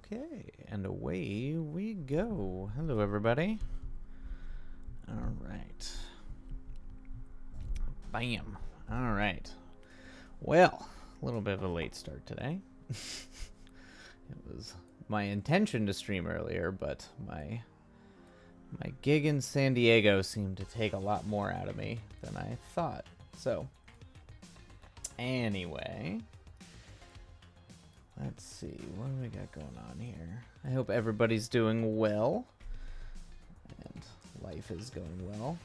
Okay, and away we go. Hello, everybody. All right. Bam. All right. Well, a little bit of a late start today. It was my intention to stream earlier, but my gig in San Diego seemed to take a lot more out of me than I thought. So, anyway, let's see. What do we got going on here? I hope everybody's doing well. And life is going well.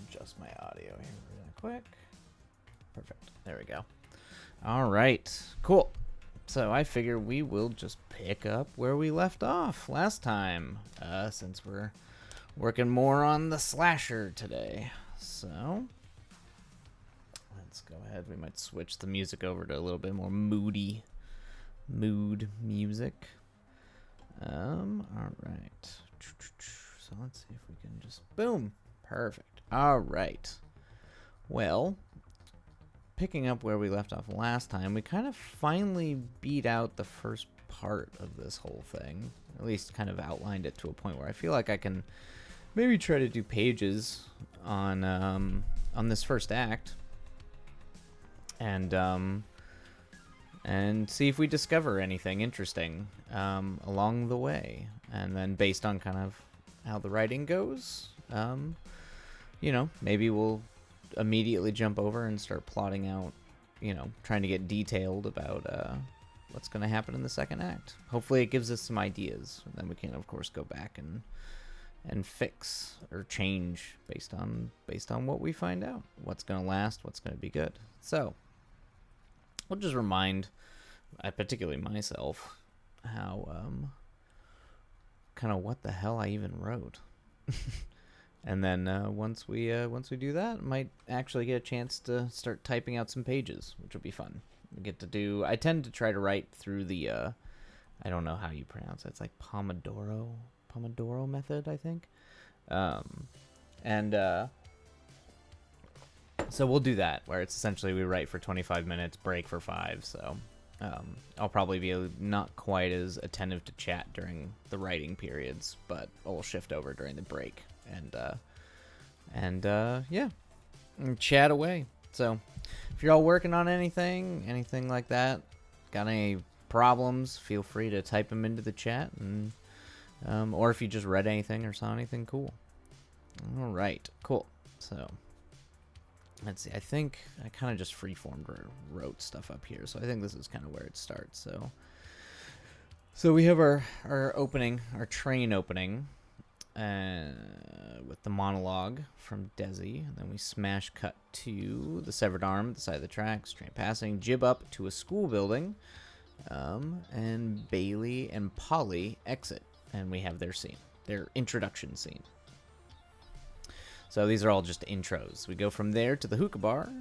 Adjust my audio here really quick. Perfect. There we go. All right. Cool. So I figure we will just pick up where we left off last time, since we're working more on the slasher today. So let's go ahead. We might switch the music over to a little bit more mood music. All right. So let's see if we can just boom. Perfect. All right. Well, picking up where we left off last time, we kind of finally beat out the first part of this whole thing. At least kind of outlined it to a point where I feel like I can maybe try to do pages on this first act. And see if we discover anything interesting along the way. And then based on kind of how the writing goes, maybe we'll immediately jump over and start plotting out, trying to get detailed about what's going to happen in the second act. Hopefully it gives us some ideas. And then we can, of course, go back and fix or change based on what we find out. What's going to last, what's going to be good. So we'll just remind, particularly myself, how kind of what the hell I even wrote. And then once we do that, might actually get a chance to start typing out some pages, which will be fun. We get to do. I tend to try to write through the I don't know how you pronounce it. It's like Pomodoro method, I think. So we'll do that, where it's essentially we write for 25 minutes, break for 5. So I'll probably be not quite as attentive to chat during the writing periods, but I'll shift over during the break and chat away. So if you're all working on anything like that, got any problems, feel free to type them into the chat, and or if you just read anything or saw anything cool. All right, cool. So let's see. I think I kind of just freeformed or wrote stuff up here, so I think this is kind of where it starts. So we have our opening, our train opening, with the monologue from Desi, and then we smash cut to the severed arm at the side of the tracks, train passing, jib up to a school building, and Bailey and Polly exit, and we have their scene, their introduction scene. So these are all just intros. We go from there to the hookah bar.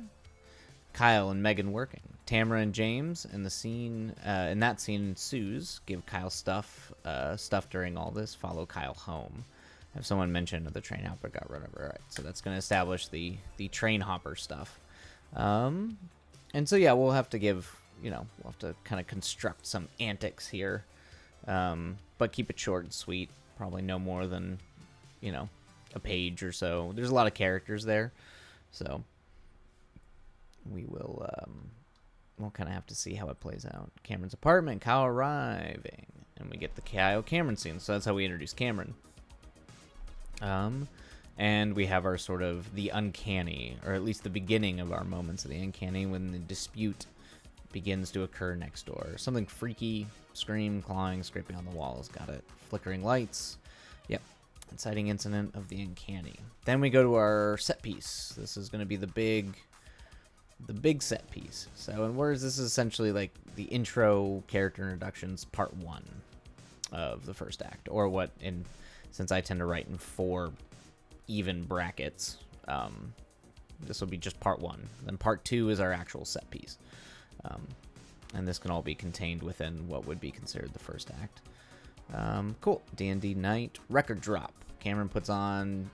Kyle and Megan working. Tamara and James in the scene. In that scene ensues. Give Kyle stuff during all this. Follow Kyle home. Have someone mention the train hopper got run over. All right, so that's going to establish the train hopper stuff. And so yeah, we'll have to give. We'll have to kind of construct some antics here, but keep it short and sweet. Probably no more than, a page or so. There's a lot of characters there, so we'll kind of have to see how it plays out. Cameron's apartment, Kyle arriving, and we get the Kyle Cameron scene. So that's how we introduce Cameron. And we have our sort of the uncanny, or at least the beginning of our moments of the uncanny, when the dispute begins to occur next door. Something freaky, scream, clawing, scraping on the walls. Got it. Flickering lights. Yep. Inciting incident of the uncanny. Then we go to our set piece. This is going to be the big set piece. So in words, this is essentially like the intro character introductions part 1 of the first act, or since I tend to write in 4 even brackets, this will be just part 1. Then part 2 is our actual set piece. And this can all be contained within what would be considered the first act. Cool. D&D night. Record drop. Cameron puts on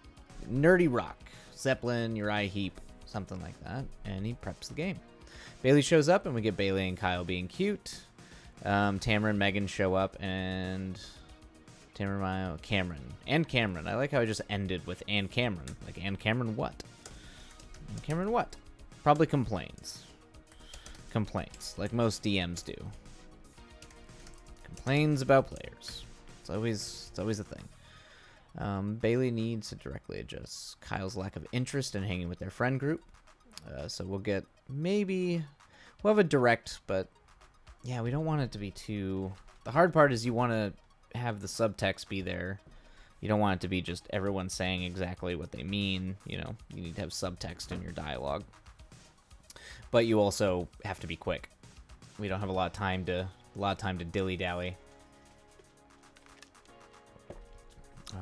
Nerdy Rock, Zeppelin, Uriah Heep, something like that, and he preps the game. Bailey shows up, and we get Bailey and Kyle being cute. Tamara and Megan show up, and Cameron. And Cameron. I like how I just ended with and Cameron. Like, and Cameron what? And Cameron what? Probably complains. Complains, like most DMs do. Complains about players. It's always a thing. Bailey needs to directly adjust Kyle's lack of interest in hanging with their friend group. So we'll get we'll have a direct, but yeah, we don't want it to be too. The hard part is you want to have the subtext be there. You don't want it to be just everyone saying exactly what they mean. You know, you need to have subtext in your dialogue. But you also have to be quick. We don't have a lot of time to dilly dally.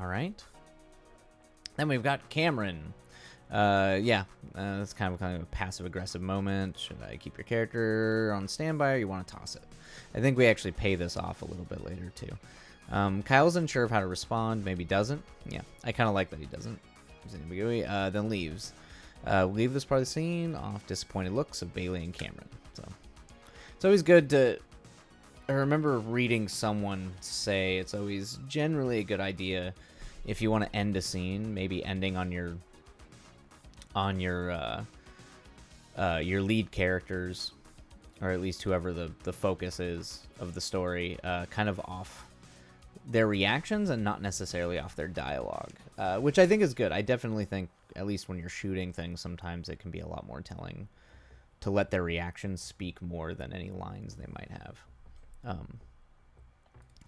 All right. Then we've got Cameron. That's kind of a passive-aggressive moment. Should I keep your character on standby, or you want to toss it? I think we actually pay this off a little bit later, too. Kyle's unsure of how to respond. Maybe doesn't. Yeah, I kind of like that he doesn't. Then leaves. Leave this part of the scene off disappointed looks of Bailey and Cameron. So it's always good to... I remember reading someone say it's always generally a good idea if you want to end a scene, maybe ending on your lead characters, or at least whoever the focus is of the story, kind of off their reactions and not necessarily off their dialogue, which I think is good. I definitely think, at least when you're shooting things, sometimes it can be a lot more telling to let their reactions speak more than any lines they might have.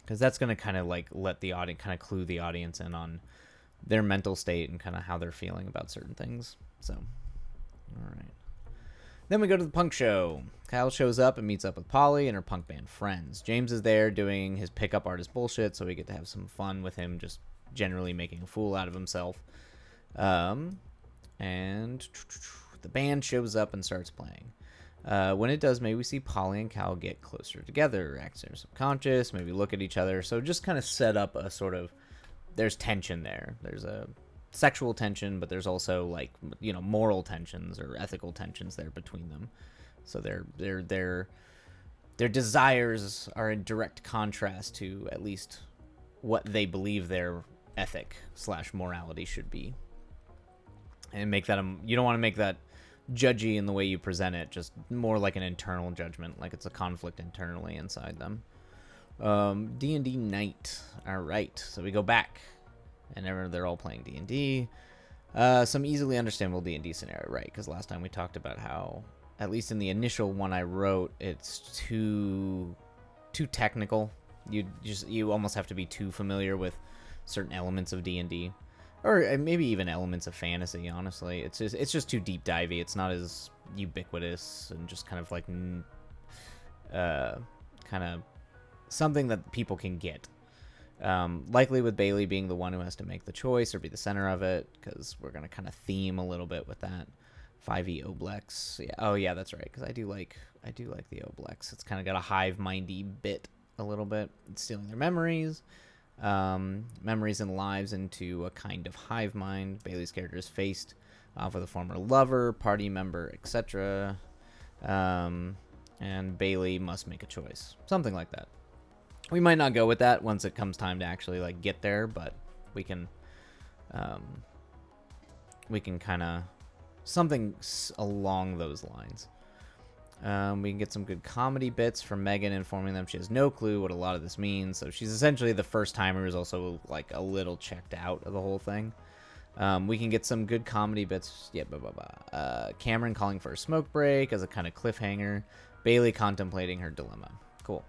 Because that's going to kind of like let the audience, kind of clue the audience in on their mental state and kind of how they're feeling about certain things. So, all right. Then we go to the punk show. Kyle shows up and meets up with Polly and her punk band friends. James is there doing his pickup artist bullshit, so we get to have some fun with him just generally making a fool out of himself. And the band shows up and starts playing. When it does, maybe we see Polly and Cal get closer together, act their subconscious, maybe look at each other. So just kind of set up a sort of, there's tension there. There's a sexual tension, but there's also like, you know, moral tensions or ethical tensions there between them. So their desires are in direct contrast to at least what they believe their ethic / morality should be. And make that, you don't want to make that judgy in the way you present it, just more like an internal judgment, like it's a conflict internally inside them. D&D night. All right, so we go back, and they're all playing D&D. Some easily understandable D&D scenario, right? Because last time we talked about how, at least in the initial one I wrote, it's too technical. You almost have to be too familiar with certain elements of D&D. Or maybe even elements of fantasy, honestly. It's just too deep divey. It's not as ubiquitous and just kind of like kind of something that people can get. Likely with Bailey being the one who has to make the choice or be the center of it, because we're going to kind of theme a little bit with that. 5e Oblex. Yeah. Oh yeah, that's right, because I do like the Oblex. It's kind of got a hive-mindy bit a little bit. It's stealing their memories. Memories and lives into a kind of hive mind. Bailey's character is faced off with a former lover, party member, etc. And Bailey must make a choice. Something like that. We might not go with that once it comes time to actually like get there, but we can kind of something along those lines. We can get some good comedy bits from Megan informing them she has no clue what a lot of this means. So she's essentially the first timer who's also like a little checked out of the whole thing. We can get some good comedy bits. Yeah, Cameron calling for a smoke break as a kind of cliffhanger. Bailey contemplating her dilemma. Cool.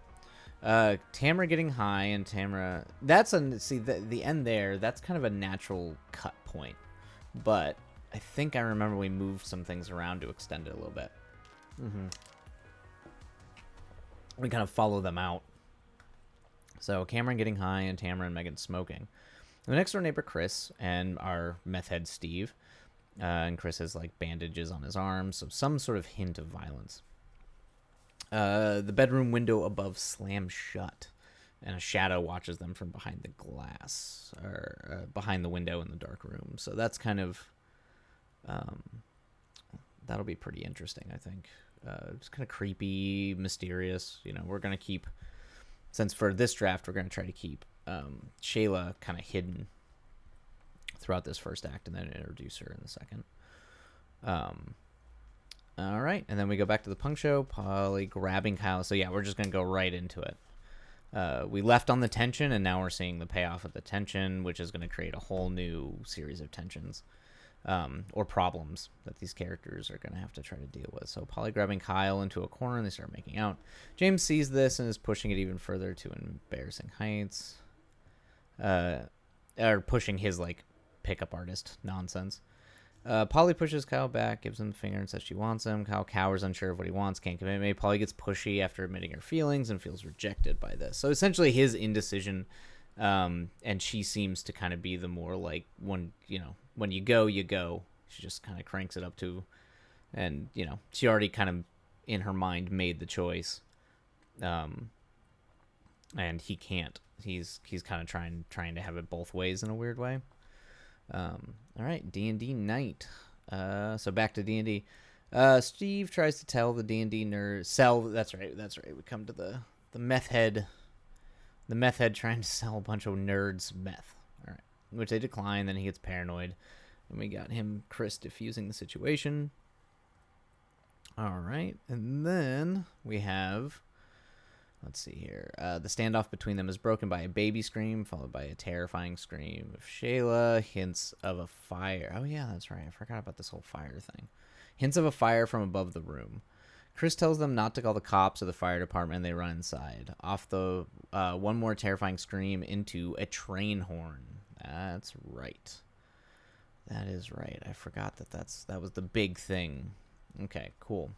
Tamara getting high and Tamara. The end there. That's kind of a natural cut point. But I think I remember we moved some things around to extend it a little bit. We kind of follow them out. So Cameron getting high and Tamara and Megan smoking. The next door neighbor Chris and our meth head Steve, and Chris has like bandages on his arms, so some sort of hint of violence. The bedroom window above slams shut, and a shadow watches them from behind the glass, or behind the window in the dark room. So that's kind of that'll be pretty interesting, I think. It's kind of creepy, mysterious. You know, we're gonna keep since for this draft we're going to try to keep Shayla kind of hidden throughout this first act and then introduce her in the second. All right, and then we go back to the punk show. Polly grabbing Kyle. So yeah, we're just going to go right into it. We left on the tension, and now we're seeing the payoff of the tension, which is going to create a whole new series of tensions or problems that these characters are going to have to try to deal with. So Polly grabbing Kyle into a corner, and they start making out. James sees this and is pushing it even further to embarrassing heights. Or pushing his, like, pickup artist nonsense. Polly pushes Kyle back, gives him the finger and says she wants him. Kyle cowers, unsure of what he wants, can't commit me. Polly gets pushy after admitting her feelings and feels rejected by this. So essentially his indecision, and she seems to kind of be the more like, when you go, you go. She just kind of cranks it up to, and, she already kind of in her mind made the choice. And he can't. He's kind of trying to have it both ways in a weird way. All right, D&D night. So back to D&D. Steve tries to tell the D&D nerd that's right. We come to the meth head. The meth head trying to sell a bunch of nerds meth. All right, which they decline. Then he gets paranoid, and we got Chris diffusing the situation. All right, and then we have. Let's see here. The standoff between them is broken by a baby scream, followed by a terrifying scream of Shayla. Hints of a fire. Oh, yeah, that's right. I forgot about this whole fire thing. Hints of a fire from above the room. Chris tells them not to call the cops or the fire department, and they run inside. Off the one more terrifying scream into a train horn. That's right. That is right. I forgot that was the big thing. Okay, cool.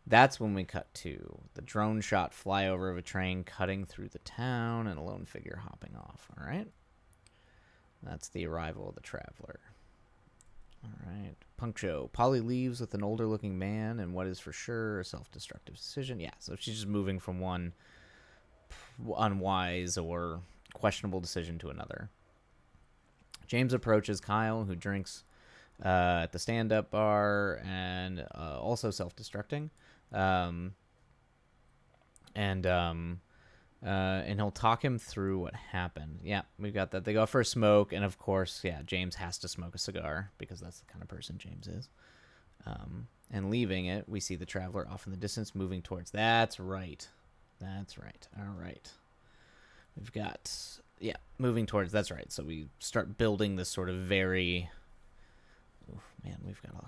That's when we cut to the drone shot flyover of a train cutting through the town and a lone figure hopping off. All right. That's the arrival of the traveler. All right. Punk show. Polly leaves with an older looking man and what is for sure a self-destructive decision. Yeah, so she's just moving from one unwise or questionable decision to another. James approaches Kyle, who drinks at the stand-up bar and also self-destructing. And he'll talk him through what happened. Yeah, we've got that. They go for a smoke, and of course, yeah, James has to smoke a cigar because that's the kind of person James is. And leaving it, we see the traveler off in the distance moving towards. That's right. All right. We've got, yeah, moving towards. That's right. So we start building this sort of very. Man, we've got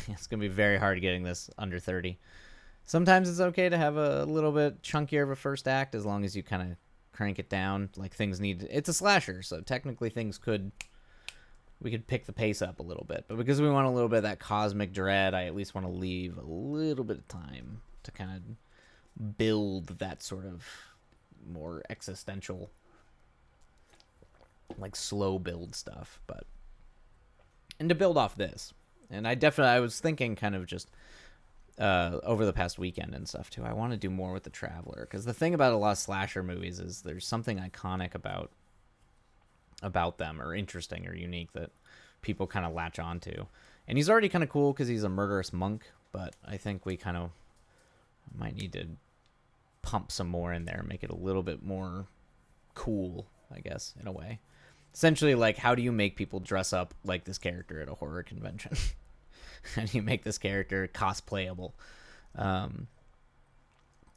it's gonna be very hard getting this under 30. Sometimes it's okay to have a little bit chunkier of a first act as long as you kind of crank it down. Like it's a slasher, so technically we could pick the pace up a little bit. But because we want a little bit of that cosmic dread, I at least want to leave a little bit of time to kind of build that sort of more existential, like slow build stuff, and to build off this. And I was thinking kind of just over the past weekend and stuff too. I want to do more with the Traveler, because the thing about a lot of slasher movies is there's something iconic about them, or interesting or unique, that people kind of latch onto. And he's already kind of cool because he's a murderous monk, but I think we kind of might need to pump some more in there, make it a little bit more cool, I guess, in a way. Essentially, like, how do you make people dress up like this character at a horror convention? How do you make this character cosplayable? All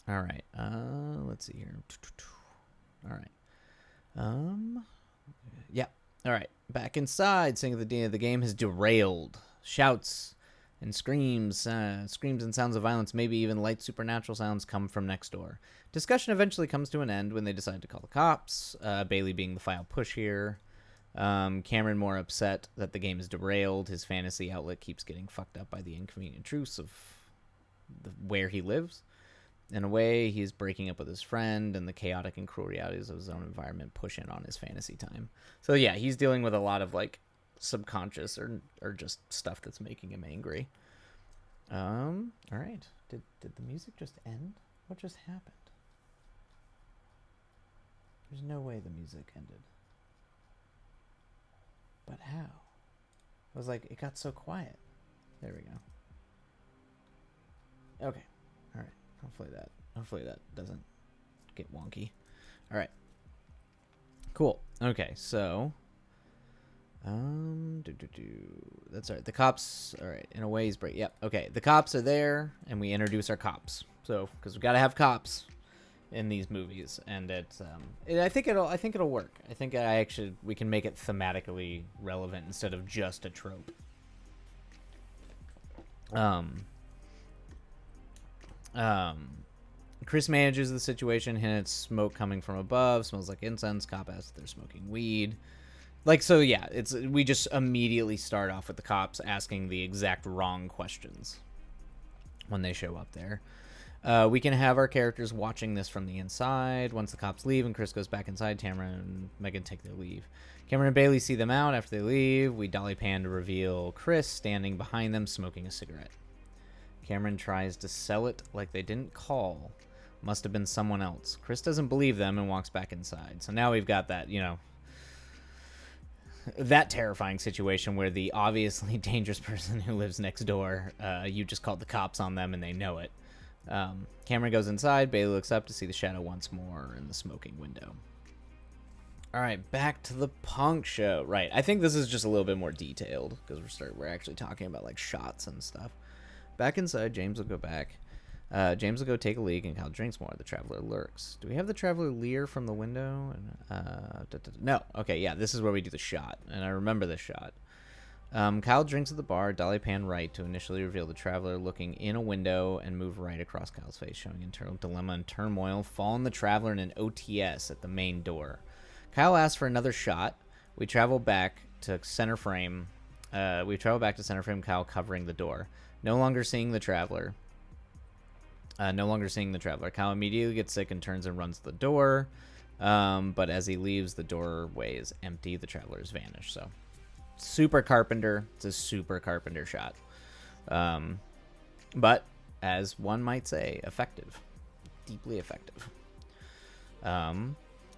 right. Let's see here. All right. Yeah. All right. Back inside, seeing the game has derailed. Shouts and screams and sounds of violence, maybe even light supernatural sounds, come from next door. Discussion eventually comes to an end when they decide to call the cops, Bailey being the final push here. Cameron more upset that the game is derailed. His fantasy outlet keeps getting fucked up by the inconvenient truths of where he lives. In a way, he's breaking up with his friend, and the chaotic and cruel realities of his own environment push in on his fantasy time. So yeah, he's dealing with a lot of like subconscious or just stuff that's making him angry. All right. Did the music just end? What just happened? There's no way the music ended. But how? It was like, it got so quiet. There we go. Okay. All right. Hopefully that doesn't get wonky. All right. Cool. Okay, so that's all right. The cops. All right. In a way, he's break. Yep. Okay. The cops are there, and we introduce our cops. So, because we got to have cops in these movies, and I think it'll work. I think we can make it thematically relevant instead of just a trope. Chris manages the situation. Hints smoke coming from above. Smells like incense. Cop asks if they're smoking weed. Like, so yeah, we just immediately start off with the cops asking the exact wrong questions when they show up there. We can have our characters watching this from the inside. Once the cops leave and Chris goes back inside, Tamara and Megan take their leave. Cameron and Bailey see them out. After they leave, we dolly pan to reveal Chris standing behind them smoking a cigarette. Cameron tries to sell it like they didn't call. Must have been someone else. Chris doesn't believe them and walks back inside. So now we've got that, that terrifying situation where the obviously dangerous person who lives next door, you just called the cops on them and they know it. Cameron goes inside. Bailey looks up to see the shadow once more in the smoking window. All right, back to the punk show. Right, I think this is just a little bit more detailed because we're actually talking about like shots and stuff. Back inside, James will go back. James will go take a leak, and Kyle drinks more. The Traveler lurks. Do we have the Traveler leer from the window? No. Okay, yeah, this is where we do the shot, and I remember this shot. Kyle drinks at the bar. Dolly pan right to initially reveal the Traveler looking in a window and move right across Kyle's face, showing internal dilemma and turmoil. Fall on the Traveler in an OTS at the main door. Kyle asks for another shot. We travel back to center frame. Kyle covering the door. No longer seeing the Traveler. Kyle immediately gets sick and turns and runs to the door. But as he leaves, the doorway is empty. The Travelers vanish. So, super Carpenter. It's a super Carpenter shot. But, as one might say, effective. Deeply effective.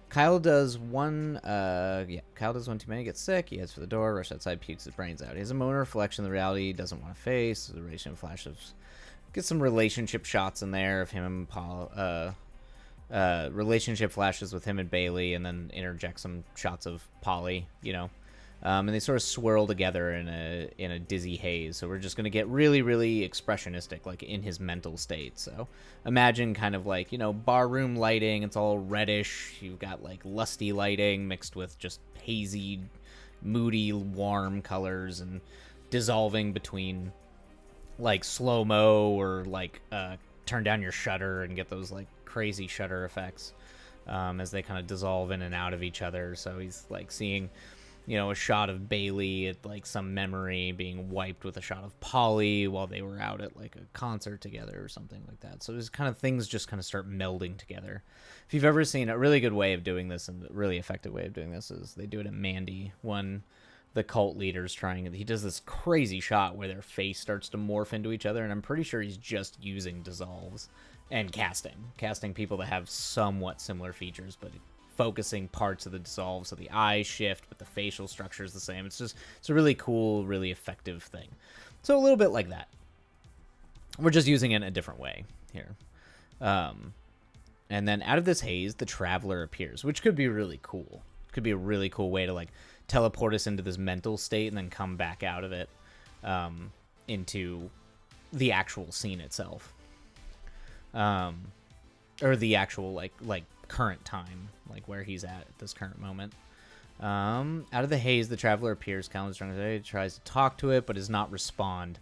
Kyle does one too many, gets sick, he heads for the door, rushes outside, pukes his brains out. He has a moment of reflection of the reality he doesn't want to face. The relation flashes, get some relationship shots in there of him and Paul, relationship flashes with him and Bailey, and then interject some shots of Polly, and they sort of swirl together in a dizzy haze. So we're just gonna get really, really expressionistic, like in his mental state. So imagine kind of like bar room lighting. It's all reddish. You've got like lusty lighting mixed with just hazy, moody, warm colors, and dissolving between like slow mo or like turn down your shutter and get those like crazy shutter effects as they kind of dissolve in and out of each other. So he's like seeing a shot of Bailey at like some memory being wiped with a shot of Polly while they were out at like a concert together or something like that. So there's kind of things just kind of start melding together. If you've ever seen a really good way of doing this and a really effective way of doing this is they do it in Mandy when the cult leader's he does this crazy shot where their face starts to morph into each other, and I'm pretty sure he's just using dissolves and casting people that have somewhat similar features, but focusing parts of the dissolve so the eyes shift but the facial structure is the same. It's a really cool, really effective thing. So a little bit like that. We're just using it in a different way here. And then out of this haze, the Traveler appears, which could be really cool. Could be a really cool way to like teleport us into this mental state and then come back out of it into the actual scene itself. Or the actual like current time, like where he's at this current moment. Out of the haze, the Traveler appears. Callan's drunk today, tries to talk to it, but does not respond.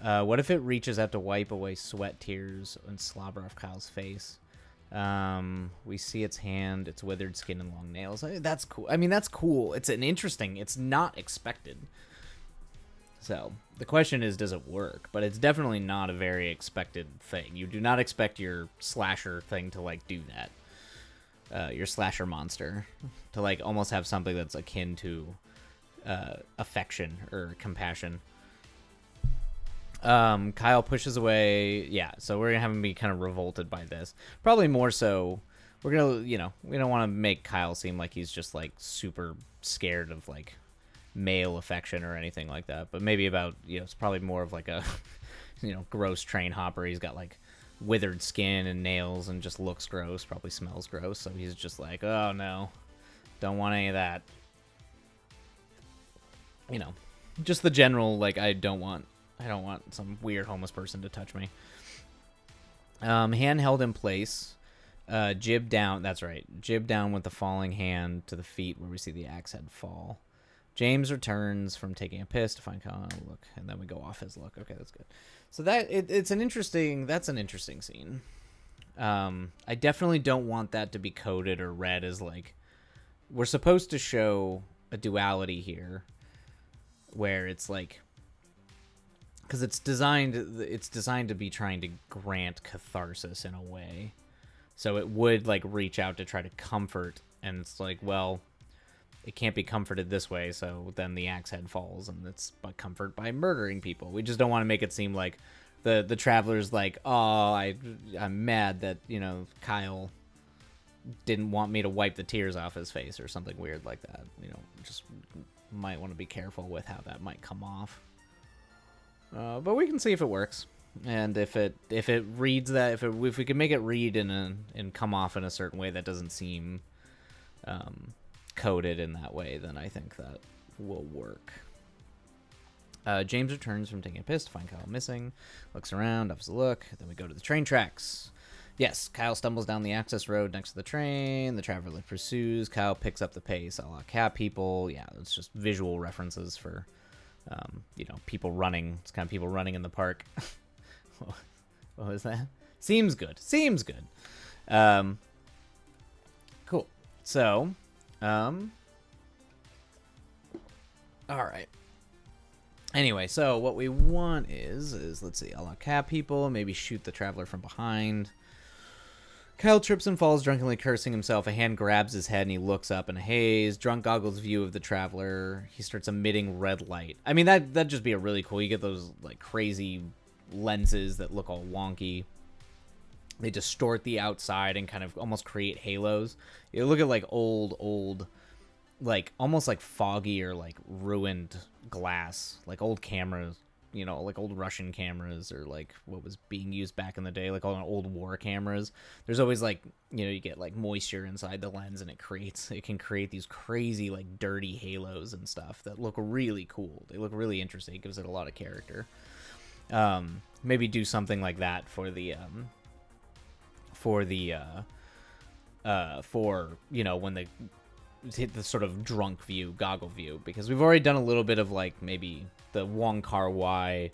What if it reaches out to wipe away sweat, tears, and slobber off Kyle's face? We see its hand, its withered skin, and long nails. That's cool. I mean, that's cool. It's not expected. So the question is, does it work? But it's definitely not a very expected thing. You do not expect your slasher thing to like do that. Your slasher monster to like almost have something that's akin to affection or compassion. Kyle pushes away. Yeah, so we're gonna have him be kind of revolted by this. Probably more so. We're gonna, we don't want to make Kyle seem like he's just like super scared of like male affection or anything like that. But maybe about it's probably more of like a gross train hopper. He's got like withered skin and nails and just looks gross, probably smells gross. So he's just like, oh no, don't want any of that. You know, just the general, like, I don't want some weird homeless person to touch me. Hand held in place. Jib down. That's right. Jib down with the falling hand to the feet where we see the axe head fall. James returns from taking a piss to find Kyle. Look, and then we go off his look. Okay, that's good. So that's an interesting scene. I definitely don't want that to be coded or read as like, we're supposed to show a duality here, where it's like, because it's designed to be trying to grant catharsis in a way. So it would like reach out to try to comfort, and it's like, well, it can't be comforted this way, so then the axe head falls, and it's but comfort by murdering people. We just don't want to make it seem like the traveler's like, oh, I'm mad that, you know, Kyle didn't want me to wipe the tears off his face or something weird like that. You know, just might want to be careful with how that might come off. But we can see if it works. And if it reads that, if we can make it read and come off in a certain way that doesn't seem coded in that way, then I think that will work. James returns from taking a piss to find Kyle missing. Looks around, offers a look. Then we go to the train tracks. Yes, Kyle stumbles down the access road next to the train. The traveler pursues. Kyle picks up the pace, a la Cat People. Yeah, it's just visual references for, you know, people running. It's kind of people running in the park. What was that? Seems good. Cool. So, all right. Anyway, so what we want is let's see, a la Cat People, maybe shoot the traveler from behind. Kyle trips and falls, drunkenly cursing himself. A hand grabs his head and he looks up in a haze. Drunk goggles view of the traveler. He starts emitting red light. I mean, that'd just be a really cool. You get those like crazy lenses that look all wonky. They distort the outside and kind of almost create halos. You look at like old like almost like foggy or like ruined glass, like old cameras, you know, like old Russian cameras or like what was being used back in the day, like all old war cameras. There's always like, you know, you get like moisture inside the lens and it can create these crazy like dirty halos and stuff that look really cool. They look really interesting. It gives it a lot of character. Maybe do something like that for you know, when they hit the sort of drunk view, goggle view, because we've already done a little bit of like maybe the Wong Kar-wai,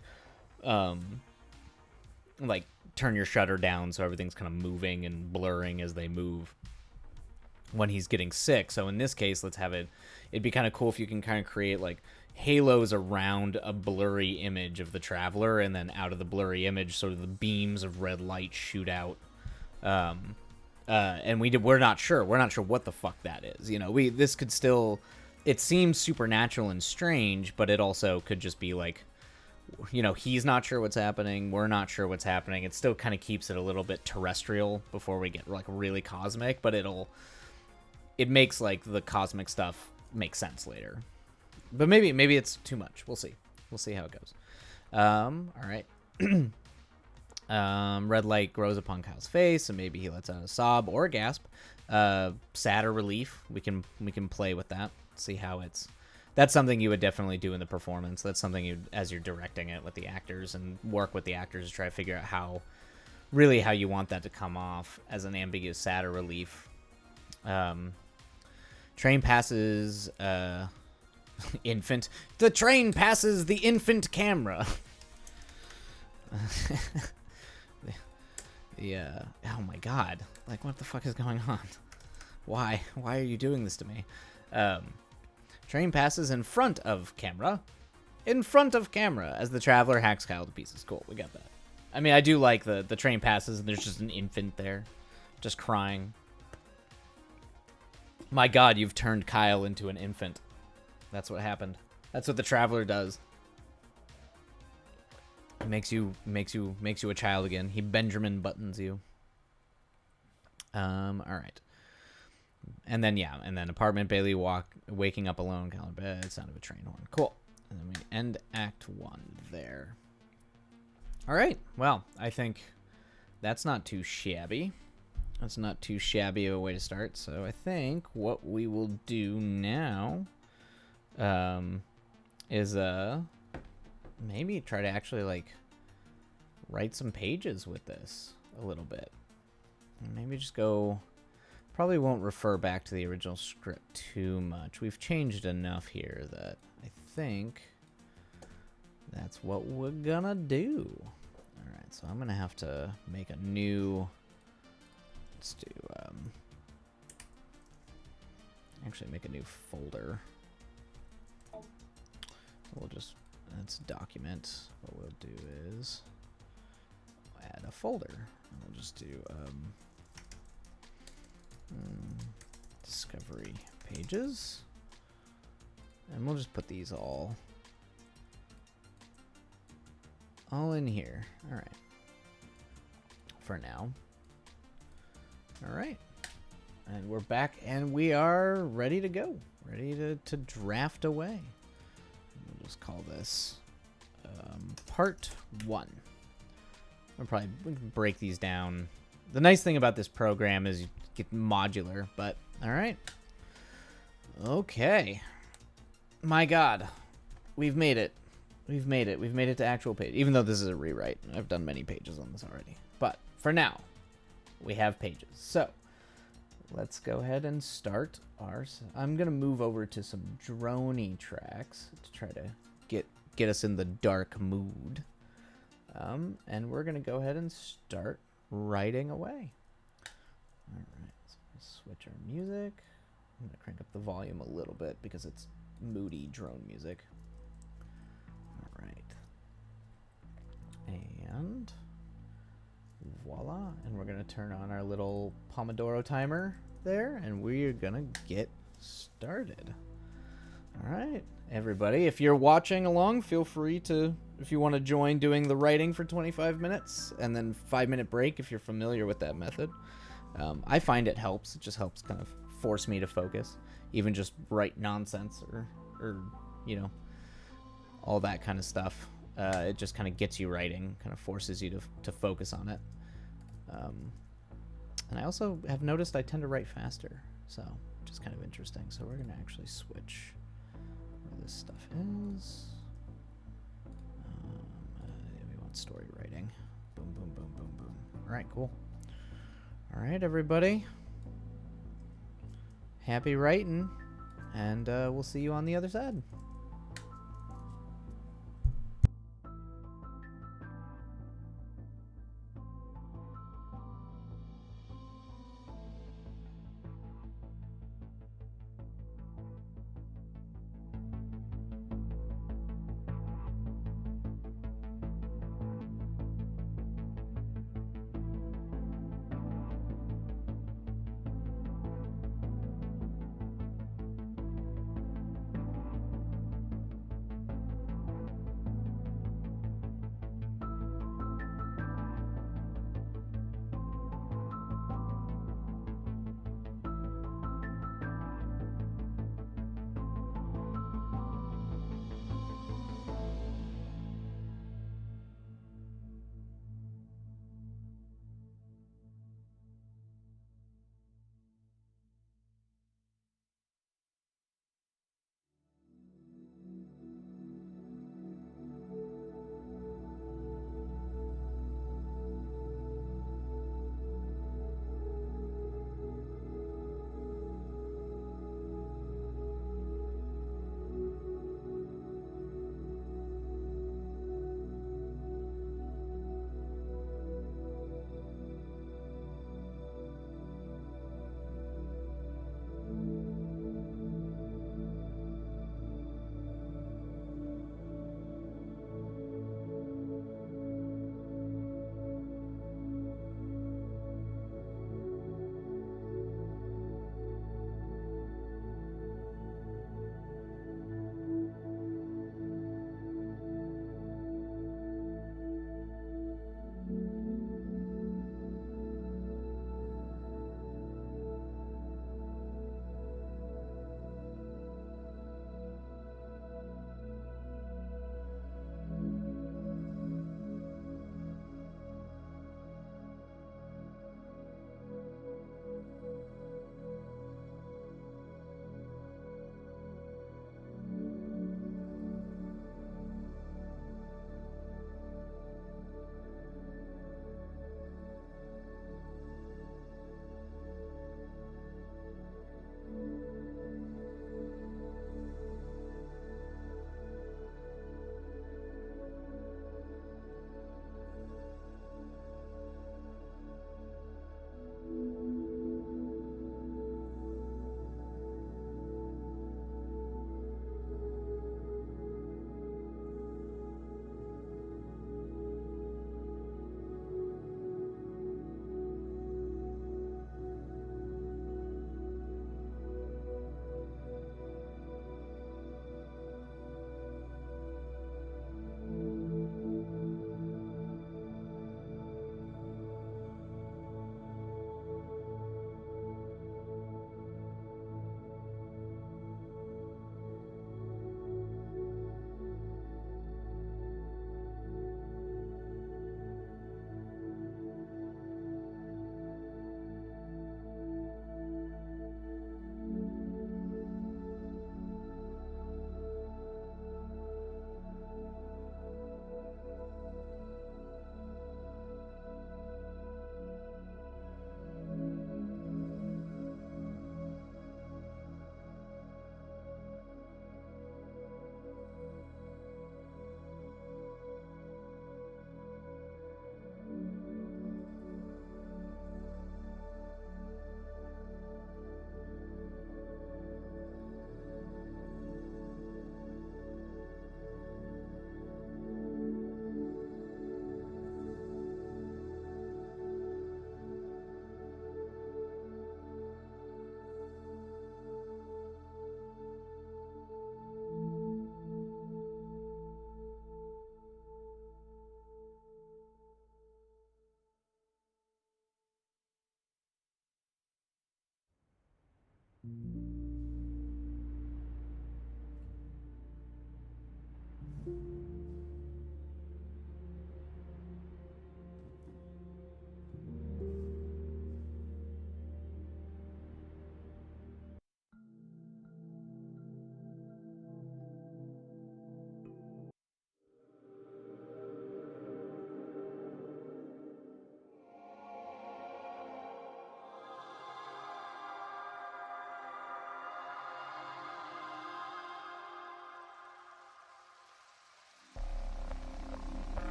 like turn your shutter down so everything's kind of moving and blurring as they move when he's getting sick. So in this case, let's have it'd be kind of cool if you can kind of create like halos around a blurry image of the traveler, and then out of the blurry image sort of the beams of red light shoot out. And we're not sure what the fuck that is. You know, this could still, it seems supernatural and strange, but it also could just be like, you know, he's not sure what's happening, we're not sure what's happening. It still kind of keeps it a little bit terrestrial before we get like really cosmic, but it makes like the cosmic stuff make sense later. But maybe it's too much. We'll see how it goes. All right. Red light grows upon Kyle's face, and maybe he lets out a sob or a gasp. Sad or relief. We can play with that. See how that's something you would definitely do in the performance. That's something as you're directing it with the actors, and work with the actors to try to figure out how you want that to come off as an ambiguous sad or relief. Train passes infant. The train passes the infant camera. Yeah. Oh my god. Like, what the fuck is going on? Why are you doing this to me? Train passes in front of camera. In front of camera as the traveler hacks Kyle to pieces. Cool, we got that. I mean, I do like the train passes and there's just an infant there. Just crying. My god, you've turned Kyle into an infant. That's what happened. That's what the traveler does. Makes you a child again. He Benjamin Buttons you. All right. And then apartment, Bailey waking up alone, Kyle in bed, sound of a train horn. Cool. And then we end Act 1 there. All right. Well, I think That's not too shabby. That's not too shabby of a way to start. So I think what we will do now is maybe try to actually like write some pages with this a little bit. Maybe just go. Probably won't refer back to the original script too much. We've changed enough here that I think that's what we're gonna do. All right, so I'm gonna have to make a new. Let's do actually make a new folder. We'll just that's document. What we'll do is add a folder. And we'll just do discovery pages, and we'll just put these all in here. All right, for now. All right, and we're back, and we are ready to go, ready to draft away. We'll just call this part 1. We can break these down. The nice thing about this program is you get modular, but all right. Okay. My God, we've made it. We've made it. We've made it to actual page, even though this is a rewrite. I've done many pages on this already, but for now, we have pages. So let's go ahead and start ours. I'm gonna move over to some droney tracks to try to get us in the dark mood. And we're gonna go ahead and start writing away. All right, so we'll switch our music. I'm gonna crank up the volume a little bit because it's moody drone music. All right, and voila, and we're gonna turn on our little Pomodoro timer there, and we're gonna get started. All right, everybody, if you're watching along, feel free to, if you want to join doing the writing for 25 minutes and then 5-minute break if you're familiar with that method. I find it helps. It just helps kind of force me to focus, even just write nonsense or you know, all that kind of stuff. It just kind of gets you writing, kind of forces you to focus on it. And I also have noticed I tend to write faster, so which is kind of interesting. So we're going to actually switch where this stuff is. We want story writing. Boom, boom, boom, boom, boom. All right, cool. All right, everybody. Happy writing, and we'll see you on the other side.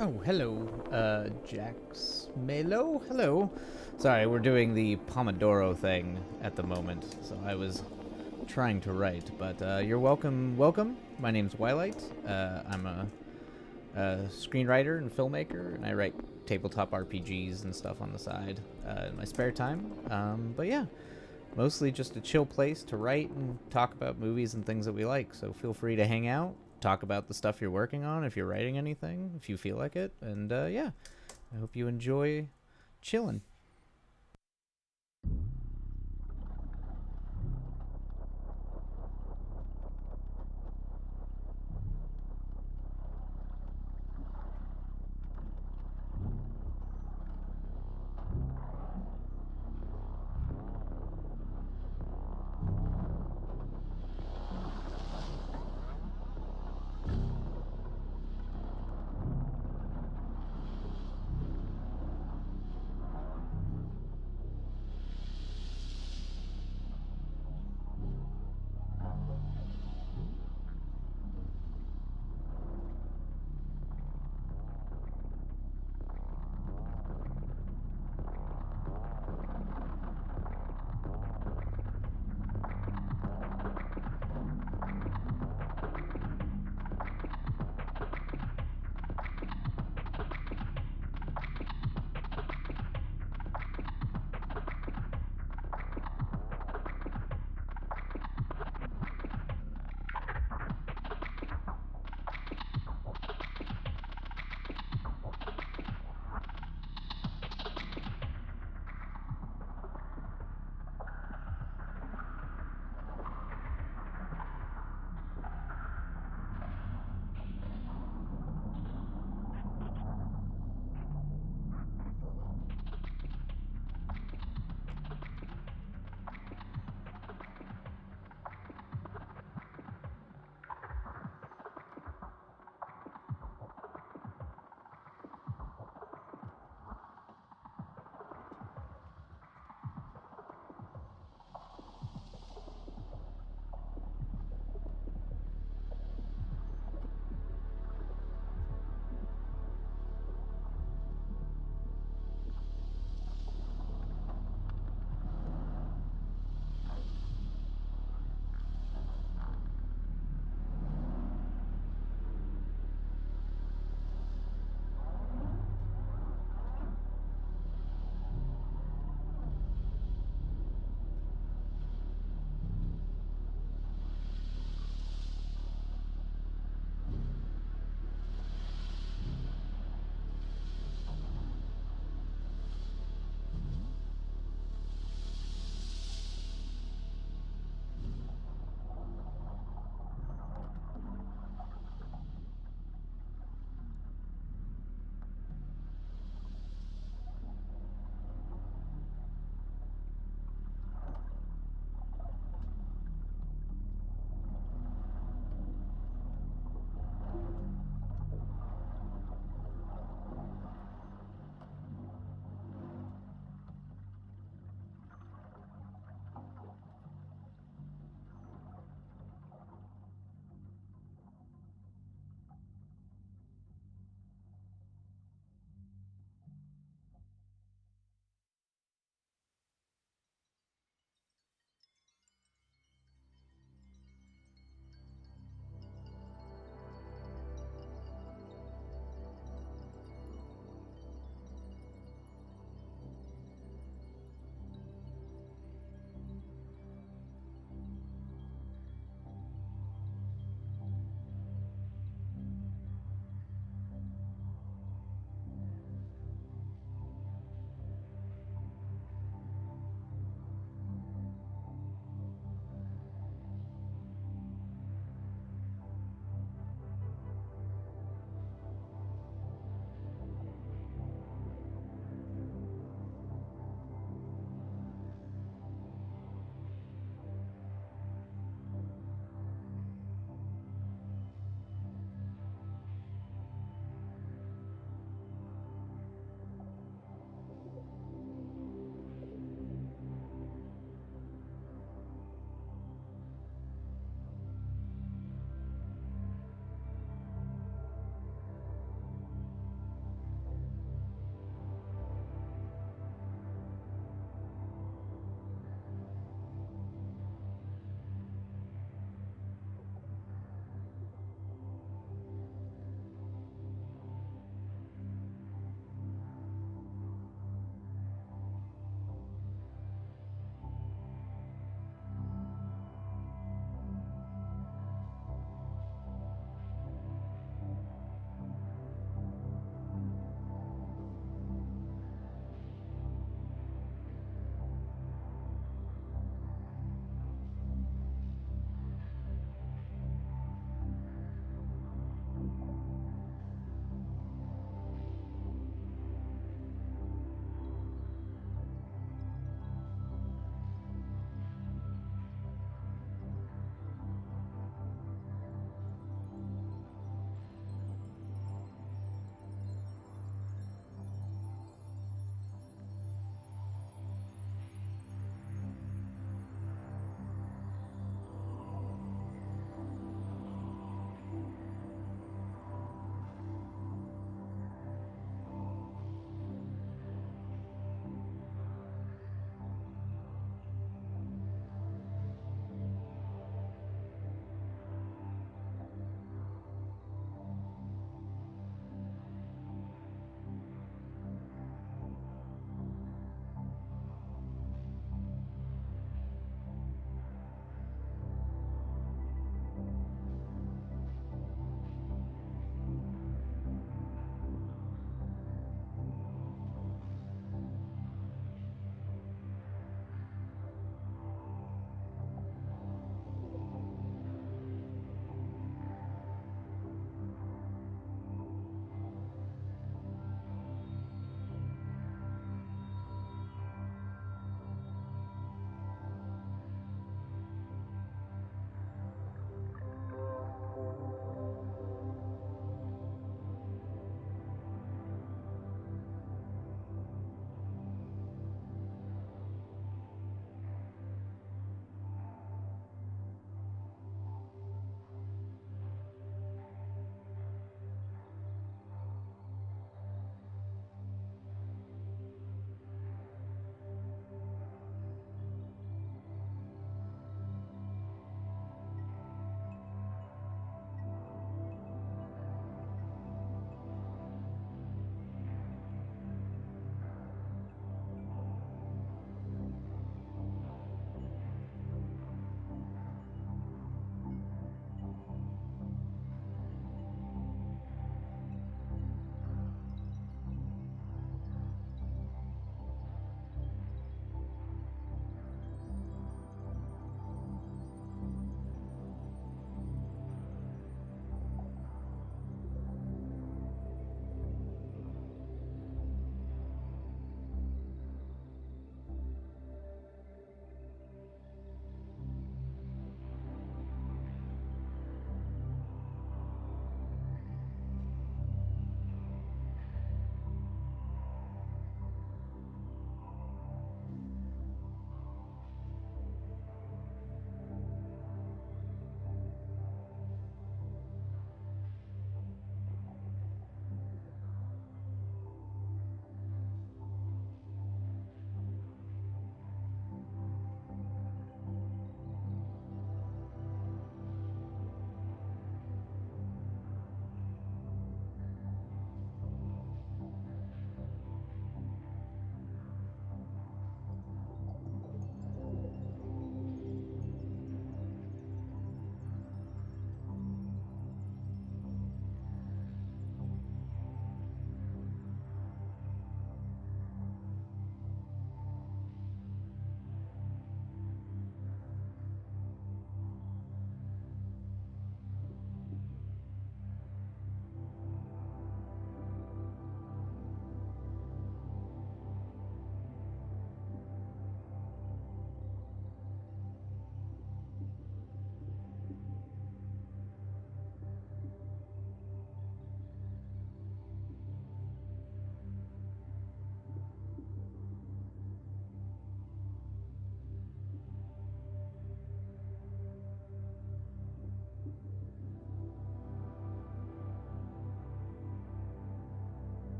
Oh, hello, Jax Melo. Hello. Sorry, we're doing the Pomodoro thing at the moment, so I was trying to write, but you're welcome. Welcome. My name's Wylite. I'm a screenwriter and filmmaker, and I write tabletop RPGs and stuff on the side in my spare time. But yeah, mostly just a chill place to write and talk about movies and things that we like. So feel free to hang out, talk about the stuff you're working on if you're writing anything, if you feel like it. And yeah, I hope you enjoy chilling.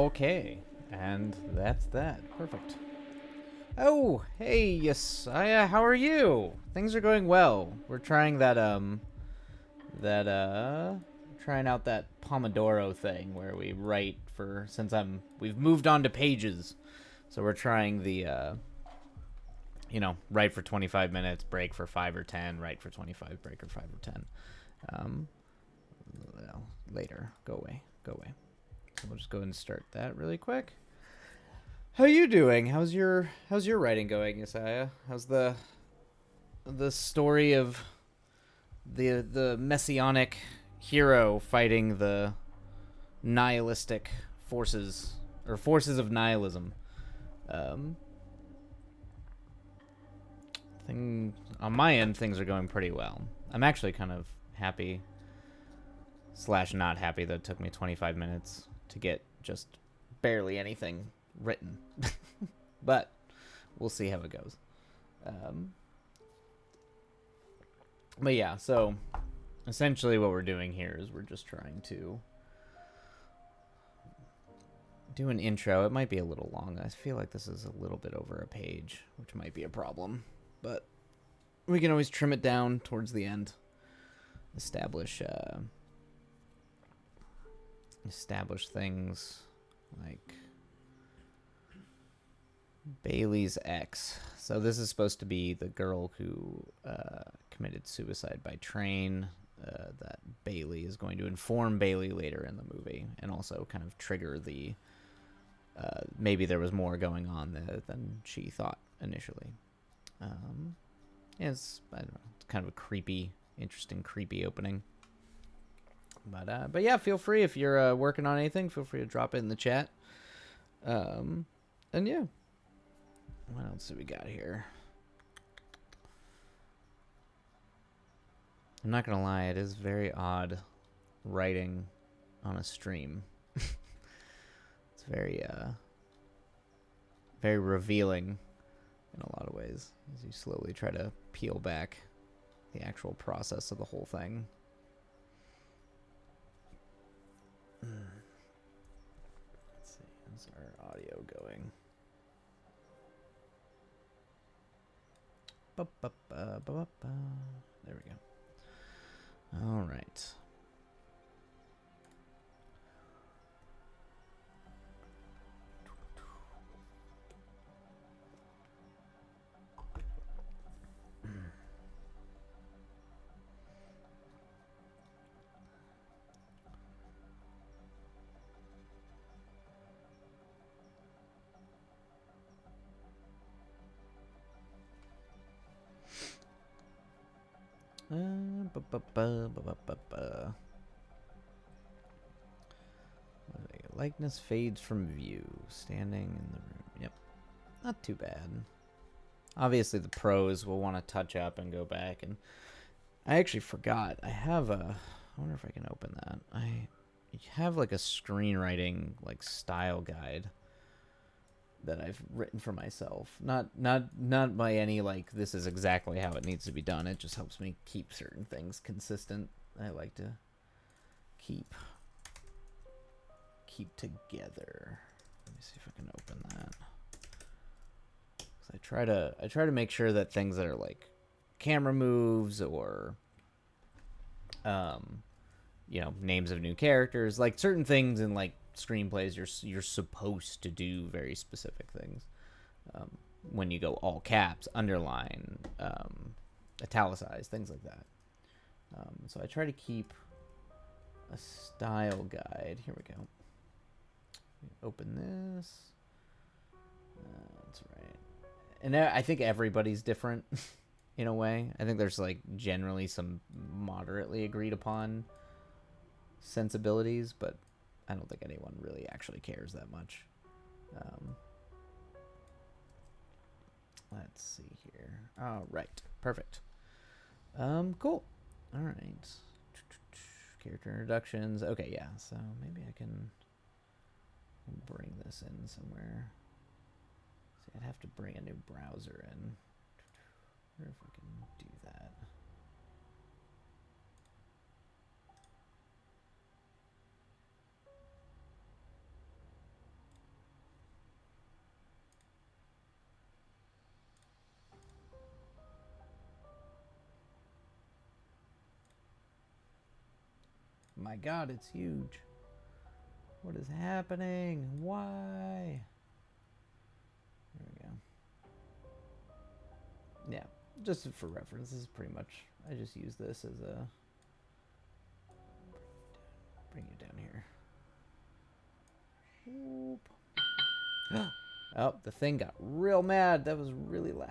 Okay, and that's that. Perfect. Oh, hey, Yesaya, how are you? Things are going well. We're trying trying out that Pomodoro thing where we write for, we've moved on to Pages. So we're trying the, write for 25 minutes, break for 5 or 10, write for 25, break for 5 or 10. Well, later. Go away. So we'll just go ahead and start that really quick. How are you doing? How's your writing going, Isaiah? How's the story of the messianic hero fighting the nihilistic forces of nihilism? On my end, things are going pretty well. I'm actually kind of happy / not happy that it took me 25 minutes to get just barely anything written. But we'll see how it goes. But yeah, so essentially what we're doing here is we're just trying to do an intro. It might be a little long. I feel like this is a little bit over a page, which might be a problem. But we can always trim it down towards the end. Establish things like Bailey's ex. So this is supposed to be the girl who committed suicide by train. That Bailey is going to inform Bailey later in the movie, and also kind of trigger the maybe there was more going on there than she thought initially. It's, I don't know, it's kind of a interesting creepy opening. But yeah, feel free if you're working on anything. Feel free to drop it in the chat. And yeah, what else do we got here? I'm not gonna lie, it is very odd writing on a stream. It's very very revealing in a lot of ways as you slowly try to peel back the actual process of the whole thing. Let's see, how's our audio going? There we go. All right. Likeness fades from view. Standing in the room. Yep. Not too bad. Obviously, the pros will want to touch up and go back. And I actually forgot. I wonder if I can open that. I have like a screenwriting like style guide that I've written for myself. Not by any like this is exactly how it needs to be done. It just helps me keep certain things consistent. I like to keep together. Let me see if I can open that. 'Cause I try to make sure that things that are like camera moves or names of new characters, like certain things in like screenplays you're supposed to do very specific things. When you go all caps, underline, italicize, things like that. So I try to keep a style guide. Here we go. Open this. That's right. And I think everybody's different in a way. I think there's like generally some moderately agreed upon sensibilities, but I don't think anyone really actually cares that much. Let's see here. All right. Perfect. Cool. All right. Character introductions. Okay, yeah. So maybe I can bring this in somewhere. See, I'd have to bring a new browser in. I wonder if we can do that. my god, it's huge. What is happening? Why? There we go. Yeah, just for reference, this is pretty much, I just use this as a, bring you down here. Whoop. Oh, the thing got real mad. That was really loud.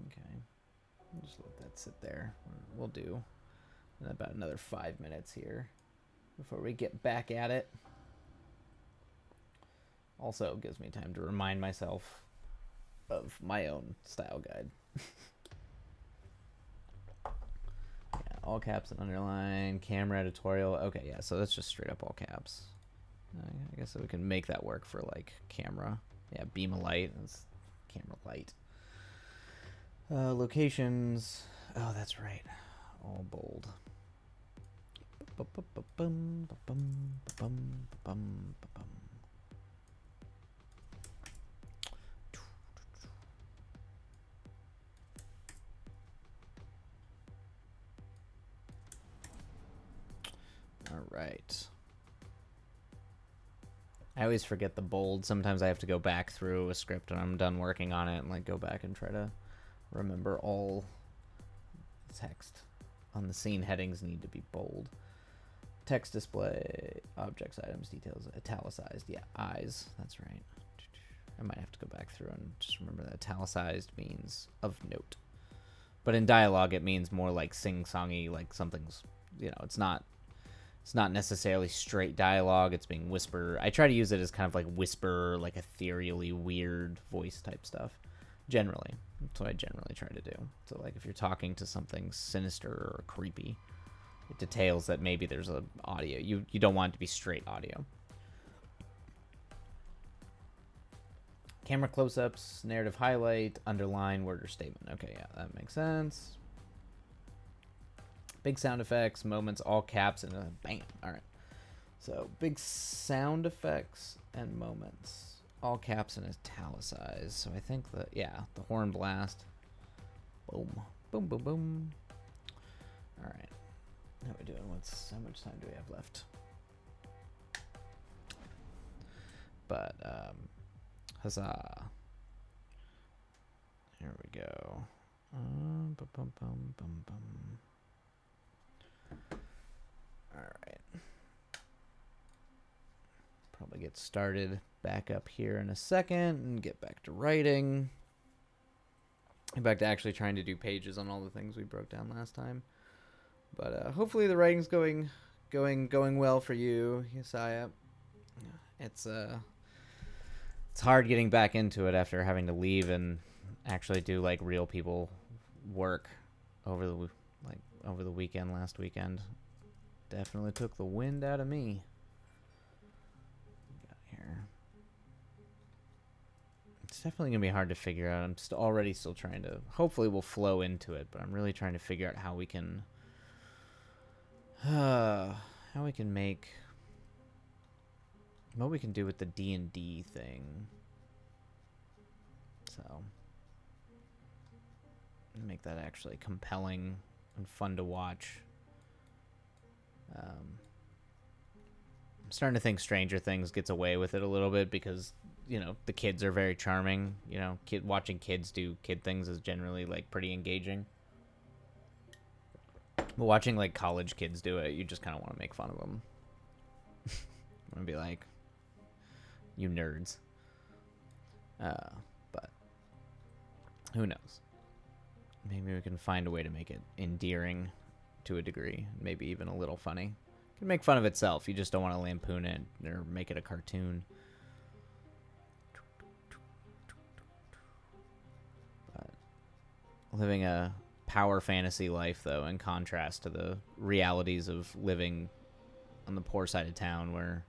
Okay. I'll just let that sit there. We'll do about another 5 minutes here before we get back at it. Also, it gives me time to remind myself of my own style guide. Yeah, all caps and underline, camera editorial. Okay, yeah, so that's just straight up all caps. I guess we can make that work for like camera. Yeah, beam a light. That's camera light. Locations. Oh, that's right. All bold. All right. I always forget the bold. Sometimes I have to go back through a script when I'm done working on it and like go back and try to remember all text on the scene headings need to be bold. Text display, objects, items, details, italicized. Yeah, eyes. That's right. I might have to go back through and just remember that italicized means of note. But in dialogue, it means more like sing-songy, like something's, you know, it's not necessarily straight dialogue. It's being whisper. I try to use it as kind of like whisper, like ethereally weird voice type stuff. Generally, that's what I generally try to do. So like if you're talking to something sinister or creepy, it details that maybe there's a audio. You don't want it to be straight audio. Camera close-ups, narrative highlight, underline, word or statement. Okay, yeah, that makes sense. Big sound effects, moments, all caps, and bam. All right. So big sound effects and moments, all caps and italicized. So I think that, yeah, the horn blast. Boom, boom, boom, boom. All right. How are we doing? How much time do we have left? But huzzah! Here we go. Bum, bum, bum, bum, bum. All right. Probably get started back up here in a second and get back to writing. Get back to actually trying to do pages on all the things we broke down last time. But hopefully the writing's going well for you, Yesaya. It's hard getting back into it after having to leave and actually do like real people work over the weekend, last weekend. Definitely took the wind out of me. Got here. It's definitely gonna be hard to figure out. I'm already still trying to. Hopefully, we'll flow into it, but I'm really trying to figure out how we can make what we can do with the D&D thing. So make that actually compelling and fun to watch. I'm starting to think Stranger Things gets away with it a little bit because, you know, the kids are very charming. You know, watching kids do kid things is generally like pretty engaging. But watching like college kids do it, you just kind of want to make fun of them. I want to be like, you nerds. But who knows? Maybe we can find a way to make it endearing to a degree, maybe even a little funny. It can make fun of itself. You just don't want to lampoon it or make it a cartoon. But living a power fantasy life, though, in contrast to the realities of living on the poor side of town where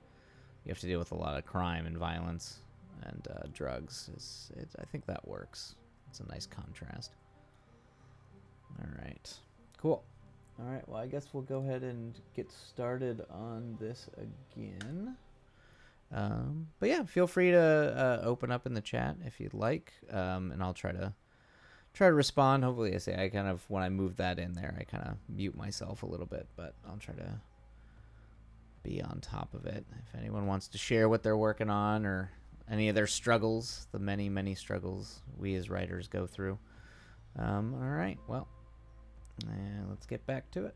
you have to deal with a lot of crime and violence and drugs, I think that works. It's a nice contrast. All right. Cool. All right, well, I guess we'll go ahead and get started on this again. But yeah, feel free to open up in the chat if you'd like, and I'll try to try to respond. Hopefully, I say I kind of, when I move that in there, I kind of mute myself a little bit, but I'll try to be on top of it. If anyone wants to share what they're working on or any of their struggles, the many, many struggles we as writers go through. All right, well, let's get back to it.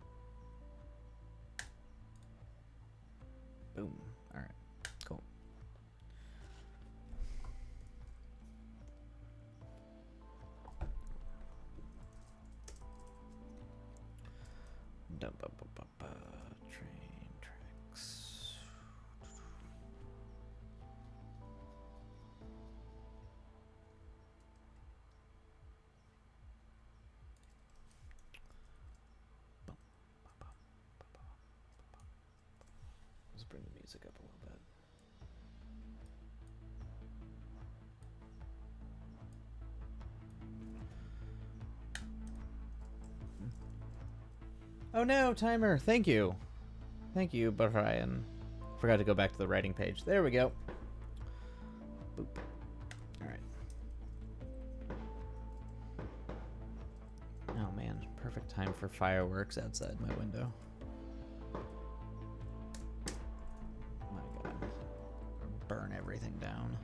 Boom. All right, cool. Train tracks. Let's bring the music up a little bit. Oh no, timer. Thank you. Thank you, Brian. Forgot to go back to the writing page. There we go. Boop. All right. Oh man, perfect time for fireworks outside my window. Oh my god. Burn everything down.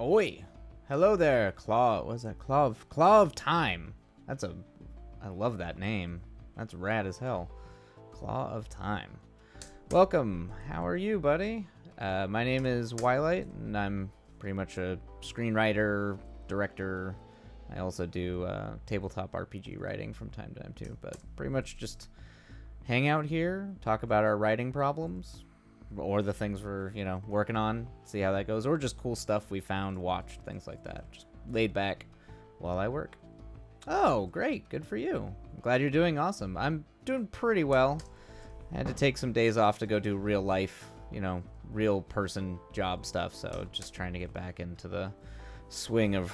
Oi! Hello there, Claw. What's that? Claw of Time. I love that name. That's rad as hell. Claw of Time. Welcome. How are you, buddy? My name is Wilight, and I'm pretty much a screenwriter, director. I also do tabletop RPG writing from time to time too, but pretty much just hang out here, talk about our writing problems, or the things we're, working on, see how that goes, or just cool stuff we found, watched, things like that. Just laid back while I work. Oh, great. Good for you. I'm glad you're doing awesome. I'm doing pretty well. I had to take some days off to go do real life, real person job stuff, so just trying to get back into the swing of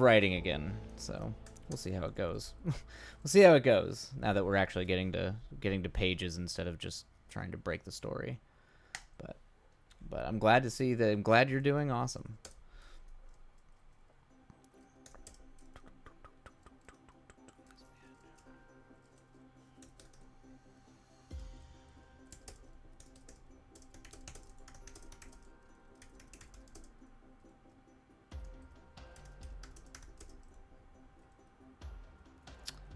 writing again. So we'll see how it goes. We'll see how it goes now that we're actually getting to pages instead of just trying to break the story. But I'm glad to see that. I'm glad you're doing awesome.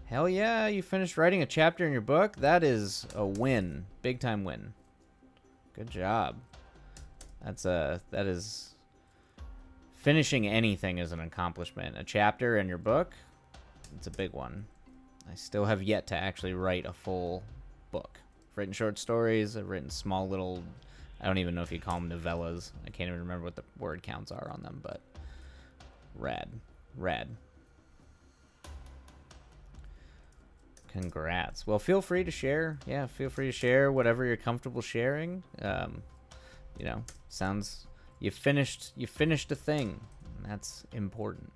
Hell yeah, you finished writing a chapter in your book? That is a win. Big time win. Good job. That is finishing anything is an accomplishment. A chapter in your book, it's a big one. I still have yet to actually write a full book. I've written short stories. I've written small little, I don't even know if you call them novellas. I can't even remember what the word counts are on them, but rad. Congrats. Well, feel free to share. Yeah, feel free to share whatever you're comfortable sharing. Sounds you finished a thing. And that's important.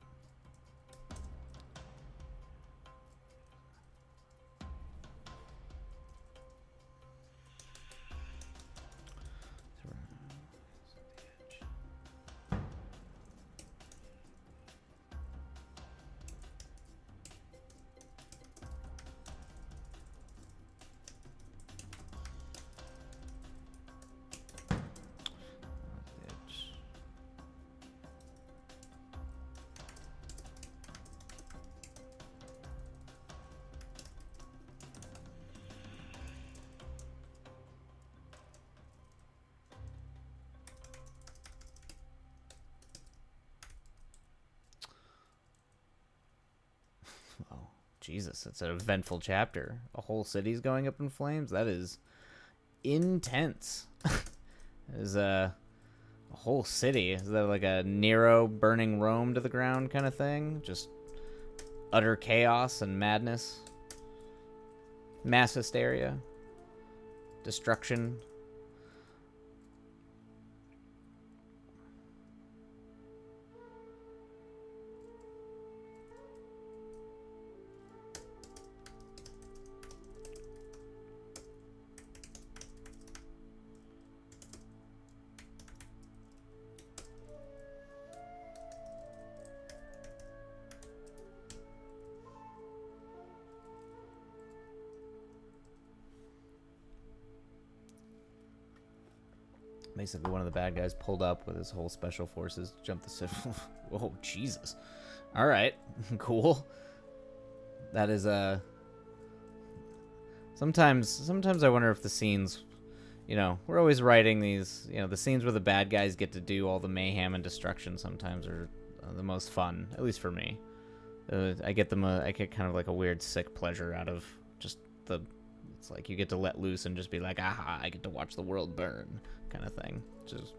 Jesus, it's an eventful chapter. A whole city's going up in flames. That is intense. There's a whole city. Is that like a Nero burning Rome to the ground kind of thing? Just utter chaos and madness. Mass hysteria. Destruction. Basically, one of the bad guys pulled up with his whole special forces to jump the city. Whoa, Jesus. All right, cool. That is Sometimes I wonder if the scenes, we're always writing these, the scenes where the bad guys get to do all the mayhem and destruction. Sometimes are the most fun, at least for me. I get kind of like a weird sick pleasure out of just the. It's like you get to let loose and just be like, aha, I get to watch the world burn, kind of thing. Just,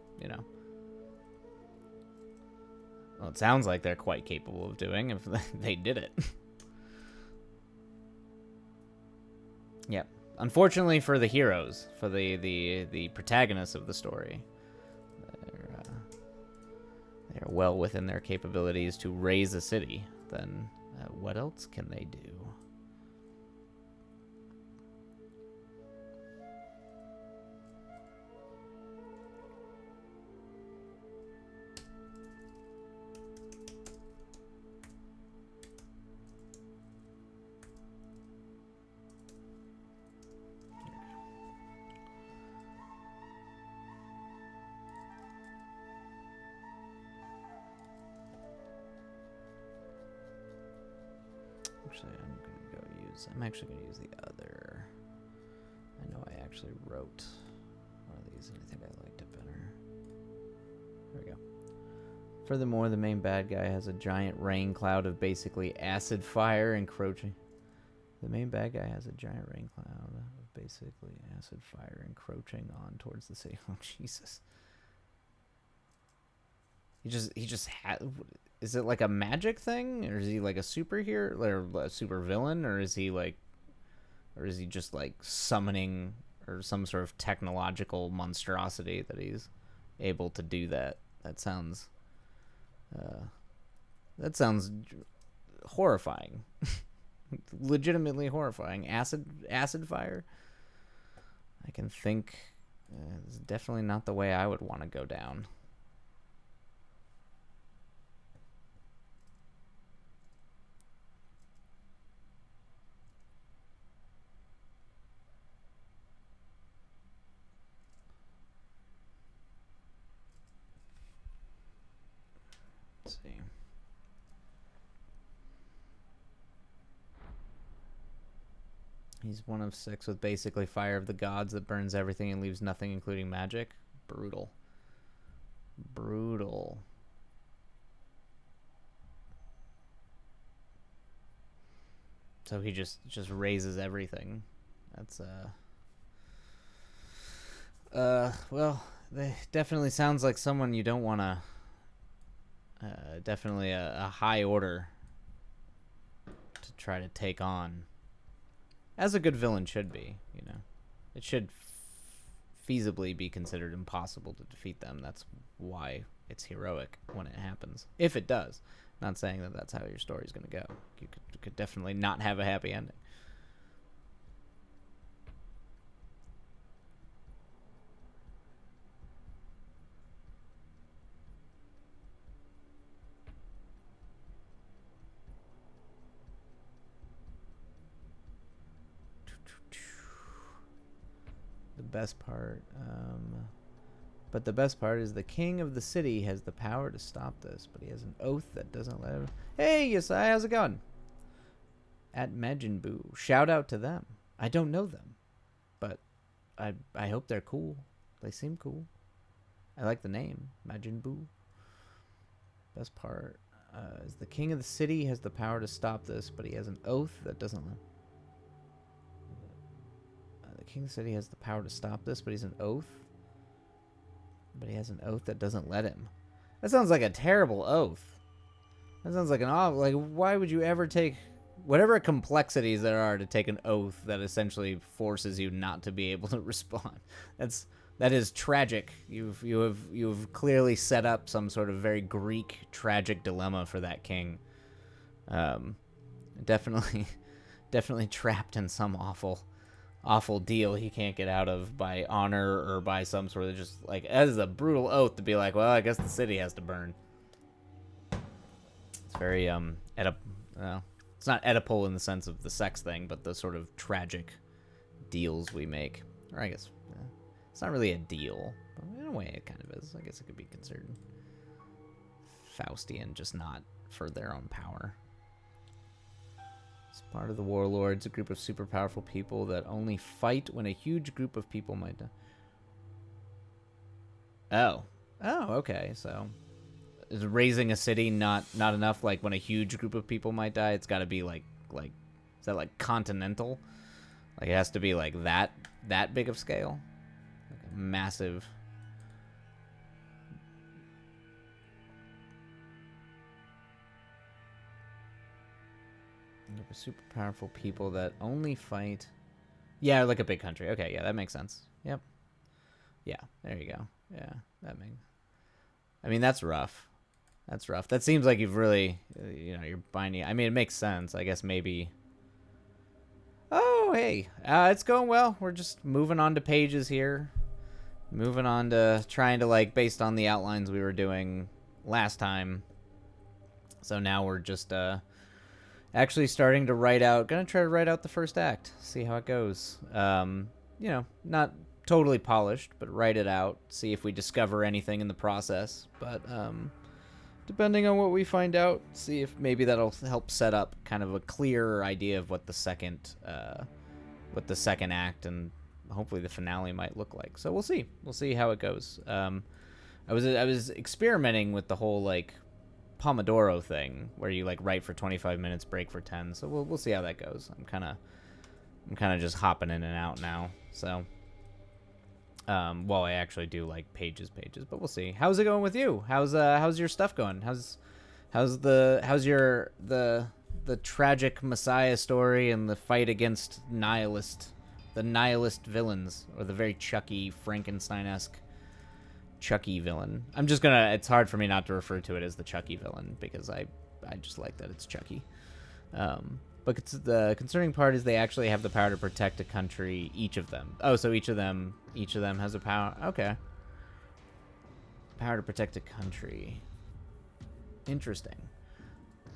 Well, it sounds like they're quite capable of doing if they did it. Yep. Unfortunately for the heroes, for the protagonists of the story, they're well within their capabilities to raise a city. Then what else can they do? I'm actually going to use the other. I know I actually wrote one of these and I think I liked it better. There we go. Furthermore, the main bad guy has a giant rain cloud of basically acid fire encroaching. The main bad guy has a giant rain cloud of basically acid fire encroaching on towards the city. Oh, Jesus. He just had. Is it like a magic thing, or is he like a superhero or a super villain, or is he just like summoning or some sort of technological monstrosity that he's able to do that? That sounds horrifying. Legitimately horrifying. Acid fire. I can think it's definitely not the way I would want to go down. Let's see. He's one of 6 with basically fire of the gods that burns everything and leaves nothing, including magic. Brutal. Brutal. So he just raises everything. That's well, they definitely sounds like someone you don't want to. Definitely a high order to try to take on. As a good villain should be, It should feasibly be considered impossible to defeat them. That's why it's heroic when it happens. If it does. Not saying that that's how your story's going to go. You could definitely not have a happy ending. Best part. But the best part is the king of the city has the power to stop this, but he has an oath that doesn't let him. Hey, Yasai, how's it going? At Majin Buu. Shout out to them. I don't know them, but I hope they're cool. They seem cool. I like the name, Majin Buu. Best part. Is the king of the city has the power to stop this, but he has an oath that doesn't. The king of the city has the power to stop this, but he's an oath. But he has an oath that doesn't let him. That sounds like a terrible oath. That sounds like like, why would you ever take whatever complexities there are to take an oath that essentially forces you not to be able to respond? That is tragic. You've clearly set up some sort of very Greek tragic dilemma for that king. Definitely trapped in some awful deal he can't get out of by honor or by some sort of just like, that is a brutal oath to be like, well, I guess the city has to burn. It's very it's not Oedipal in the sense of the sex thing, but the sort of tragic deals we make. Or I guess it's not really a deal, but in a way it kind of is. I guess it could be considered Faustian, just not for their own power. It's part of the warlords, a group of super powerful people that only fight when a huge group of people might die. Oh, okay. So, is raising a city not enough? Like when a huge group of people might die, it's got to be like is that like continental? Like it has to be like that big of scale, like a massive. Super powerful people that only fight. Yeah, like a big country. Okay, yeah, that makes sense. Yep. Yeah, there you go. Yeah, I mean, that's rough. That's rough. That seems like you've really, you're binding. I mean, it makes sense. I guess maybe. Oh, hey, it's going well. We're just moving on to pages here. Moving on to trying to, like, based on the outlines we were doing last time. So now we're just, actually starting to write out, gonna try to write out the first act, see how it goes. Not totally polished, but write it out, see if we discover anything in the process. But depending on what we find out, see if maybe that'll help set up kind of a clearer idea of what the second act and hopefully the finale might look like. So we'll see how it goes. I was experimenting with the whole like Pomodoro thing where you like write for 25 minutes, break for 10. So we'll see how that goes. I'm kind of just hopping in and out now. So while I actually do like pages, but we'll see. How's it going with you? How's your stuff going? How's your the tragic Messiah story and the fight against the nihilist villains, or the very Chucky Frankenstein-esque Chucky villain? It's hard for me not to refer to it as the Chucky villain because I just like that it's Chucky. But the concerning part is they actually have the power to protect a country, each of them. Oh, so each of them has a power. Okay. Power to protect a country. Interesting.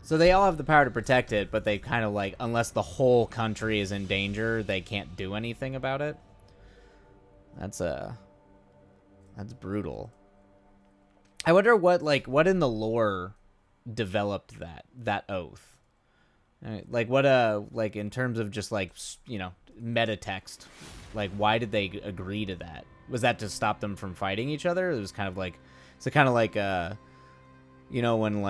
So they all have the power to protect it, but they kind of like, unless the whole country is in danger, they can't do anything about it. That's brutal. I wonder what in the lore developed that oath. Like what like in terms of just like meta text, like why did they agree to that? Was that to stop them from fighting each other? It was kind of like when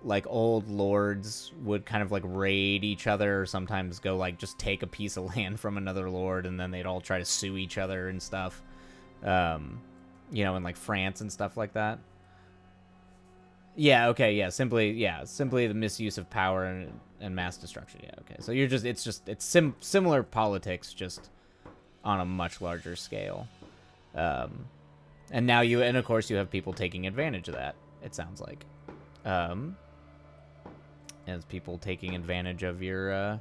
like old lords would kind of like raid each other, or sometimes go like just take a piece of land from another lord, and then they'd all try to sue each other and stuff. In like France and stuff like that. Yeah, okay, yeah, simply the misuse of power and mass destruction. Yeah, okay. So it's similar politics, just on a much larger scale. And now of course you have people taking advantage of that, it sounds like. As people taking advantage of your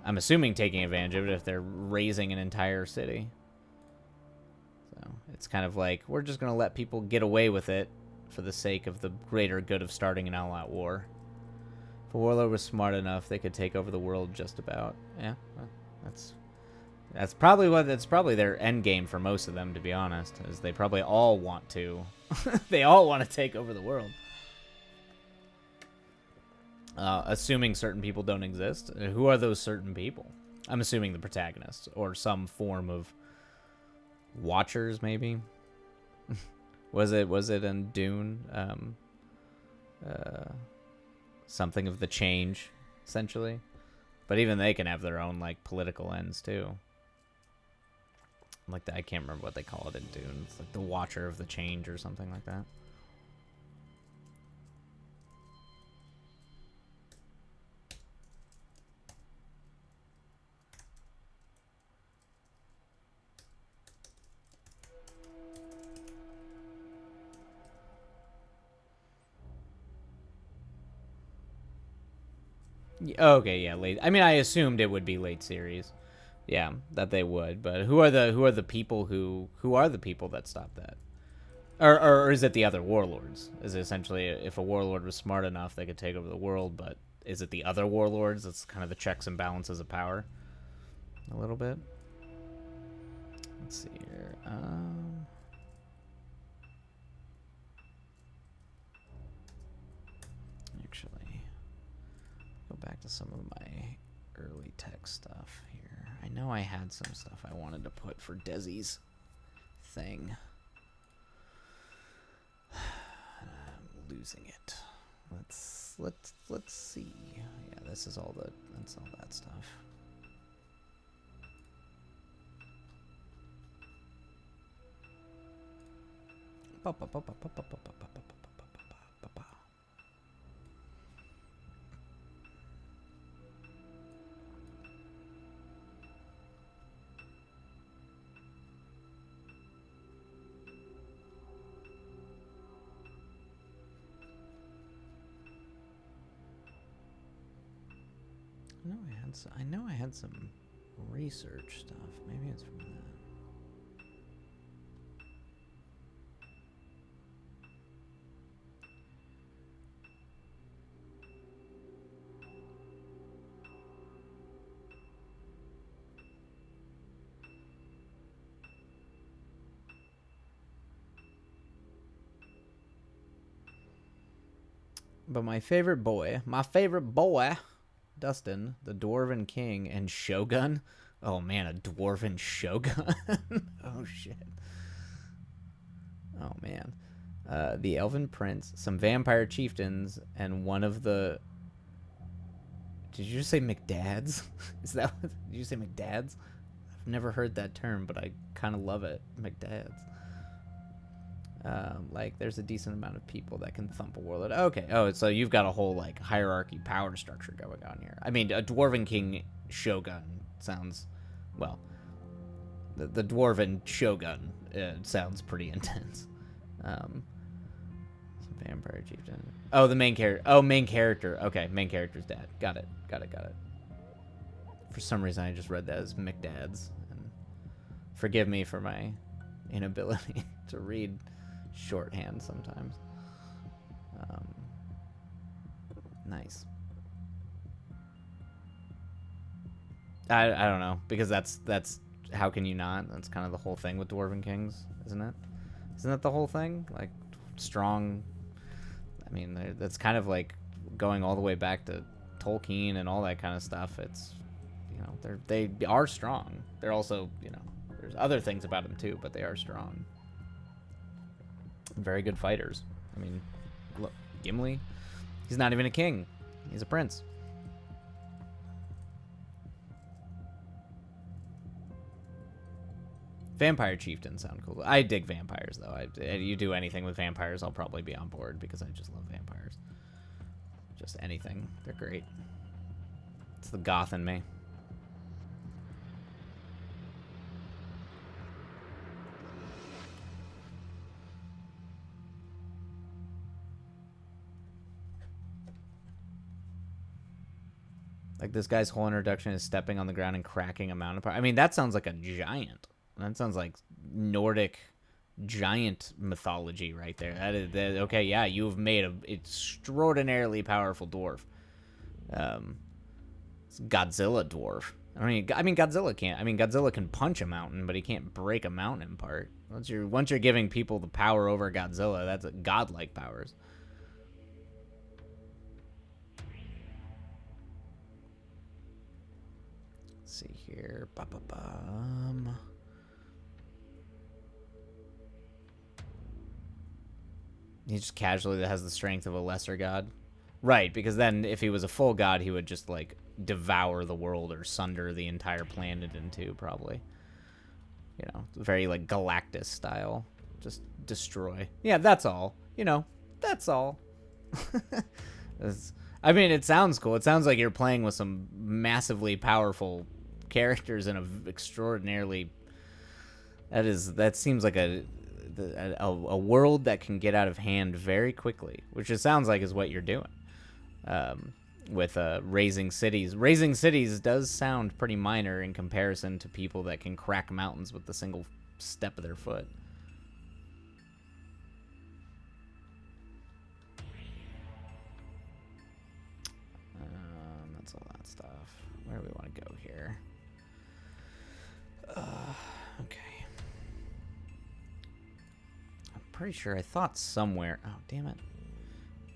I'm assuming taking advantage of it if they're raising an entire city. So it's kind of like, we're just gonna let people get away with it for the sake of the greater good of starting an all-out war. If a warlord was smart enough, they could take over the world just about. Yeah, well, that's probably their end game for most of them, to be honest, is they probably all want to they all want to take over the world. Assuming certain people don't exist. Who are those certain people? I'm assuming the protagonists or some form of watchers, maybe. Was it in Dune? something of the change, essentially. But even they can have their own like political ends too. Like I can't remember what they call it in Dune. It's like the Watcher of the Change or something like that. Okay, yeah, late. I mean, I assumed it would be late series. Yeah, that they would. But who are the people who are the people that stop that? Or is it the other warlords? Is it essentially if a warlord was smart enough, they could take over the world? But is it the other warlords? That's kind of the checks and balances of power. A little bit. Let's see here. Actually, go back to some of my early tech stuff here. I know I had some stuff I wanted to put for Desi's thing. I'm losing it. Let's see. Yeah, this is all that's all that stuff. I know I had some research stuff. Maybe it's from that. But my favorite boy, Dustin, the Dwarven King, and Shogun. Oh man, a Dwarven Shogun. Oh shit. Oh man. The Elven Prince, some vampire chieftains, and one of the... Did you just say McDads? Is that what... Did you say McDads? I've never heard that term, but I kind of love it. McDads. Like, there's a decent amount of people that can thump a warlord. Okay. Oh, so you've got a whole, like, hierarchy power structure going on here. I mean, a Dwarven King Shogun sounds... Well, the Dwarven Shogun sounds pretty intense. Vampire chieftain. Oh, the main character. Oh, main character. Okay, main character's dad. Got it. For some reason, I just read that as McDads. And forgive me for my inability to read shorthand sometimes. Nice. I don't know, because that's how can you not? That's kind of the whole thing with Dwarven Kings, isn't it? Isn't that the whole thing? Like, strong... I mean, that's kind of like going all the way back to Tolkien and all that kind of stuff. It's, you know, they are strong. They're also, you know, there's other things about them too, but they are strong. Very good fighters. I mean, look, Gimli, he's not even a king. He's a prince. Vampire chieftains sound cool. I dig vampires, though. You do anything with vampires, I'll probably be on board because I just love vampires. Just anything. They're great. It's the goth in me. Like, this guy's whole introduction is stepping on the ground and cracking a mountain apart. I mean, that sounds like a giant. That sounds like Nordic giant mythology right there. That okay, yeah, you've made an extraordinarily powerful dwarf. It's Godzilla dwarf. I mean, Godzilla can't. I mean, Godzilla can punch a mountain, but he can't break a mountain apart. Once you're giving people the power over Godzilla, that's godlike powers. Let's see here. He just casually has the strength of a lesser god. Right, because then if he was a full god, he would just, like, devour the world or sunder the entire planet in two, probably. You know, very, like, Galactus style. Just destroy. Yeah, that's all. You know, that's all. I mean, it sounds cool. It sounds like you're playing with some massively powerful characters in a extraordinarily... That seems like a world that can get out of hand very quickly, which it sounds like is what you're doing. With raising cities. Raising cities does sound pretty minor in comparison to people that can crack mountains with the single step of their foot. That's all that stuff. Where do we want to go here? Okay. I'm pretty sure I thought somewhere... Oh, damn it.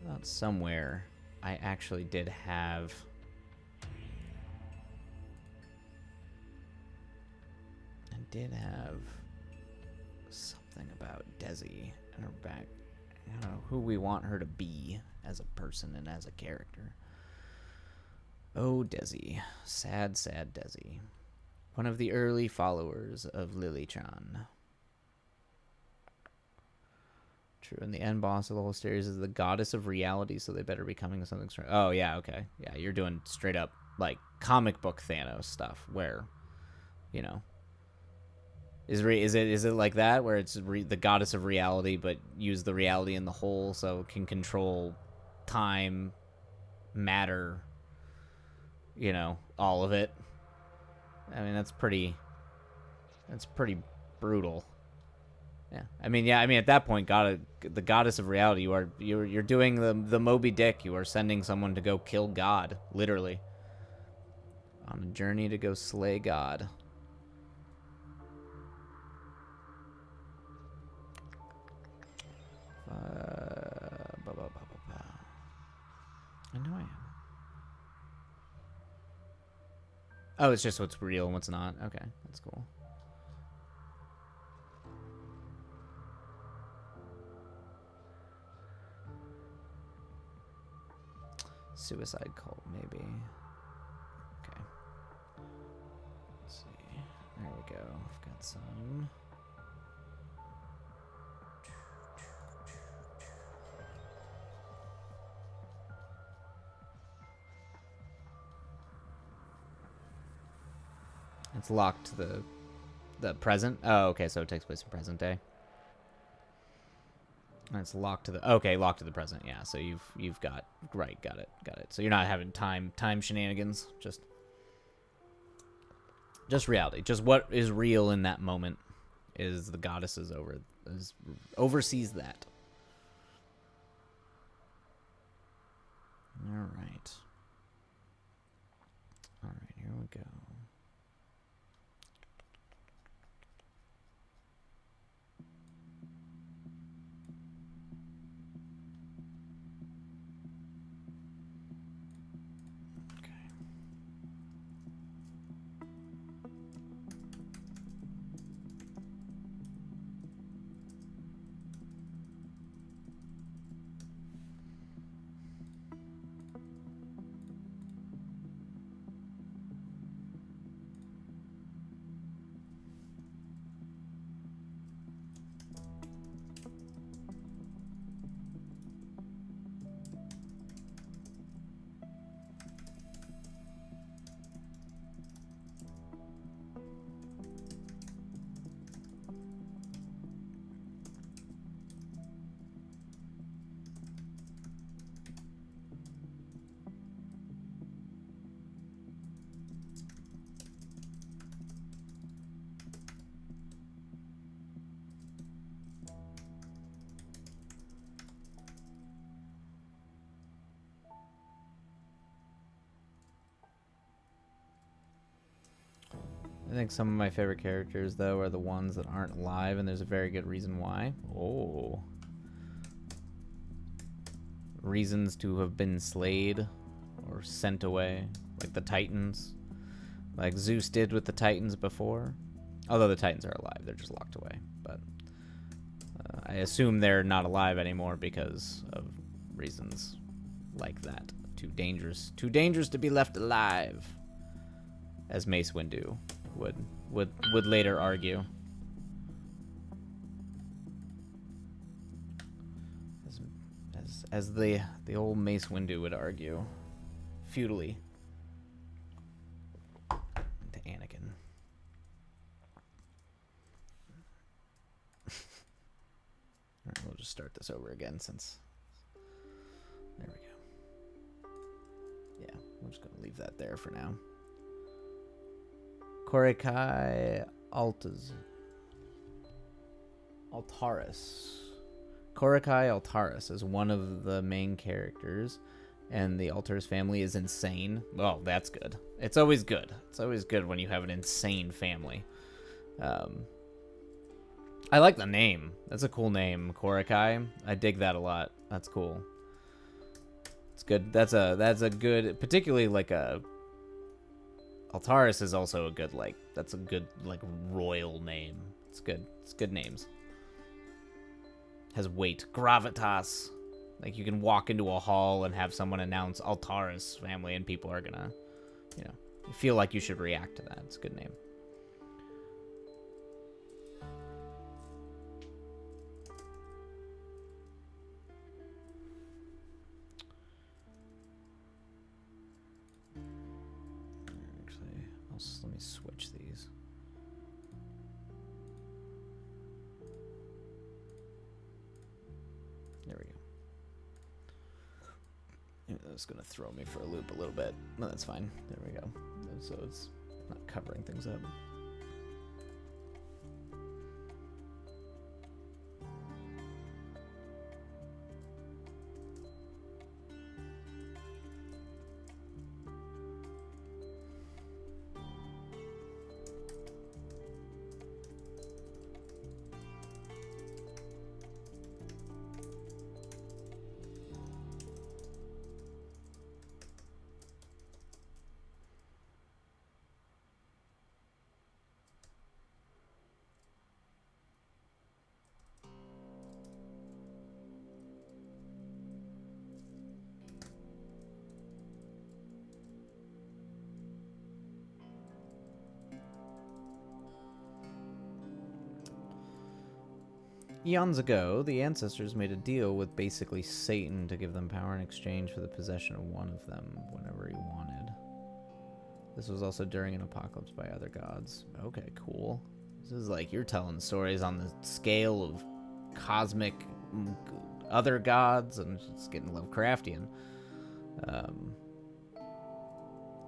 I thought somewhere I actually did have... I did have something about Desi and her back. I don't know who we want her to be as a person and as a character. Oh, Desi. Sad, sad Desi. One of the early followers of Lily-chan. True, and the end boss of the whole series is the goddess of reality, so they better be coming with something strong. Oh, yeah, okay. Yeah, you're doing straight up, like, comic book Thanos stuff, where, you know... Is it like that, where it's the goddess of reality, but use the reality in the whole, so it can control time, matter, you know, all of it? I mean, that's pretty brutal. Yeah, I mean, at that point, the goddess of reality, you're doing the Moby Dick. You are sending someone to go kill God, literally, on a journey to go slay God. I know I am. Oh, it's just what's real and what's not. Okay, that's cool. Suicide cult, maybe. Okay. Let's see. There we go. I've got some. It's locked to the present. Oh, okay, so it takes place in present day. And it's locked to the locked to the present. Yeah, so you've got got it. So you're not having time shenanigans, just reality. Just what is real in that moment is the goddesses oversees that. All right. Here we go. I think some of my favorite characters, though, are the ones that aren't alive, and there's a very good reason why. Oh. Reasons to have been slayed or sent away, like the Titans. Like Zeus did with the Titans before. Although the Titans are alive, they're just locked away. But I assume they're not alive anymore because of reasons like that. Too dangerous. Too dangerous to be left alive. As Mace Windu would later argue. As the old Mace Windu would argue. Feudally. To Anakin. Alright, we'll just start this over again since... There we go. Yeah, we're just gonna leave that there for now. Korakai Altaris. Korakai Altaris is one of the main characters, and the Altaris family is insane. Well, that's good. It's always good. It's always good when you have an insane family. I like the name. That's a cool name, Korakai. I dig that a lot. That's cool. It's good. That's a good, particularly like a... Altaris is also a good, like, that's a good, like, royal name. It's good. It's good names. Has weight. Gravitas. Like, you can walk into a hall and have someone announce Altaris family and people are gonna, you know, you feel like you should react to that. It's a good name. Let me switch these. There we go. That's going to throw me for a loop a little bit. No, that's fine. There we go. So it's not covering things up. Eons ago, the ancestors made a deal with basically Satan to give them power in exchange for the possession of one of them whenever he wanted. This was also during an apocalypse by other gods. Okay, cool. This is like you're telling stories on the scale of cosmic other gods, and it's getting Lovecraftian.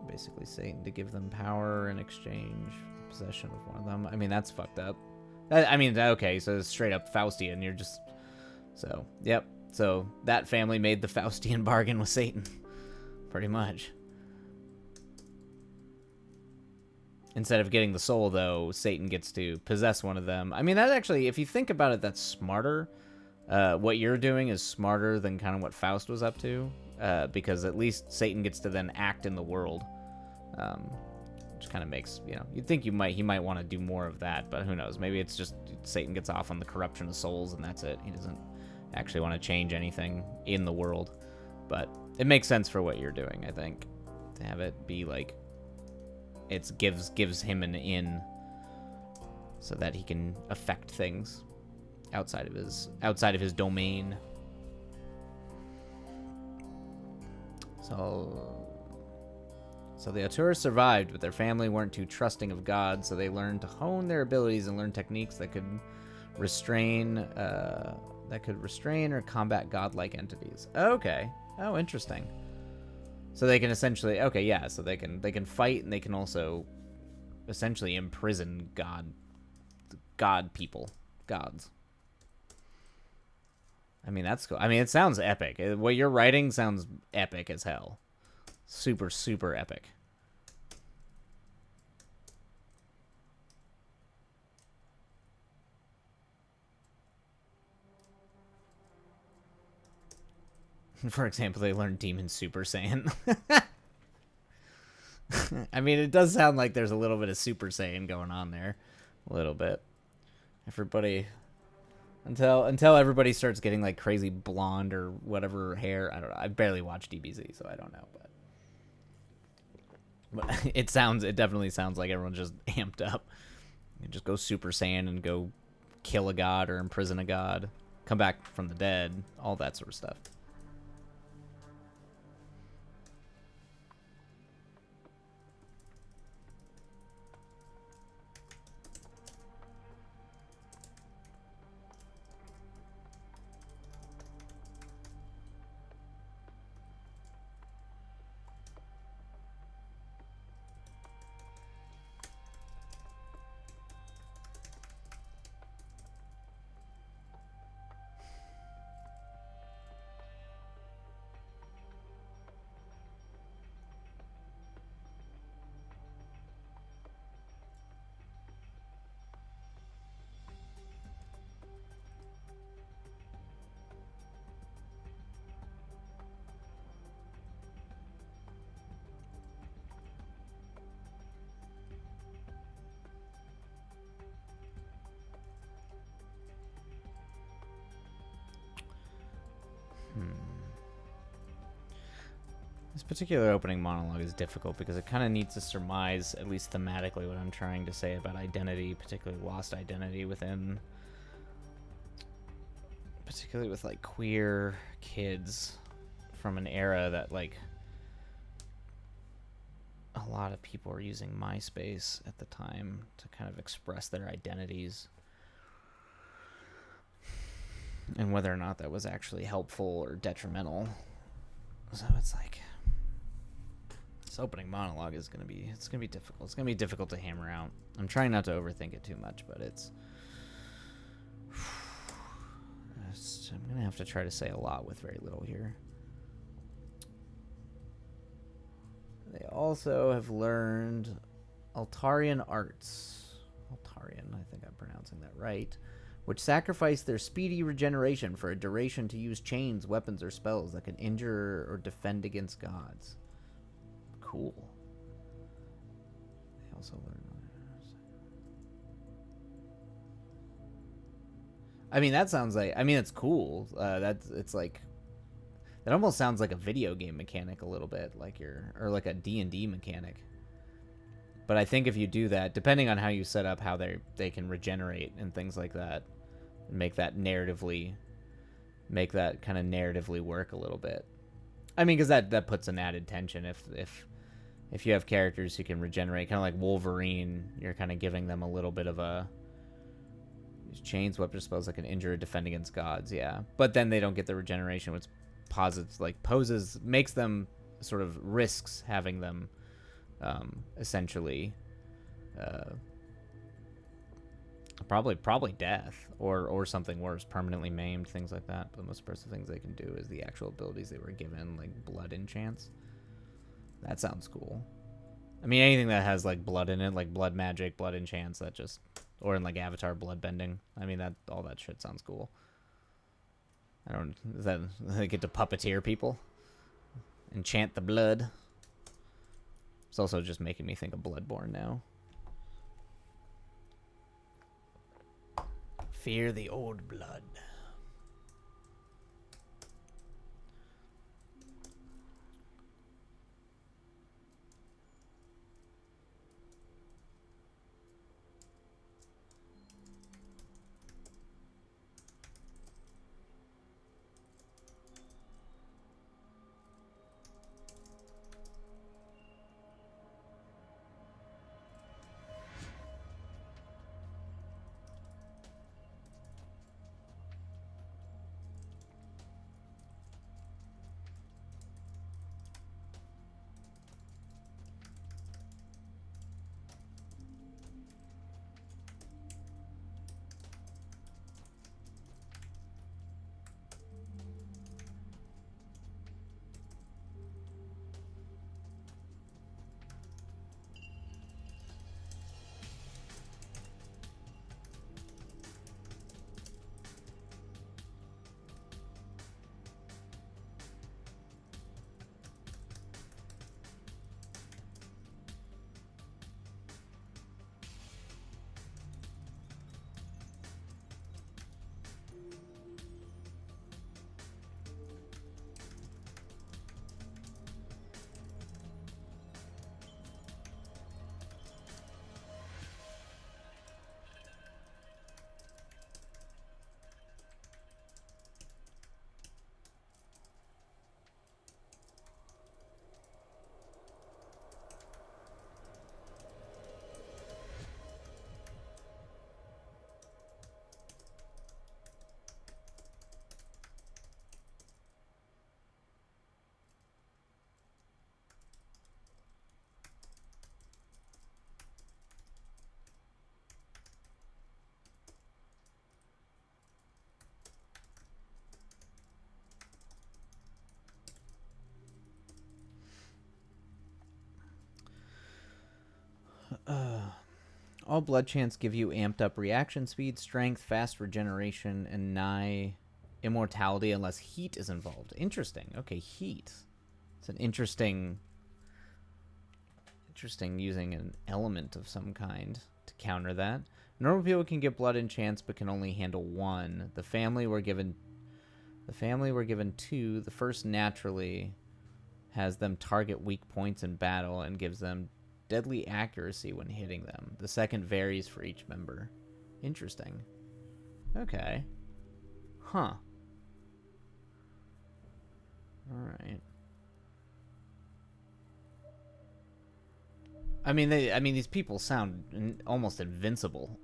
Basically Satan to give them power in exchange for possession of one of them. I mean, that's fucked up. I mean, okay, so it's straight up Faustian. You're just... So, yep. So, that family made the Faustian bargain with Satan. Pretty much. Instead of getting the soul, though, Satan gets to possess one of them. I mean, that actually, if you think about it, that's smarter. What you're doing is smarter than kind of what Faust was up to. Because at least Satan gets to then act in the world. Which kind of makes, you know, you'd think he might want to do more of that, but who knows? Maybe it's just Satan gets off on the corruption of souls and that's it. He doesn't actually want to change anything in the world. But it makes sense for what you're doing, I think, to have it be like it gives him an in so that he can affect things outside of his domain. So the Altaris survived, but their family weren't too trusting of God, so they learned to hone their abilities and learn techniques that could restrain or combat godlike entities. Okay. Oh, interesting. So they can essentially, okay, yeah, so they can fight, and they can also essentially imprison god people, gods. I mean, that's cool. I mean, it sounds epic. What you're writing sounds epic as hell. Super, super epic. For example, they learned Demon Super Saiyan. I mean, it does sound like there's a little bit of Super Saiyan going on there. A little bit. Everybody Until everybody starts getting like crazy blonde or whatever hair. I don't know. I barely watch DBZ, so I don't know. But it definitely sounds like everyone's just amped up. You just go Super Saiyan and go kill a god or imprison a god, come back from the dead, all that sort of stuff. This particular opening monologue is difficult because it kind of needs to surmise, at least thematically, what I'm trying to say about identity, particularly lost identity within, particularly with like queer kids from an era that like a lot of people were using MySpace at the time to kind of express their identities, and whether or not that was actually helpful or detrimental. So it's like, this opening monologue is gonna be difficult. It's gonna be difficult to hammer out. I'm trying not to overthink it too much, but I'm gonna have to try to say a lot with very little here. They also have learned Altarian arts. Altarian, I think I'm pronouncing that right. Which sacrifice their speedy regeneration for a duration to use chains, weapons, or spells that can injure or defend against gods. Cool. They also learn. I mean, that sounds like. I mean, it's cool. It's like. That almost sounds like a video game mechanic a little bit, or like a D&D mechanic. But I think if you do that, depending on how you set up how they can regenerate and things like that, make that kind of narratively work a little bit. I mean, because that puts an added tension if you have characters who can regenerate, kind of like Wolverine, you're kind of giving them a little bit of a chains, weapon spells that can injure or defend against gods, yeah. But then they don't get the regeneration, which makes them sort of risks having them essentially probably death or something worse, permanently maimed, things like that. But the most impressive things they can do is the actual abilities they were given, like blood enchants. That sounds cool. I mean, anything that has like blood in it, like blood magic, blood enchants, or in like Avatar, blood bending. I mean, all that shit sounds cool. They get to puppeteer people, enchant the blood. It's also just making me think of Bloodborne now. Fear the old blood. All blood chants give you amped up reaction speed, strength, fast regeneration, and nigh immortality unless heat is involved. Interesting. Okay, heat. It's an interesting using an element of some kind to counter that. Normal people can get blood enchants but can only handle one. The family were given two. The first naturally has them target weak points in battle and gives them deadly accuracy when hitting them. The second varies for each member. Interesting. Okay. Huh. Alright. I mean, these people sound almost invincible.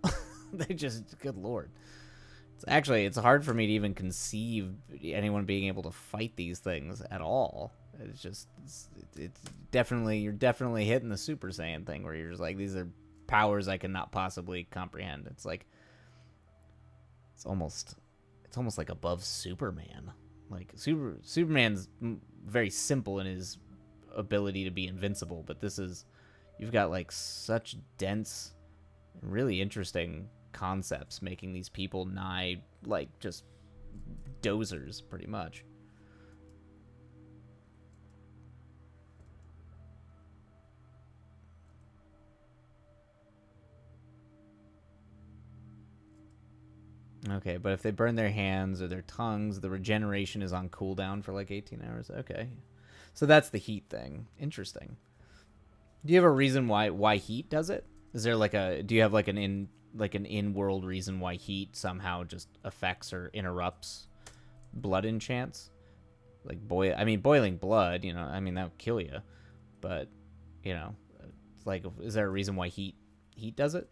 They just, good lord. It's hard for me to even conceive anyone being able to fight these things at all. It's definitely, you're definitely hitting the Super Saiyan thing where you're just like, these are powers I cannot possibly comprehend. It's like, it's almost like above Superman. Like Superman's very simple in his ability to be invincible, but this is, you've got like such dense, really interesting concepts making these people nigh like just dozers pretty much. Okay, but if they burn their hands or their tongues, the regeneration is on cooldown for like 18 hours. Okay. So that's the heat thing. Interesting. Do you have a reason why heat does it? Is there like do you have like an in-world reason why heat somehow just affects or interrupts blood enchants? Like boiling blood, that would kill you. But, it's like, is there a reason why heat does it?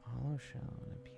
Hollow shell and a piece.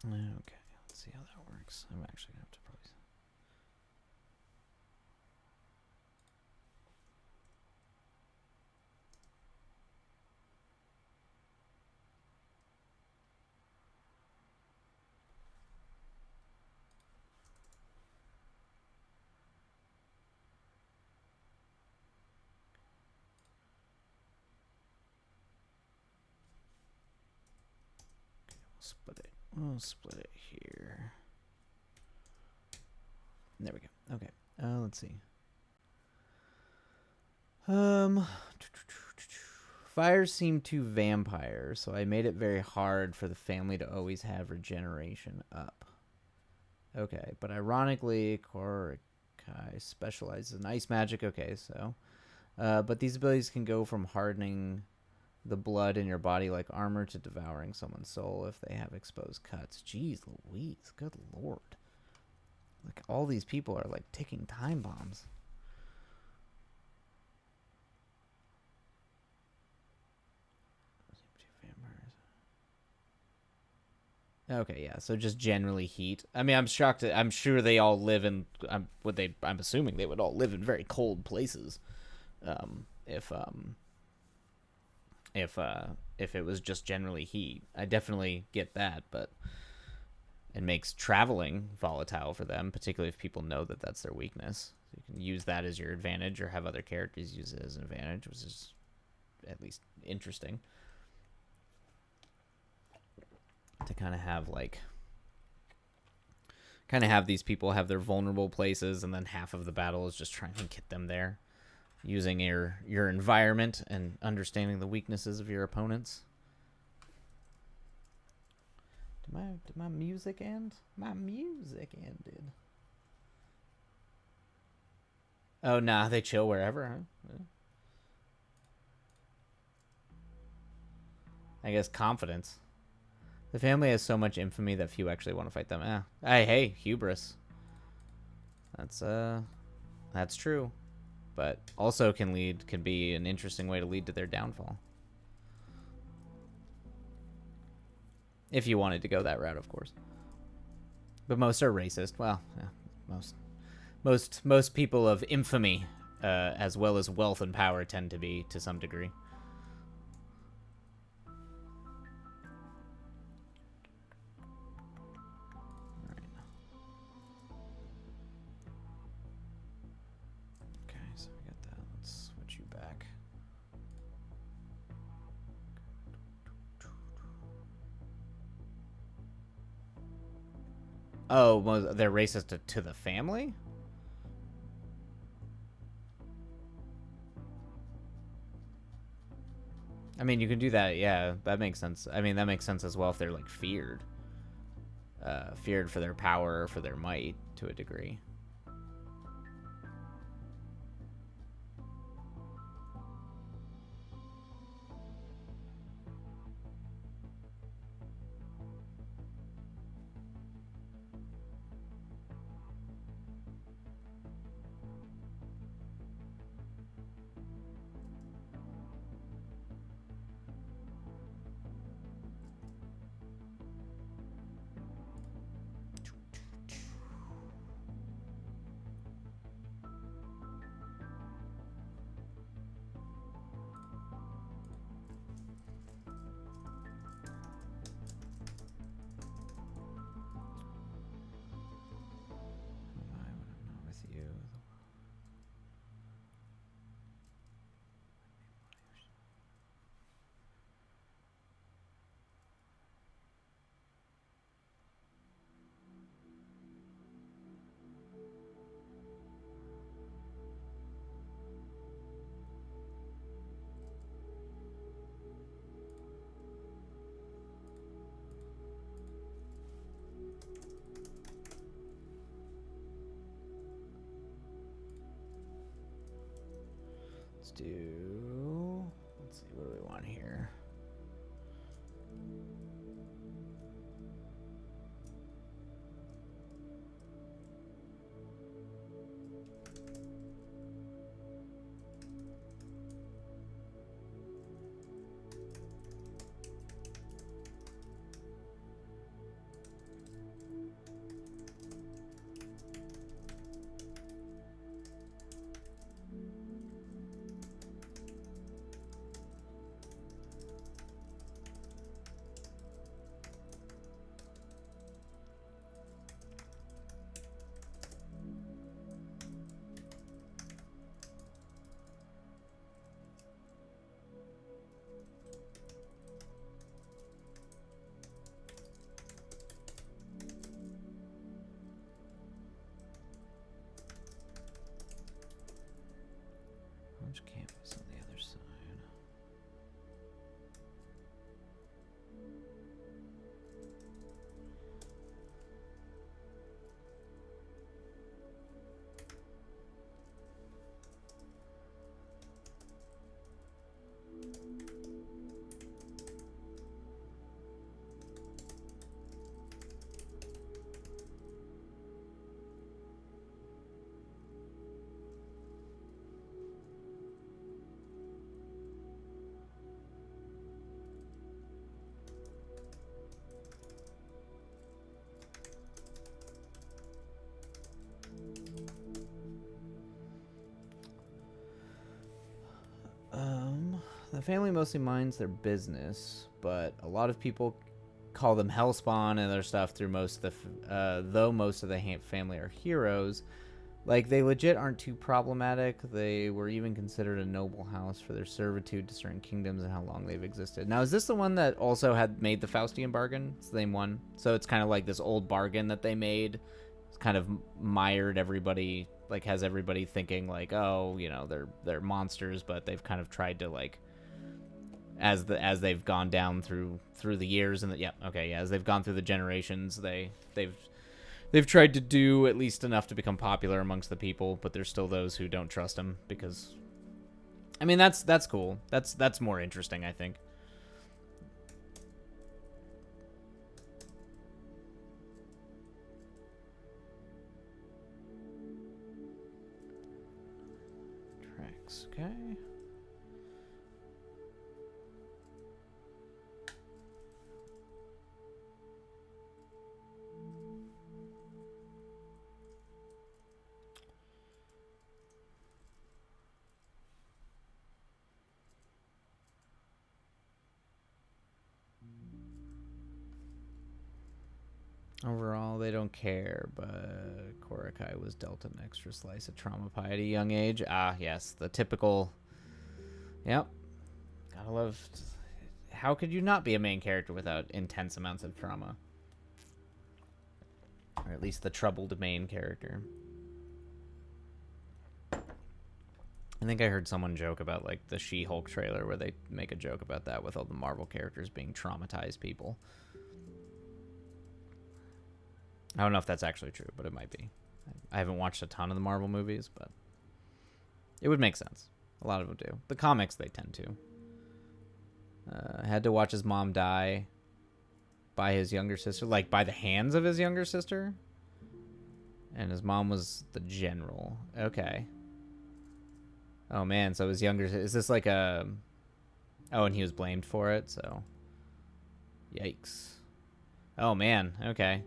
Okay, let's see how that works. I'm actually going to have to probably... We'll split it here. There we go. Okay. Let's see. Fires seem too vampire, so I made it very hard for the family to always have regeneration up. Okay, but ironically, Korakai specializes in ice magic. Okay, so... but these abilities can go from hardening the blood in your body like armor to devouring someone's soul if they have exposed cuts. Jeez Louise, good lord. Like, all these people are like ticking time bombs. Okay, yeah. So just generally heat. I mean, I'm shocked. I'm sure they all live in. I'm assuming they would all live in very cold places. If if it was just generally heat, I definitely get that, but it makes traveling volatile for them, particularly if people know that that's their weakness. So you can use that as your advantage, or have other characters use it as an advantage, which is at least interesting. To kind of have these people have their vulnerable places, and then half of the battle is just trying to get them there, using your environment and understanding the weaknesses of your opponents. Did my music end? My music ended. Oh, nah, they chill wherever, huh? I guess confidence. The family has so much infamy that few actually want to fight them. Hey, hubris. That's true. But also can be an interesting way to lead to their downfall. If you wanted to go that route, of course. But most are racist. Well, yeah, most people of infamy, as well as wealth and power, tend to be to some degree. Oh, well, they're racist to the family? I mean, you can do that. Yeah, that makes sense. I mean, that makes sense as well if they're like feared. Feared for their power or for their might to a degree. Let's see, what do we want here? The family mostly minds their business, but a lot of people call them Hellspawn and other stuff through most of the though most of the family are heroes. Like, they legit aren't too problematic. They were even considered a noble house for their servitude to certain kingdoms and how long they've existed. Now, is this the one that also had made the Faustian bargain? It's the same one. So it's kind of like this old bargain that they made. It's kind of mired everybody, like, has everybody thinking, like, oh, you know, they're monsters, but they've kind of tried to, like, as they've gone down through the years and as they've gone through the generations, they've tried to do at least enough to become popular amongst the people, but there's still those who don't trust them because, I mean, that's cool. That's more interesting, I think. Tracks, okay. Overall, they don't care, but Korakai was dealt an extra slice of trauma pie at a young age. Ah, yes, the typical. Yep. Gotta love. How could you not be a main character without intense amounts of trauma? Or at least the troubled main character. I think I heard someone joke about, like, the She-Hulk trailer where they make a joke about that with all the Marvel characters being traumatized people. I don't know if that's actually true, but it might be. I haven't watched a ton of the Marvel movies, but it would make sense. A lot of them do. The comics, they tend to. Had to watch his mom die by his younger sister, like by the hands of his younger sister. And his mom was the general. Okay. Oh, man, so his younger... Is this like a... Oh, and he was blamed for it, so... Yikes. Oh, man, okay.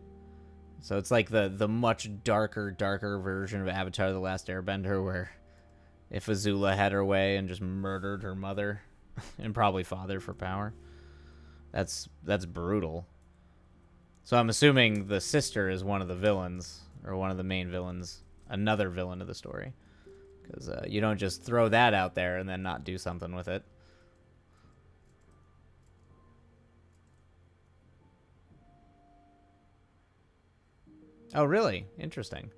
So it's like the much darker version of Avatar: The Last Airbender, where if Azula had her way and just murdered her mother and probably father for power, that's brutal. So I'm assuming the sister is one of the villains, or one of the main villains, another villain of the story, because you don't just throw that out there and then not do something with it. Oh, really? Interesting.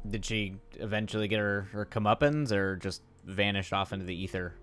Did she eventually get her comeuppance, or just vanished off into the ether?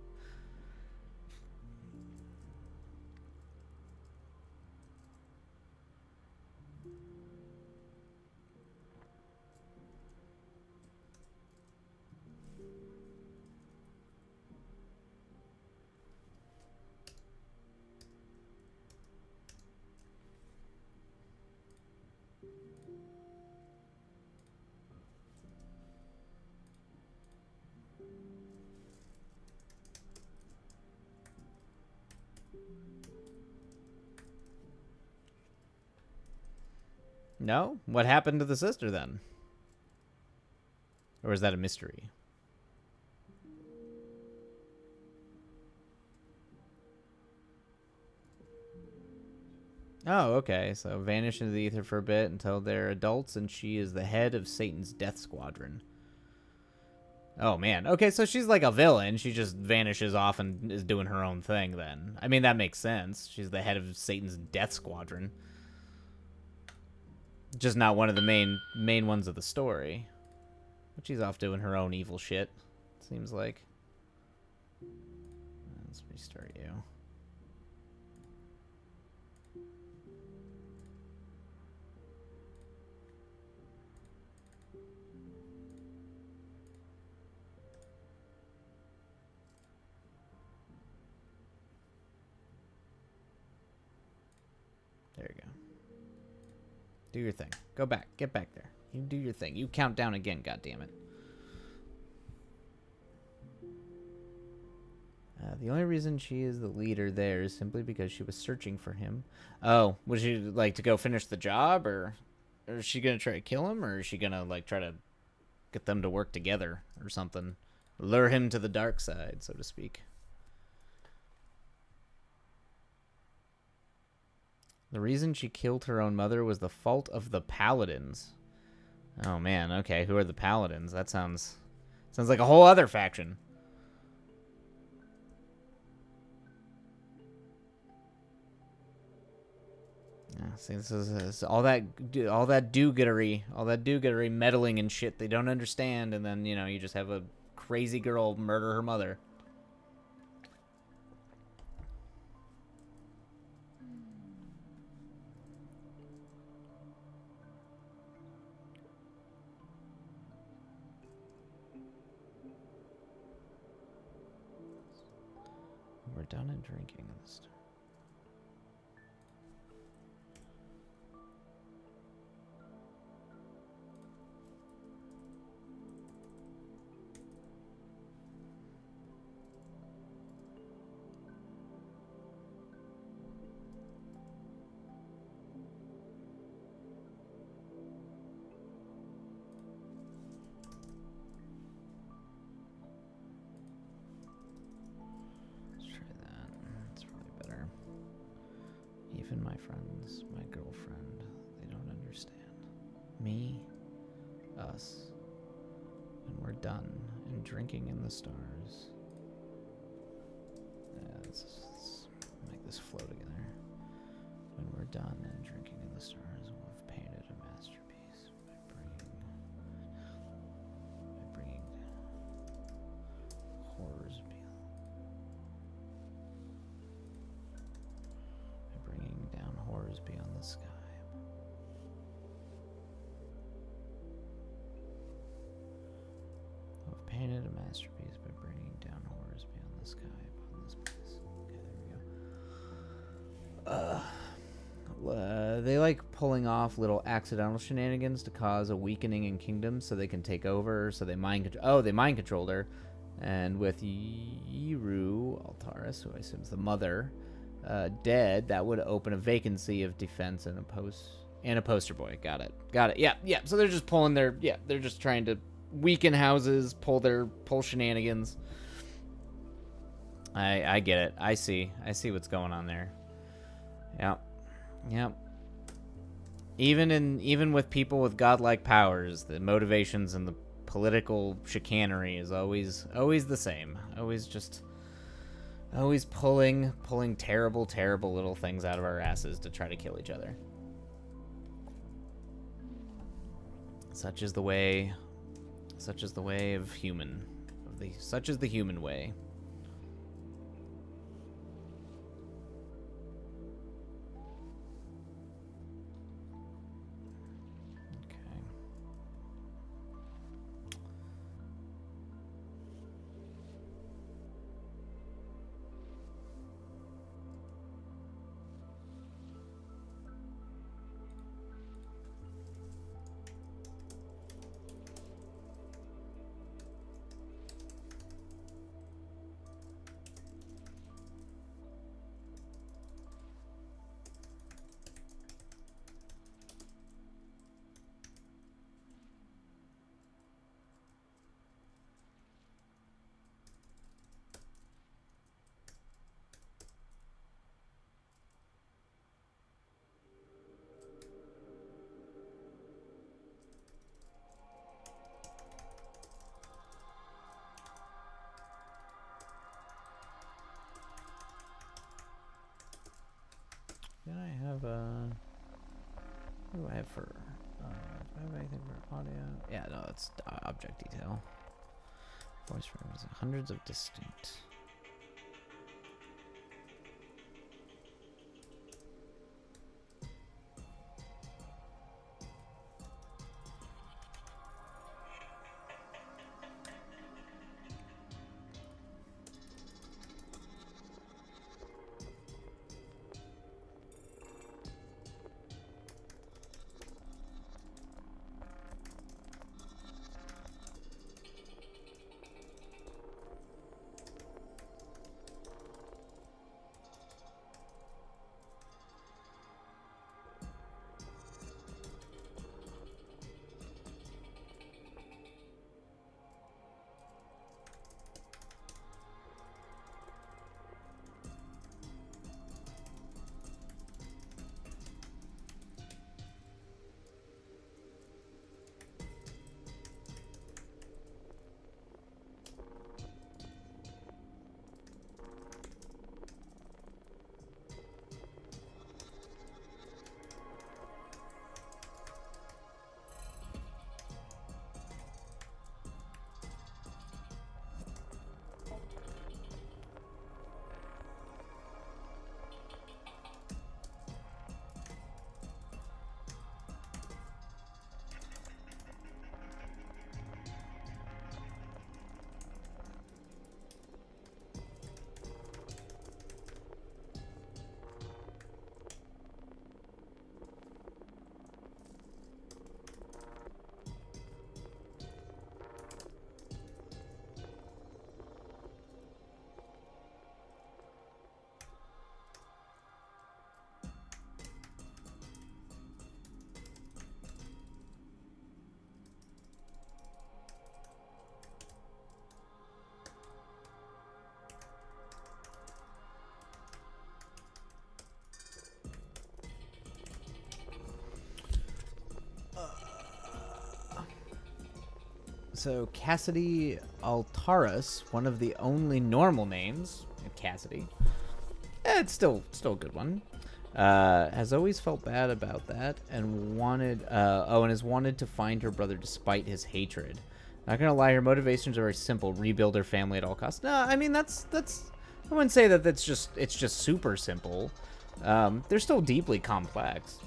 No? What happened to the sister then? Or is that a mystery? Oh, okay. So vanish into the ether for a bit until they're adults, and she is the head of Satan's Death Squadron. Oh, man. Okay, so she's like a villain. She just vanishes off and is doing her own thing then. I mean, that makes sense. She's the head of Satan's Death Squadron. Just not one of the main ones of the story. But she's off doing her own evil shit, seems like. Let's restart you. There you go. Do your thing. Go back. Get back there. You do your thing. You count down again, goddammit. The only reason she is the leader there is simply because she was searching for him. Oh, would she like to go finish the job, or is she gonna try to kill him, or is she gonna like try to get them to work together or something? Lure him to the dark side, so to speak. The reason she killed her own mother was the fault of the Paladins. Oh man, okay, who are the Paladins? That sounds like a whole other faction. Yeah, see, this is all that do-goodery, meddling and shit they don't understand, and then, you know, you just have a crazy girl murder her mother. We're done in drinking this. Even my friends, my girlfriend, they don't understand. Me, us, when we're done and drinking in the stars. Let's make this flow together. When we're done and drinking in the stars, we'll have painted a masterpiece by bringing horrors down horrors beyond the sky. We've painted a masterpiece by bringing down horrors beyond the sky upon this place. Okay, there we go. They like pulling off little accidental shenanigans to cause a weakening in kingdoms so they can take over. So they mind controlled her, and with Yiru Altaris, who I assume is the mother, dead, that would open a vacancy of defense and a poster boy. Got it. Yeah. So they're just pulling they're just trying to weaken houses, pull shenanigans. I get it. I see what's going on there. Yep. Even with people with godlike powers, the motivations and the political chicanery is always the same. Always pulling terrible little things out of our asses to try to kill each other. Such is the way of human. Such is the human way. Did I have what do I have for, do I have anything for audio? Yeah, no, it's object detail. Voice frames, hundreds of distinct. So Cassidy Altaris, one of the only normal names, Cassidy. It's still a good one. Has always felt bad about that and wanted and has wanted to find her brother despite his hatred. Not gonna lie, her motivations are very simple: rebuild her family at all costs. No, I mean that's I wouldn't say that it's just super simple. They're still deeply complex.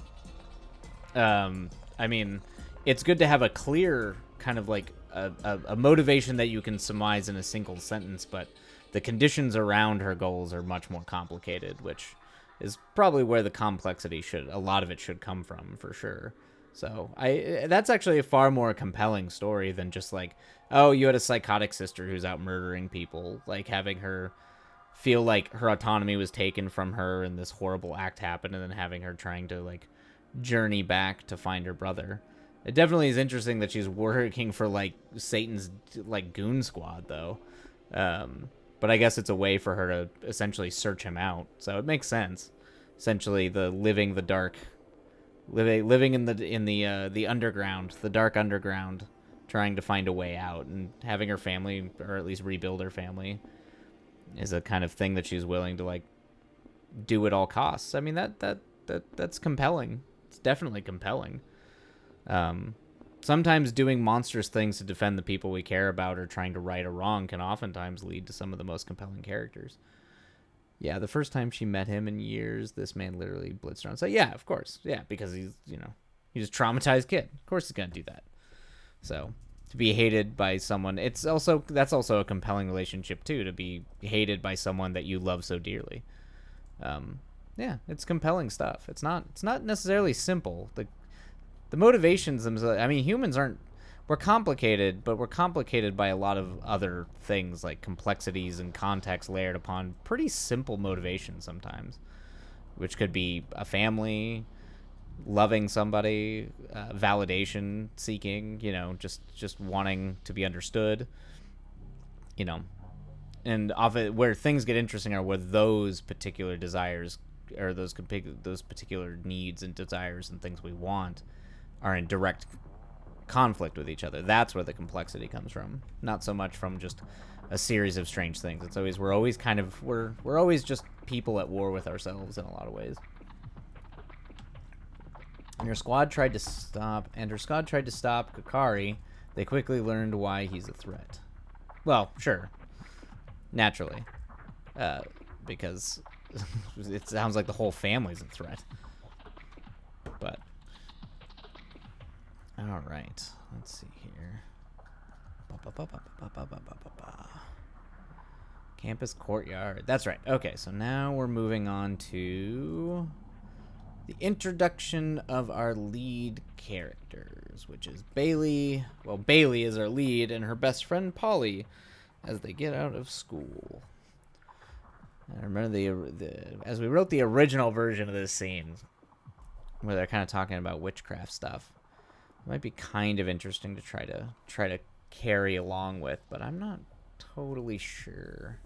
I mean, it's good to have a clear kind of like a motivation that you can surmise in a single sentence, but the conditions around her goals are much more complicated, which is probably where the complexity a lot of it should come from, for sure. So that's actually a far more compelling story than just like, oh, you had a psychotic sister who's out murdering people, like having her feel like her autonomy was taken from her and this horrible act happened, and then having her trying to like journey back to find her brother. It definitely is interesting that she's working for like Satan's like goon squad though. But I guess it's a way for her to essentially search him out. So it makes sense. Essentially living in the underground, the dark underground, trying to find a way out, and having her family, or at least rebuild her family, is a kind of thing that she's willing to like do at all costs. I mean that's compelling. It's definitely compelling. Sometimes doing monstrous things to defend the people we care about or trying to right a wrong can oftentimes lead to some of the most compelling characters. Yeah, the first time she met him in years, this man literally blitzed her on. So yeah, of course. Yeah, because he's a traumatized kid. Of course he's gonna do that. So to be hated by someone, that's also a compelling relationship too, to be hated by someone that you love so dearly. Yeah, it's compelling stuff. It's not necessarily simple. The motivations themselves, I mean, we're complicated, but we're complicated by a lot of other things like complexities and context layered upon pretty simple motivations sometimes, which could be a family, loving somebody, validation seeking, just wanting to be understood, and often where things get interesting are where those particular desires or those particular needs and desires and things we want are in direct conflict with each other. That's where the complexity comes from, not so much from just a series of strange things. It's always we're always just people at war with ourselves in a lot of ways. And her squad tried to stop Kakari. They quickly learned why he's a threat. Well, sure, naturally, because it sounds like the whole family's a threat. But all right, let's see here. Campus courtyard. That's right. Okay, so now we're moving on to the introduction of our lead characters, which is Bailey. Well, Bailey is our lead, and her best friend Polly, as they get out of school. I remember as we wrote the original version of this scene, where they're kind of talking about witchcraft stuff. It might be kind of interesting to try to carry along with, but I'm not totally sure.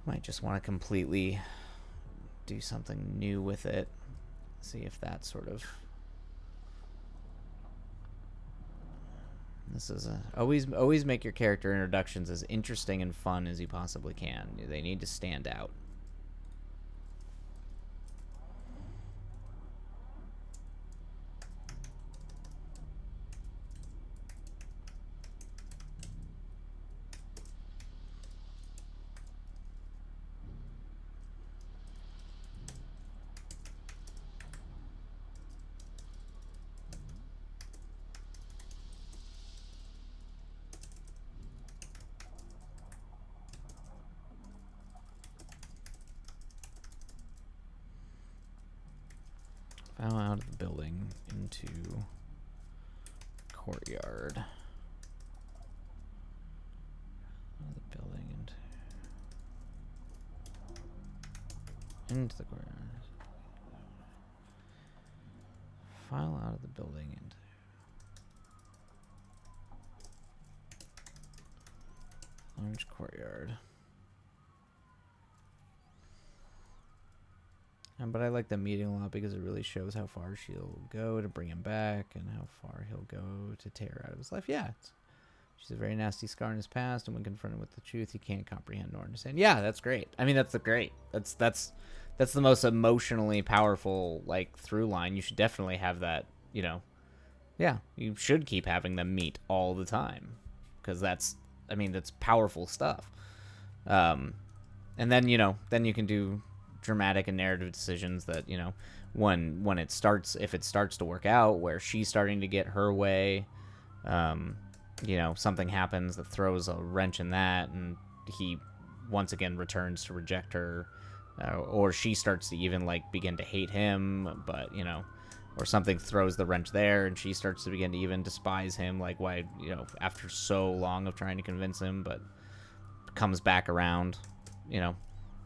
Might just want to completely do something new with it. See if that sort of. This is always make your character introductions as interesting and fun as you possibly can. They need to stand out. Fell out of the building into courtyard. Out of the building into the courtyard. File out of the building into large courtyard. But I like the meeting a lot because it really shows how far she'll go to bring him back and how far he'll go to tear her out of his life. Yeah, she's a very nasty scar in his past, and when confronted with the truth, he can't comprehend nor understand. Yeah, that's great. I mean, that's great. That's the most emotionally powerful like through line. You should definitely have that. You know, yeah, you should keep having them meet all the time because that's powerful stuff. And then then you can do dramatic and narrative decisions that when it starts, if it starts to work out where she's starting to get her way, something happens that throws a wrench in that, and he once again returns to reject her, or she starts to even like begin to hate him, but or something throws the wrench there and she starts to begin to even despise him, like why after so long of trying to convince him, but comes back around.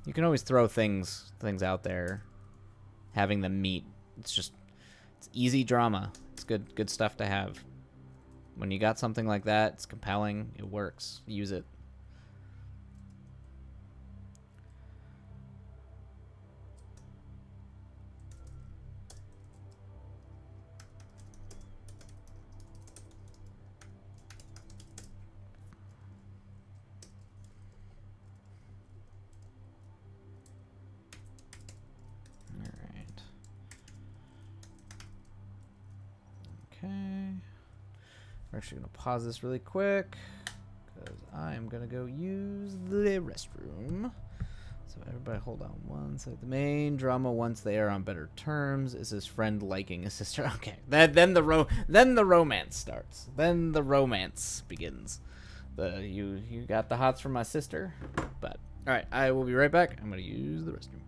You can always throw things out there, having them meet. It's easy drama. It's good stuff to have. When you got something like that, it's compelling, it works. Use it. We're actually going to pause this really quick because I'm going to go use the restroom. So everybody hold on one second. The main drama, once they are on better terms, is his friend liking his sister. Okay, then the romance starts. Then the romance begins. You got the hots from my sister. But all right, I will be right back. I'm going to use the restroom.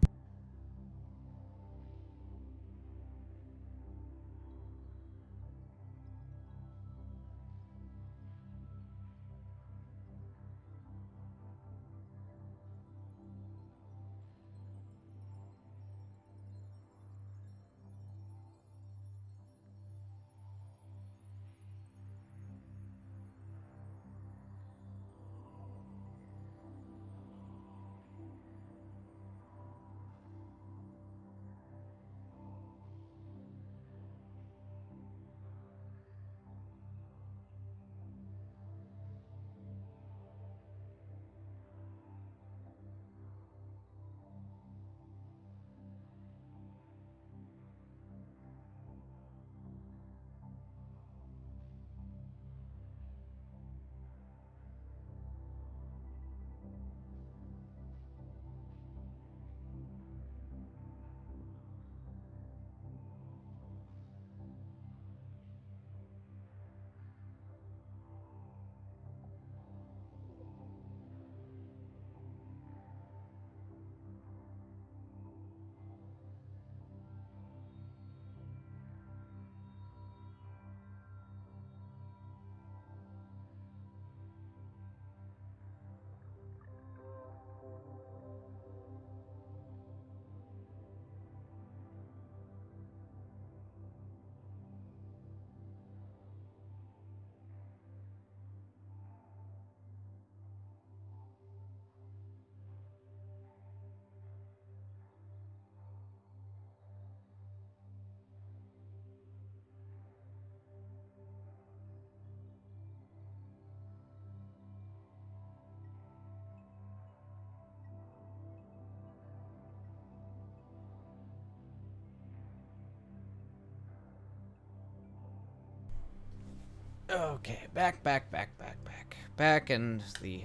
Okay, back, and the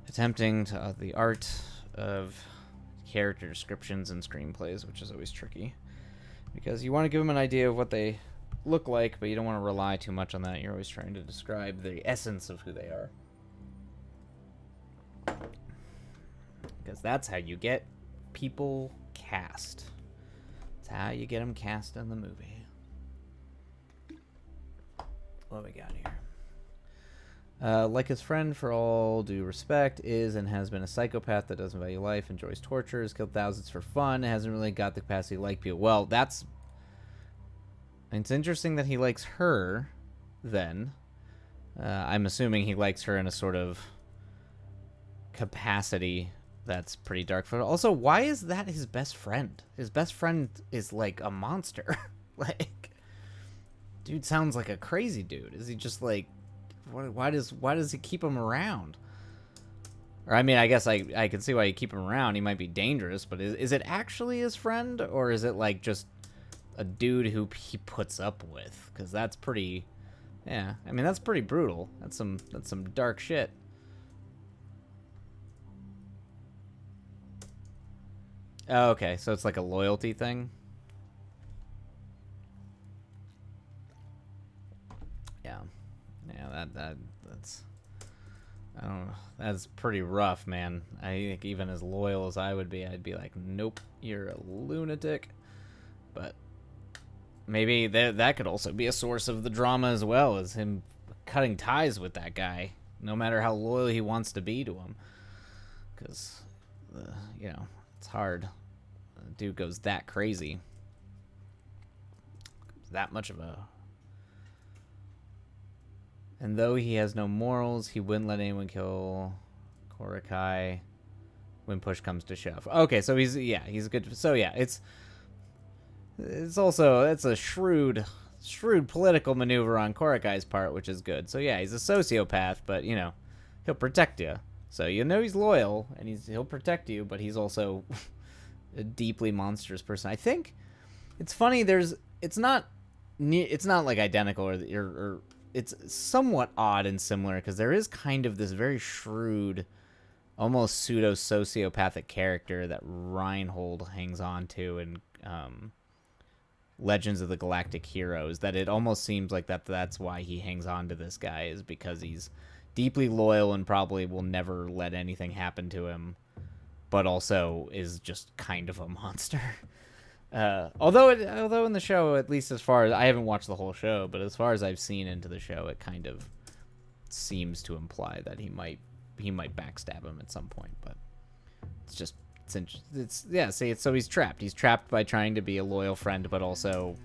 attempting to the art of character descriptions and screenplays, which is always tricky because you want to give them an idea of what they look like, but you don't want to rely too much on that. You're always trying to describe the essence of who they are, because that's how you get people cast. That's how you get them cast in the movie. What we got here? Like his friend, for all due respect, is and has been a psychopath that doesn't value life, enjoys torture, has killed thousands for fun, hasn't really got the capacity to like people. Well, it's interesting that he likes her, then. I'm assuming he likes her in a sort of capacity That's pretty dark. Also, why is that his best friend? His best friend is like a monster. Like, dude sounds like a crazy dude. Is he just like, why does he keep him around? Or I mean, I guess I can see why you keep him around. He might be dangerous, but is it actually his friend, or is it like just a dude who he puts up with? Because that's pretty, yeah. I mean, that's pretty brutal. That's some dark shit. Oh, okay, so it's like a loyalty thing. Yeah, yeah. That's. I don't know. That's pretty rough, man. I think even as loyal as I would be, I'd be like, nope, you're a lunatic. But maybe that could also be a source of the drama as well, as him cutting ties with that guy, no matter how loyal he wants to be to him. Because, you know, it's hard. The dude goes that crazy. That much of a... And though he has no morals, he wouldn't let anyone kill Korakai when push comes to shove. Okay, so he's good. So yeah, it's a shrewd political maneuver on Korakai's part, which is good. So yeah, he's a sociopath, but you know, he'll protect you. So you know he's loyal and he'll protect you, but he's also a deeply monstrous person. I think it's funny. It's not like identical or it's somewhat odd and similar because there is kind of this very shrewd, almost pseudo sociopathic character that Reinhold hangs on to in Legends of the Galactic Heroes. That it almost seems like that's why he hangs on to this guy, is because he's deeply loyal and probably will never let anything happen to him, but also is just kind of a monster. Although in the show, at least as far as I haven't watched the whole show, but as far as I've seen into the show, it kind of seems to imply that he might backstab him at some point. But so he's trapped. He's trapped by trying to be a loyal friend, but also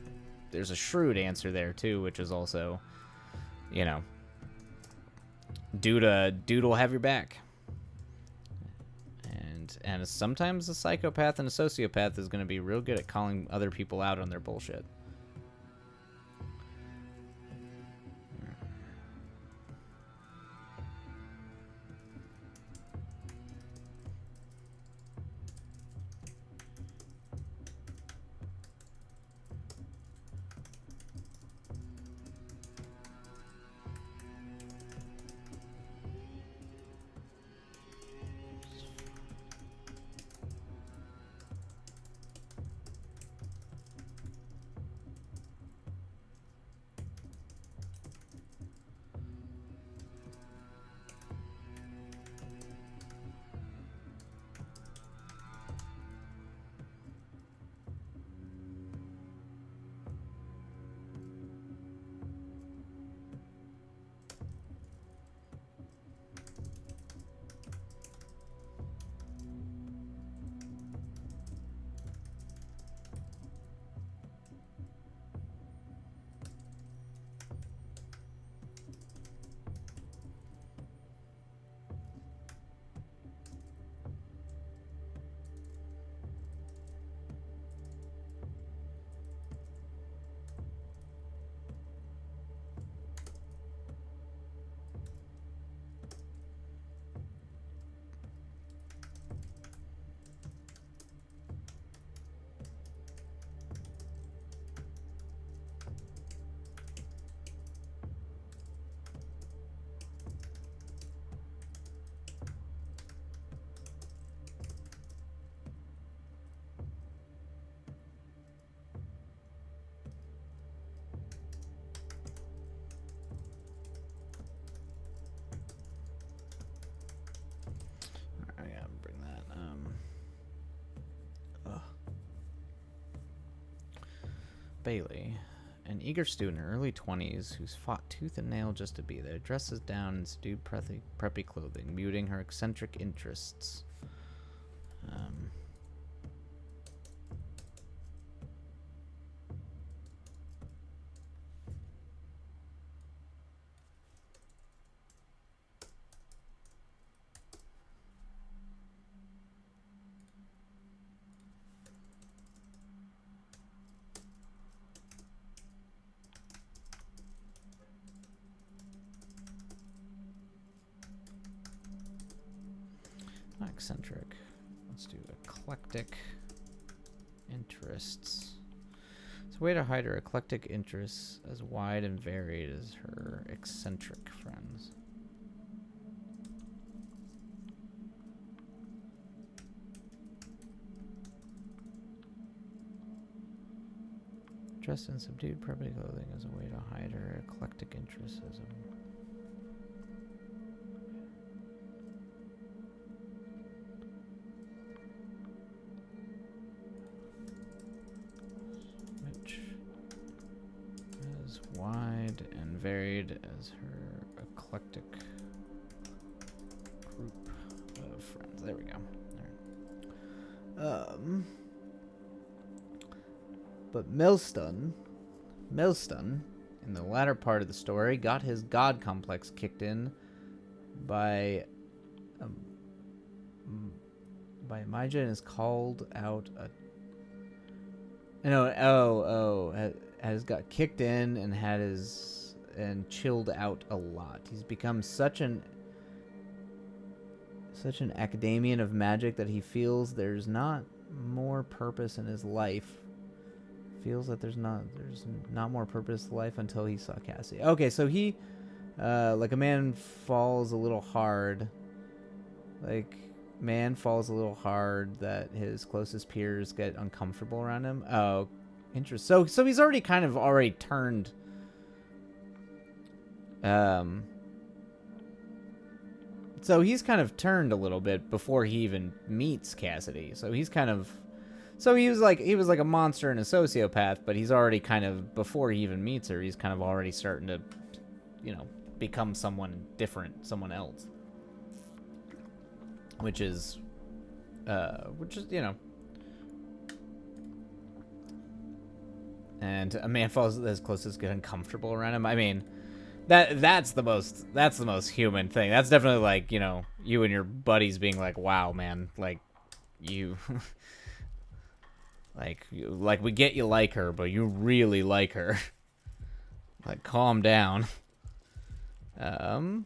there's a shrewd answer there too, which is also, you know, dude will have your back. And sometimes a psychopath and a sociopath is going to be real good at calling other people out on their bullshit. Bailey, an eager student in her early 20s who's fought tooth and nail just to be there, dresses down in subdued preppy clothing, muting her eccentric interests. eccentric. Let's do eclectic interests. It's a way to hide her eclectic interests as wide and varied as her eccentric friends. Dressed in subdued preppy clothing as a way to hide her eclectic interests as a... Which as wide and varied as her eclectic group of friends. There we go. All right. But Milston, in the latter part of the story, got his god complex kicked in by Maija and is called out has got kicked in and chilled out a lot. He's become such an academian of magic that he feels there's not more purpose in his life. Feels that there's not more purpose to life until he saw Cassie. Okay, so he like a man falls a little hard. Like man falls a little hard that his closest peers get uncomfortable around him. Oh, interesting. So he's already kind of turned so he's kind of turned a little bit before he even meets Cassidy. So he's kind of he was like a monster and a sociopath, but he's already kind of, before he even meets her, he's kind of already starting to, become someone different, someone else. Which is, and a man falls as close as get uncomfortable around him. I mean, that's the most human thing. That's definitely like, you and your buddies being like, wow, man, like you. Like we get you like her, but you really like her. Like, calm down. Yeah,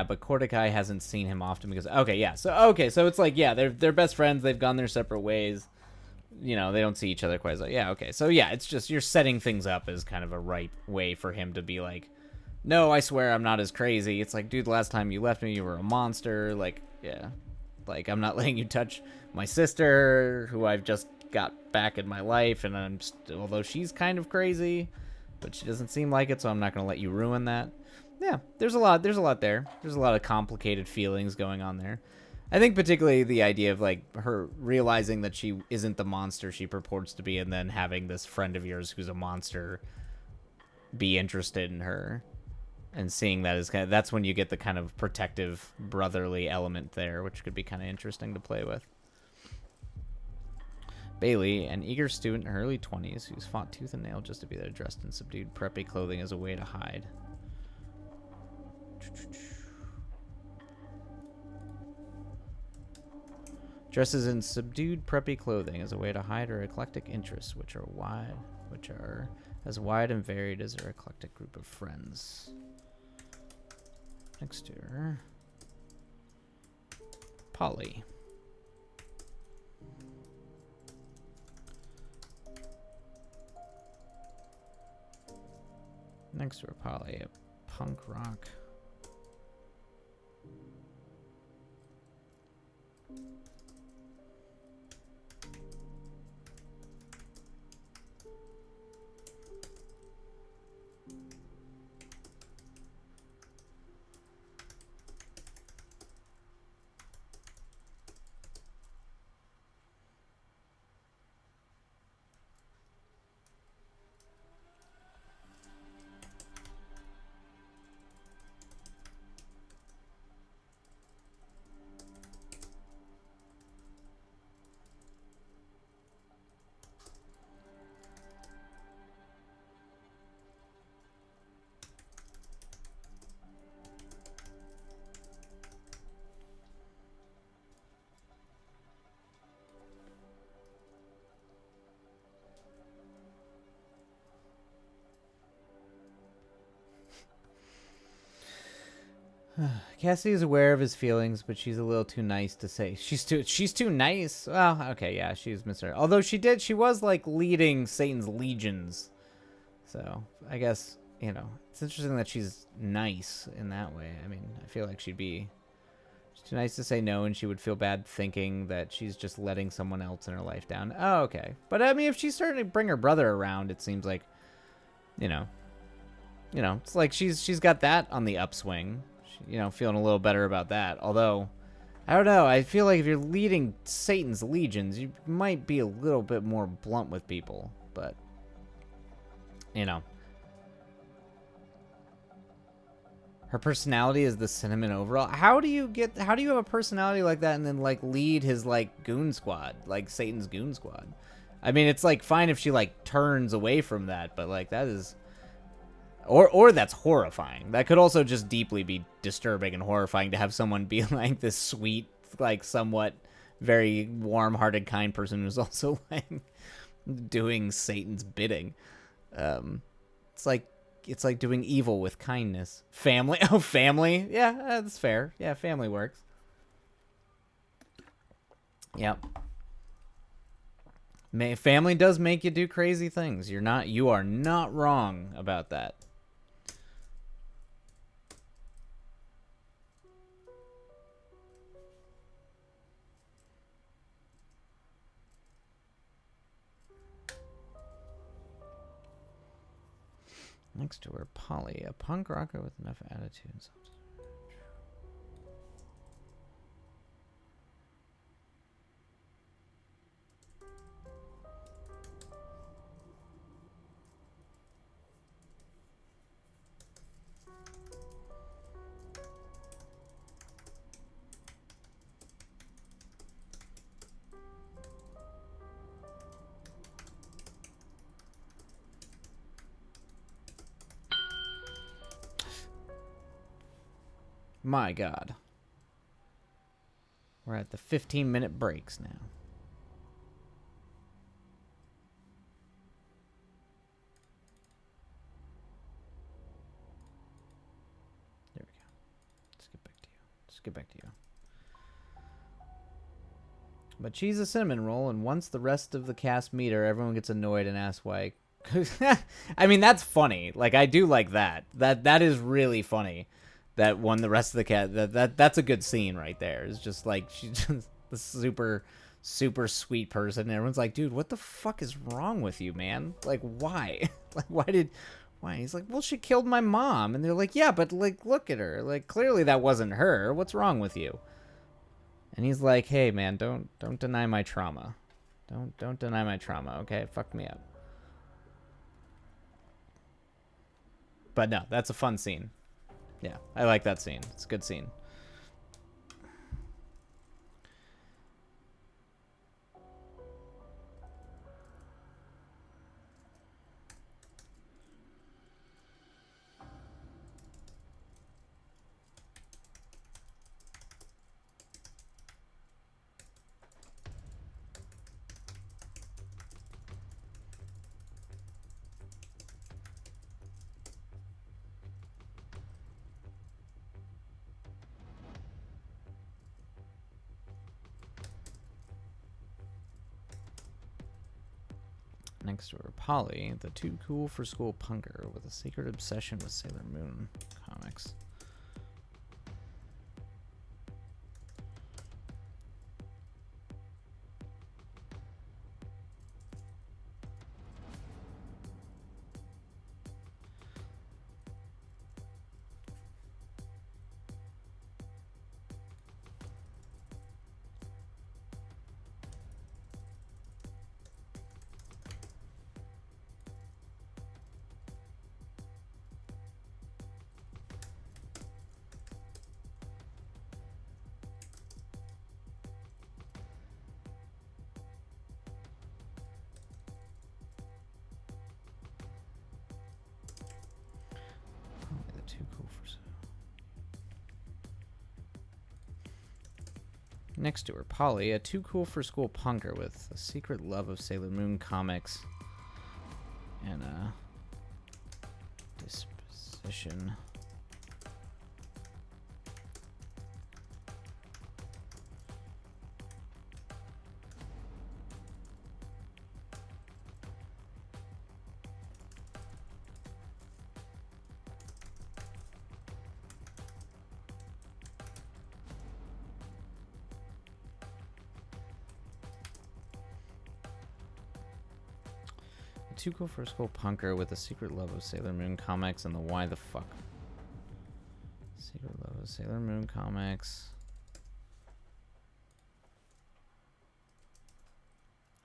but Cortikai hasn't seen him often because so it's like, yeah, they're best friends, they've gone their separate ways. They don't see each other quite as like, yeah, okay. So yeah, it's just you're setting things up as kind of a right way for him to be like, no, I swear I'm not as crazy. It's like, dude, the last time you left me, you were a monster. Like, yeah. Like, I'm not letting you touch my sister, who I've just got back in my life, and although she's kind of crazy, but she doesn't seem like it, so I'm not going to let you ruin that. Yeah, there's a lot there. There's a lot of complicated feelings going on there. I think particularly the idea of, like, her realizing that she isn't the monster she purports to be, and then having this friend of yours who's a monster be interested in her. And seeing that is that's when you get the kind of protective brotherly element there, which could be kind of interesting to play with. Bailey, an eager student in her early 20s who's fought tooth and nail just to be there, dressed in subdued preppy clothing as a way to hide. Dresses in subdued preppy clothing as a way to hide her eclectic interests, which are as wide and varied as her eclectic group of friends. Next to her, Polly. Next to her, Polly, a punk rock. Cassie is aware of his feelings, but she's a little too nice to say. She's too nice. Well, okay, yeah, she's Mr. Although she was like leading Satan's legions. So I guess, you know, it's interesting that she's nice in that way. I mean, I feel like she's too nice to say no, and she would feel bad thinking that she's just letting someone else in her life down. Oh, okay. But I mean, if she's starting to bring her brother around, it seems like, you know, it's like she's got that on the upswing. Feeling a little better about that. Although, I don't know. I feel like if you're leading Satan's legions, you might be a little bit more blunt with people. But, her personality is the cinnamon overall. How do you have a personality like that and then like lead his like goon squad, like Satan's goon squad? I mean, it's like fine if she like turns away from that, but like that is, or that's horrifying. That could also just deeply be disturbing and horrifying to have someone be like this sweet, like somewhat very warm-hearted, kind person who's also like doing Satan's bidding. It's like doing evil with kindness. Family. Oh, family. Yeah, that's fair. Yeah, family works. Yep. Family does make you do crazy things. You are not wrong about that. Next to her, Polly, a punk rocker with enough attitude and substance. My God. We're at the 15-minute breaks now. There we go. Let's get back to you. But she's a cinnamon roll, and once the rest of the cast meet her, everyone gets annoyed and asks why. I mean, that's funny. Like, I do like that. That is really funny. That when the rest of the cast, that's a good scene right there. It's just like she's just the super sweet person, and everyone's like, dude, what the fuck is wrong with you, man? Like, why? Like, why? He's like, well, she killed my mom, and they're like, yeah, but like, look at her. Like, clearly that wasn't her. What's wrong with you? And he's like, hey, man, don't deny my trauma. Don't deny my trauma. Okay, it fucked me up. But no, that's a fun scene. Yeah, I like that scene. It's a good scene. Next to her, Polly, the too cool for school punker with a secret obsession with Sailor Moon comics. Next to her, Polly, a too cool for school punker with a secret love of Sailor Moon comics and a disposition Tuco First School Punker with a secret love of Sailor Moon comics and the why the fuck. Secret love of Sailor Moon comics.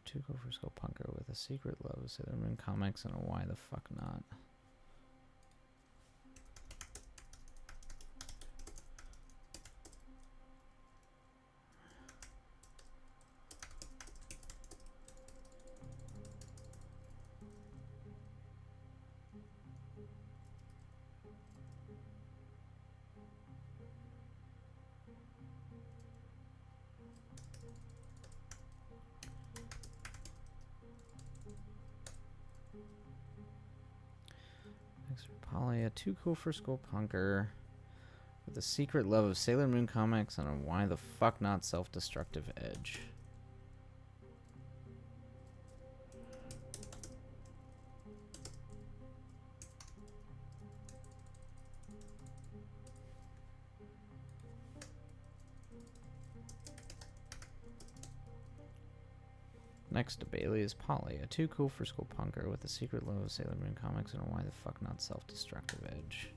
Tuco First School Punker with a secret love of Sailor Moon comics and a why the fuck not. Polly, a too cool for school punker with a secret love of Sailor Moon comics and a why the fuck not self-destructive edge. Next to Bailey is Polly, a too cool for school punker with a secret love of Sailor Moon comics and a why the fuck not self-destructive edge.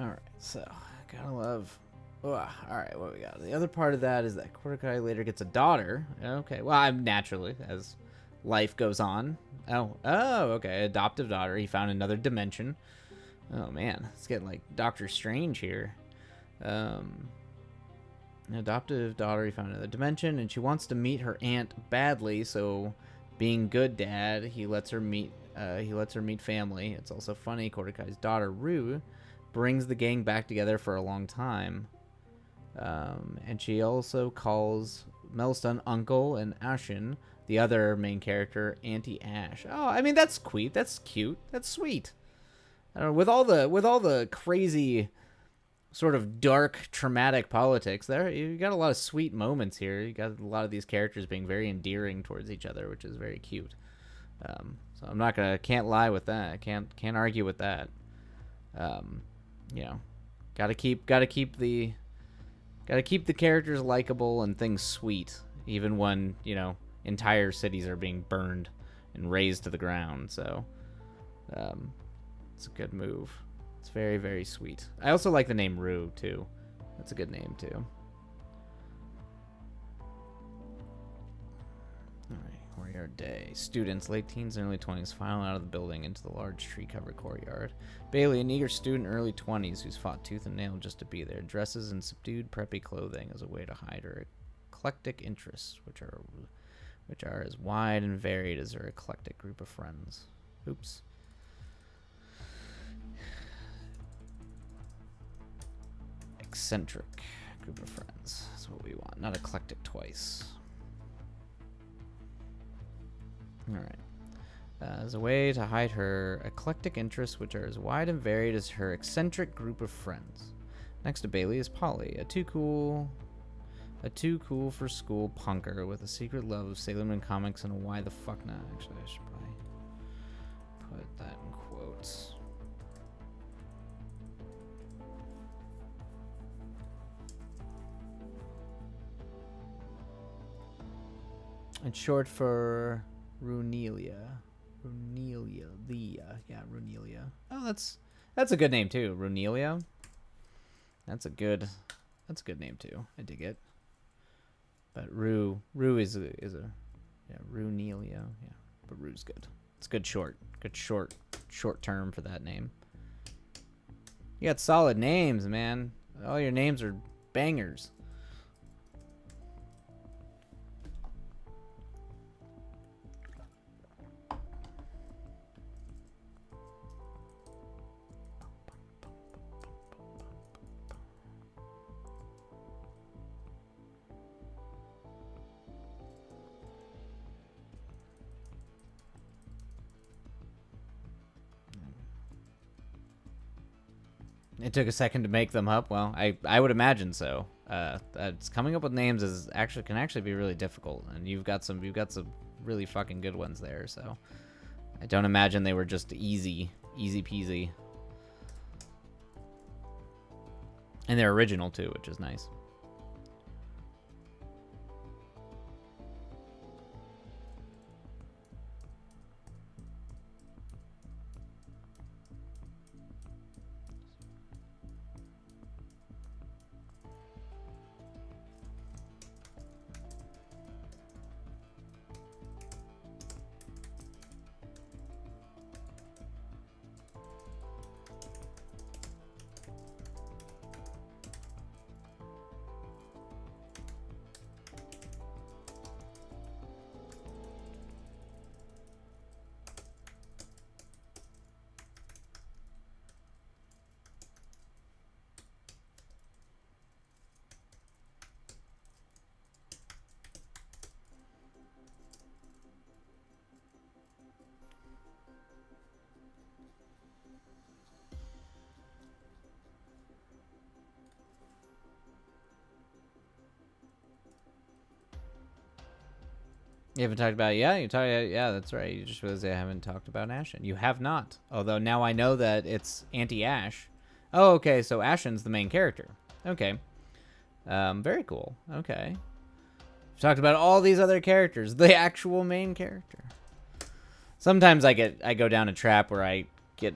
Alright, so, gotta love... Alright, what we got? The other part of that is that Kordakai later gets a daughter. Okay, well, I'm naturally, as life goes on. Oh, okay, adoptive daughter. He found another dimension. Oh, man, it's getting like Doctor Strange here. An adoptive daughter, he found another dimension, and she wants to meet her aunt badly, so being good dad, he lets her meet family. It's also funny, Kordakai's daughter, Rue, brings the gang back together for a long time. And she also calls Melstun Uncle and Ashen, the other main character, Auntie Ash. Oh, I mean, that's cute. That's cute. That's sweet. I don't know, with all the crazy sort of dark, traumatic politics there, you got a lot of sweet moments here. You got a lot of these characters being very endearing towards each other, which is very cute. So I'm can't lie with that. Can't argue with that. You know, gotta keep the characters likable and things sweet, even when, you know, entire cities are being burned and razed to the ground. So, it's a good move. It's very, very sweet. I also like the name Rue, too. That's a good name, too. Alright, Warrior Day. Students, late teens and early 20s, file out of the building into the large tree-covered courtyard. Bailey, an eager student, early 20s, who's fought tooth and nail just to be there, dresses in subdued, preppy clothing as a way to hide her eclectic interests, which are as wide and varied as her eclectic group of friends. Oops. Eccentric group of friends. That's what we want. Not eclectic twice. Alright. As a way to hide her eclectic interests, which are as wide and varied as her eccentric group of friends. Next to Bailey is Polly, a too cool for school punker with a secret love of Sailor Moon comics and a why the fuck not. Actually, I should probably put that in quotes. It's short for Runelia. Runelia. Oh, that's a good name too. Runelia. That's a good name too. I dig it. But Rue is a Runelia. Yeah, but Rue's good. It's good short term for that name. You got solid names, man. All your names are bangers. It took a second to make them up. Well, I would imagine so. It's coming up with names can actually be really difficult, and you've got some really fucking good ones there. So, I don't imagine they were just easy peasy. And they're original too, which is nice. You haven't talked about it? Yeah, that's right. You just realized I haven't talked about Ashen. You have not. Although now I know that it's anti-Ash. Oh, okay, so Ashen's the main character. Okay. Very cool. Okay. We've talked about all these other characters. The actual main character. Sometimes I go down a trap where I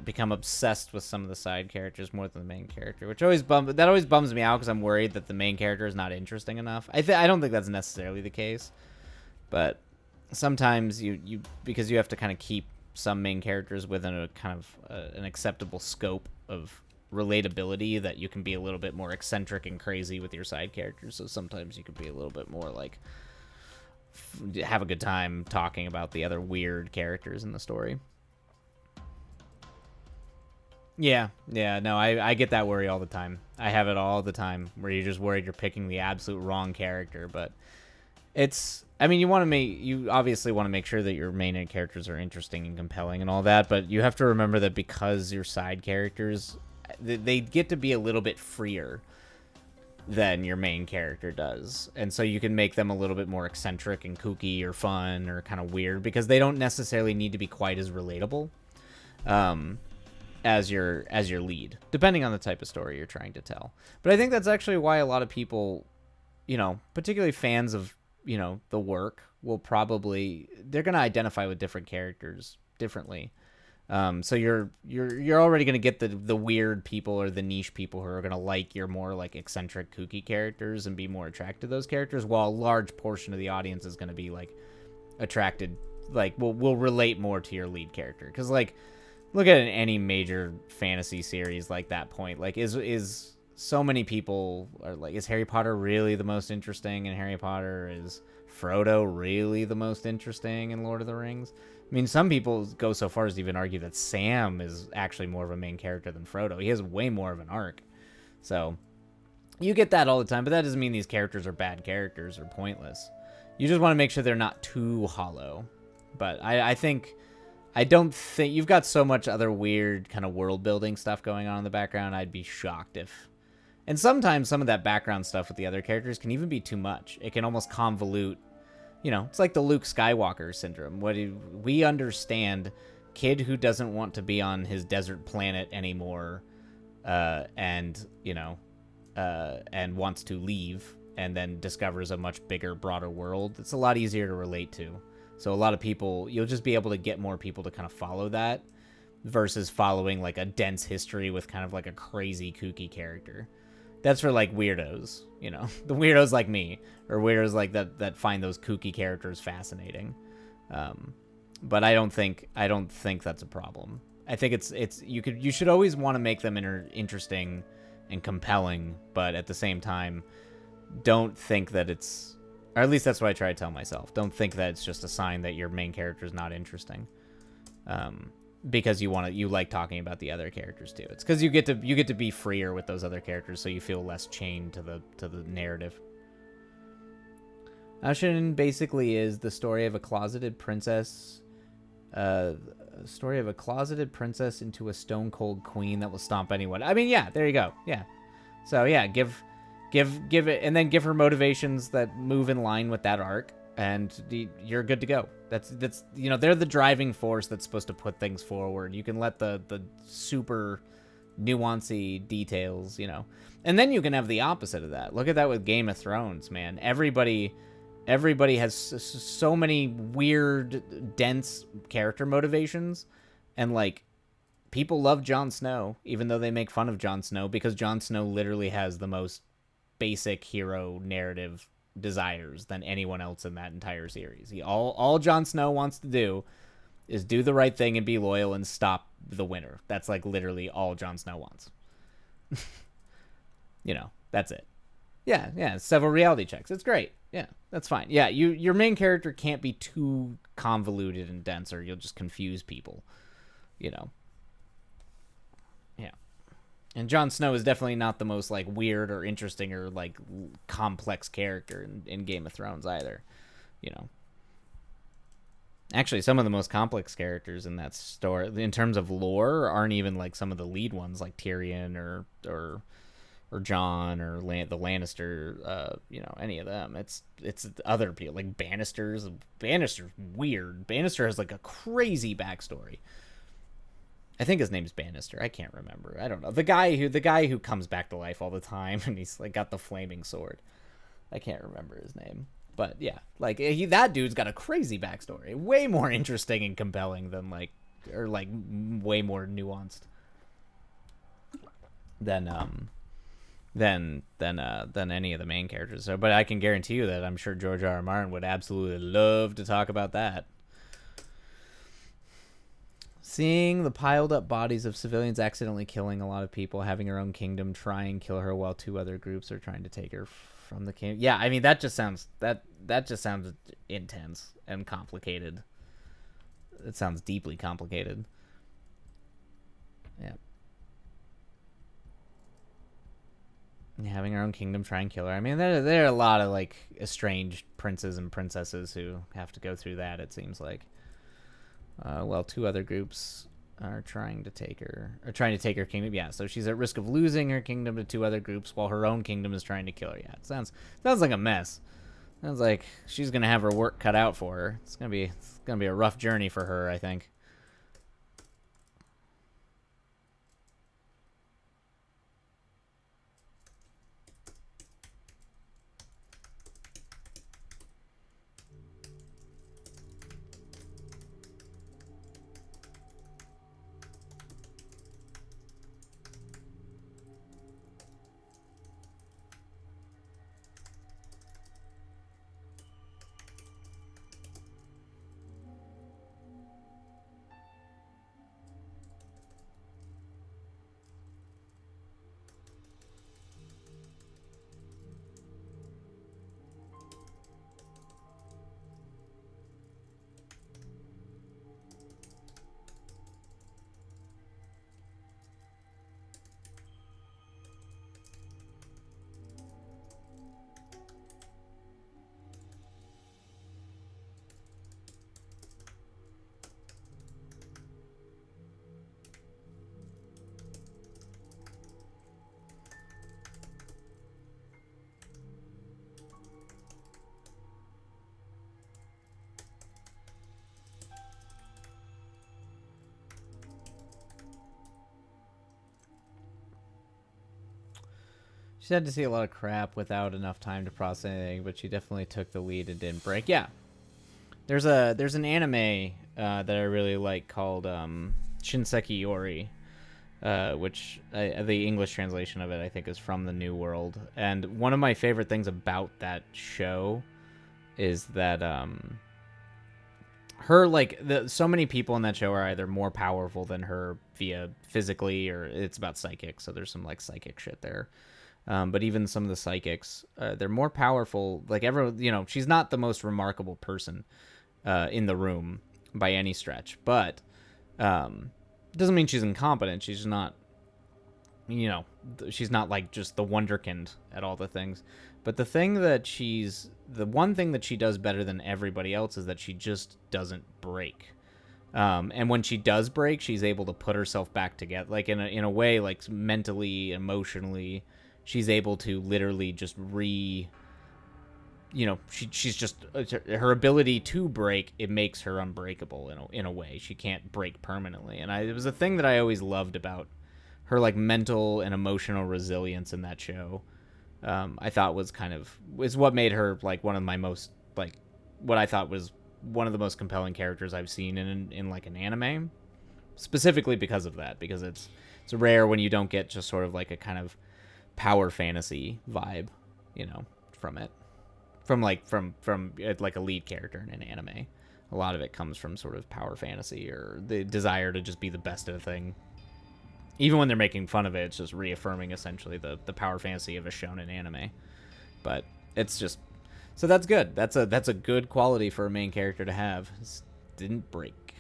become obsessed with some of the side characters more than the main character, which always bums me out because I'm worried that the main character is not interesting enough. I don't think that's necessarily the case, but sometimes because you have to kind of keep some main characters within a kind of an acceptable scope of relatability, that you can be a little bit more eccentric and crazy with your side characters. So sometimes you could be a little bit more like have a good time talking about the other weird characters in the story. Yeah, no, I get that worry all the time. I have it all the time where you're just worried you're picking the absolute wrong character, but I mean, you obviously want to make sure that your main characters are interesting and compelling and all that, but you have to remember that because your side characters, they get to be a little bit freer than your main character does. And so you can make them a little bit more eccentric and kooky or fun or kind of weird, because they don't necessarily need to be quite as relatable as your lead, depending on the type of story you're trying to tell. But I think that's actually why a lot of people, particularly fans of the work, they're going to identify with different characters differently. So you're already going to get the weird people or the niche people who are going to like your more like eccentric, kooky characters and be more attracted to those characters, while a large portion of the audience is going to be like attracted, like will relate more to your lead character. Because like, look at any major fantasy series like that point. Like, is so many people are like, is Harry Potter really the most interesting in Harry Potter? Is Frodo really the most interesting in Lord of the Rings? I mean, some people go so far as to even argue that Sam is actually more of a main character than Frodo. He has way more of an arc. So you get that all the time, but that doesn't mean these characters are bad characters or pointless. You just want to make sure they're not too hollow. But I don't think you've got so much other weird kind of world building stuff going on in the background. I'd be shocked if, and sometimes some of that background stuff with the other characters can even be too much. It can almost convolute. It's like the Luke Skywalker syndrome. We understand kid who doesn't want to be on his desert planet anymore, and wants to leave, and then discovers a much bigger, broader world. It's a lot easier to relate to. So a lot of people, you'll just be able to get more people to kind of follow that versus following like a dense history with kind of like a crazy, kooky character. That's for like weirdos, the weirdos like me, or weirdos like that find those kooky characters fascinating. But I don't think that's a problem. I think you should always want to make them interesting and compelling, but at the same time, don't think that it's, or at least that's what I try to tell myself. Don't think that it's just a sign that your main character is not interesting. Because you like talking about the other characters too. It's because you get to be freer with those other characters, so you feel less chained to the narrative. Ashen basically is the story of a closeted princess, into a stone cold queen that will stomp anyone. I mean, yeah, there you go. Yeah. So yeah, give it, and then give her motivations that move in line with that arc. and you're good to go. That's they're the driving force that's supposed to put things forward. You can let the super nuancy details, and then you can have the opposite of that. Look at that with Game of Thrones, man. Everybody has so many weird, dense character motivations, and like people love Jon Snow, even though they make fun of Jon Snow, because Jon Snow literally has the most basic hero narrative desires than anyone else in that entire series. All Jon Snow wants to do is do the right thing and be loyal and stop the winter. That's like literally all Jon Snow wants. That's it. Yeah, several reality checks. It's great. Yeah, that's fine. Yeah, your main character can't be too convoluted and dense, or you'll just confuse people. Yeah. And Jon Snow is definitely not the most like weird or interesting or like complex character in Game of Thrones either. Actually, some of the most complex characters in that story, in terms of lore, aren't even like some of the lead ones, like Tyrion or Jon or the Lannister. Any of them. It's other people like Bannister's. Bannister's weird. Bannister has like a crazy backstory. I think his name's Bannister. I can't remember. I don't know. The guy who comes back to life all the time and he's like got the flaming sword. I can't remember his name. But yeah, like that dude's got a crazy backstory. Way more interesting and compelling than way more nuanced than any of the main characters. So, but I can guarantee you that I'm sure George R. R. Martin would absolutely love to talk about that. Seeing the piled up bodies of civilians accidentally killing a lot of people, having her own kingdom try and kill her while two other groups are trying to take her from the kingdom. Yeah, I mean that just sounds intense and complicated. It sounds deeply complicated. Yeah. Having her own kingdom try and kill her. I mean, there are a lot of like estranged princes and princesses who have to go through that, it seems like. Well, two other groups are trying to take her kingdom. Yeah, so she's at risk of losing her kingdom to two other groups while her own kingdom is trying to kill her. Yeah, it sounds like a mess. Sounds like she's gonna have her work cut out for her. It's gonna be a rough journey for her, I think. She had to see a lot of crap without enough time to process anything, but she definitely took the lead and didn't break. Yeah, there's an anime that I really like called Shinseki Yori, which the English translation of it I think is From the New World. And one of my favorite things about that show is that so many people in that show are either more powerful than her via physically, or it's about psychics, so there's some like psychic shit there. But even some of the psychics, they're more powerful. Like everyone, she's not the most remarkable person in the room by any stretch. But doesn't mean she's incompetent. She's not, she's not like just the wonderkind at all the things. But the one thing that she does better than everybody else is that she just doesn't break. And when she does break, she's able to put herself back together, like in a way, like mentally, emotionally. She's able to literally just she's just her ability to break, it makes her unbreakable in a way. She can't break permanently, and it was a thing that I always loved about her, like mental and emotional resilience in that show. I thought was what made her like one of my most like what I thought was one of the most compelling characters I've seen in like an anime, specifically because of that, because it's rare when you don't get just sort of like a kind of power fantasy vibe, from it. From like a lead character in an anime, a lot of it comes from sort of power fantasy or the desire to just be the best at a thing. Even when they're making fun of it, it's just reaffirming essentially the power fantasy of a shonen anime. But it's just so that's good. That's a good quality for a main character to have. It didn't break.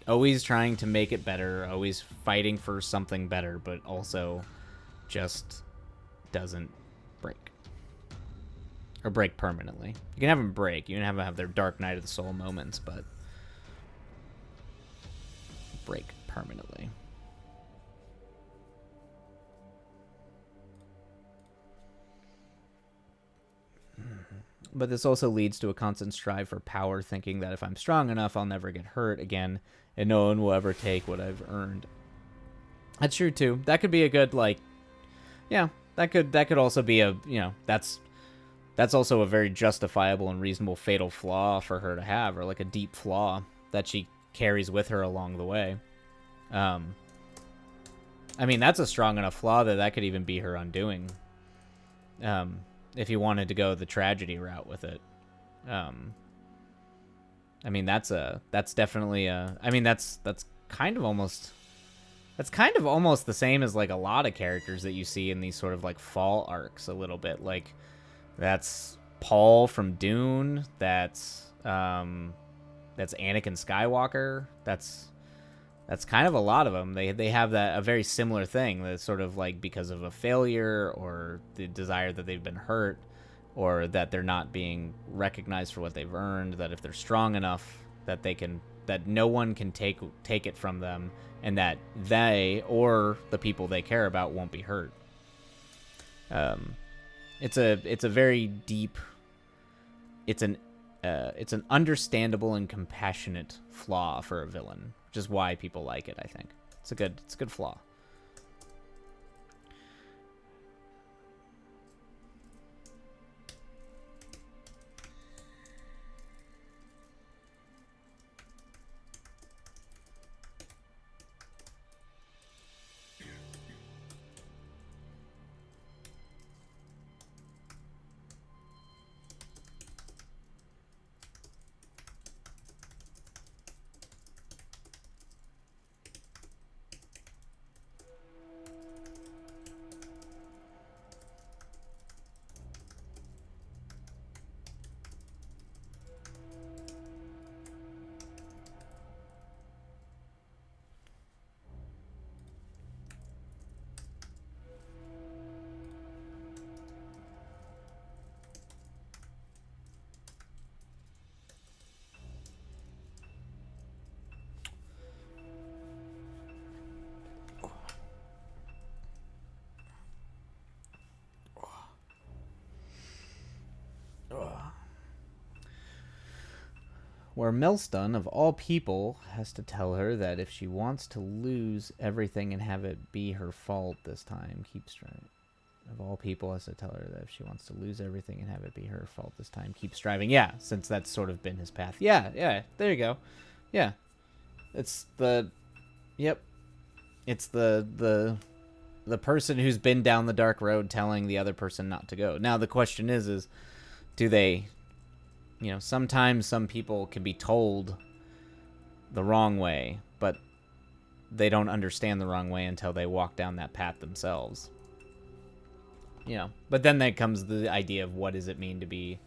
Always trying to make it better. Always fighting for something better, but also just doesn't break. Or break permanently. You can have them break. You can have them have their Dark Night of the Soul moments, but break permanently. But this also leads to a constant strive for power, thinking that if I'm strong enough, I'll never get hurt again, and no one will ever take what I've earned. That's true too. That could be a good that could also be that's also a very justifiable and reasonable fatal flaw for her to have, or like a deep flaw that she carries with her along the way. I mean, that's a strong enough flaw that could even be her undoing. If you wanted to go the tragedy route with it. I mean, that's definitely that's kind of almost the same as like a lot of characters that you see in these sort of like fall arcs a little bit. Like, that's Paul from Dune. That's Anakin Skywalker. That's kind of a lot of them. They have a very similar thing. That's sort of like because of a failure or the desire that they've been hurt, or that they're not being recognized for what they've earned. That if they're strong enough, that no one can take it from them, and that they or the people they care about won't be hurt. It's a very deep. It's an understandable and compassionate flaw for a villain, which is why people like it. I think it's a good flaw. Where Milestone, of all people, has to tell her that if she wants to lose everything and have it be her fault this time, keep striving. Of all people, has to tell her that if she wants to lose everything and have it be her fault this time, keep striving. Yeah, since that's sort of been his path. Yeah, there you go. Yeah. It's the person who's been down the dark road telling the other person not to go. Now the question is do they, sometimes some people can be told the wrong way, but they don't understand the wrong way until they walk down that path themselves. But then there comes the idea of what does it mean to be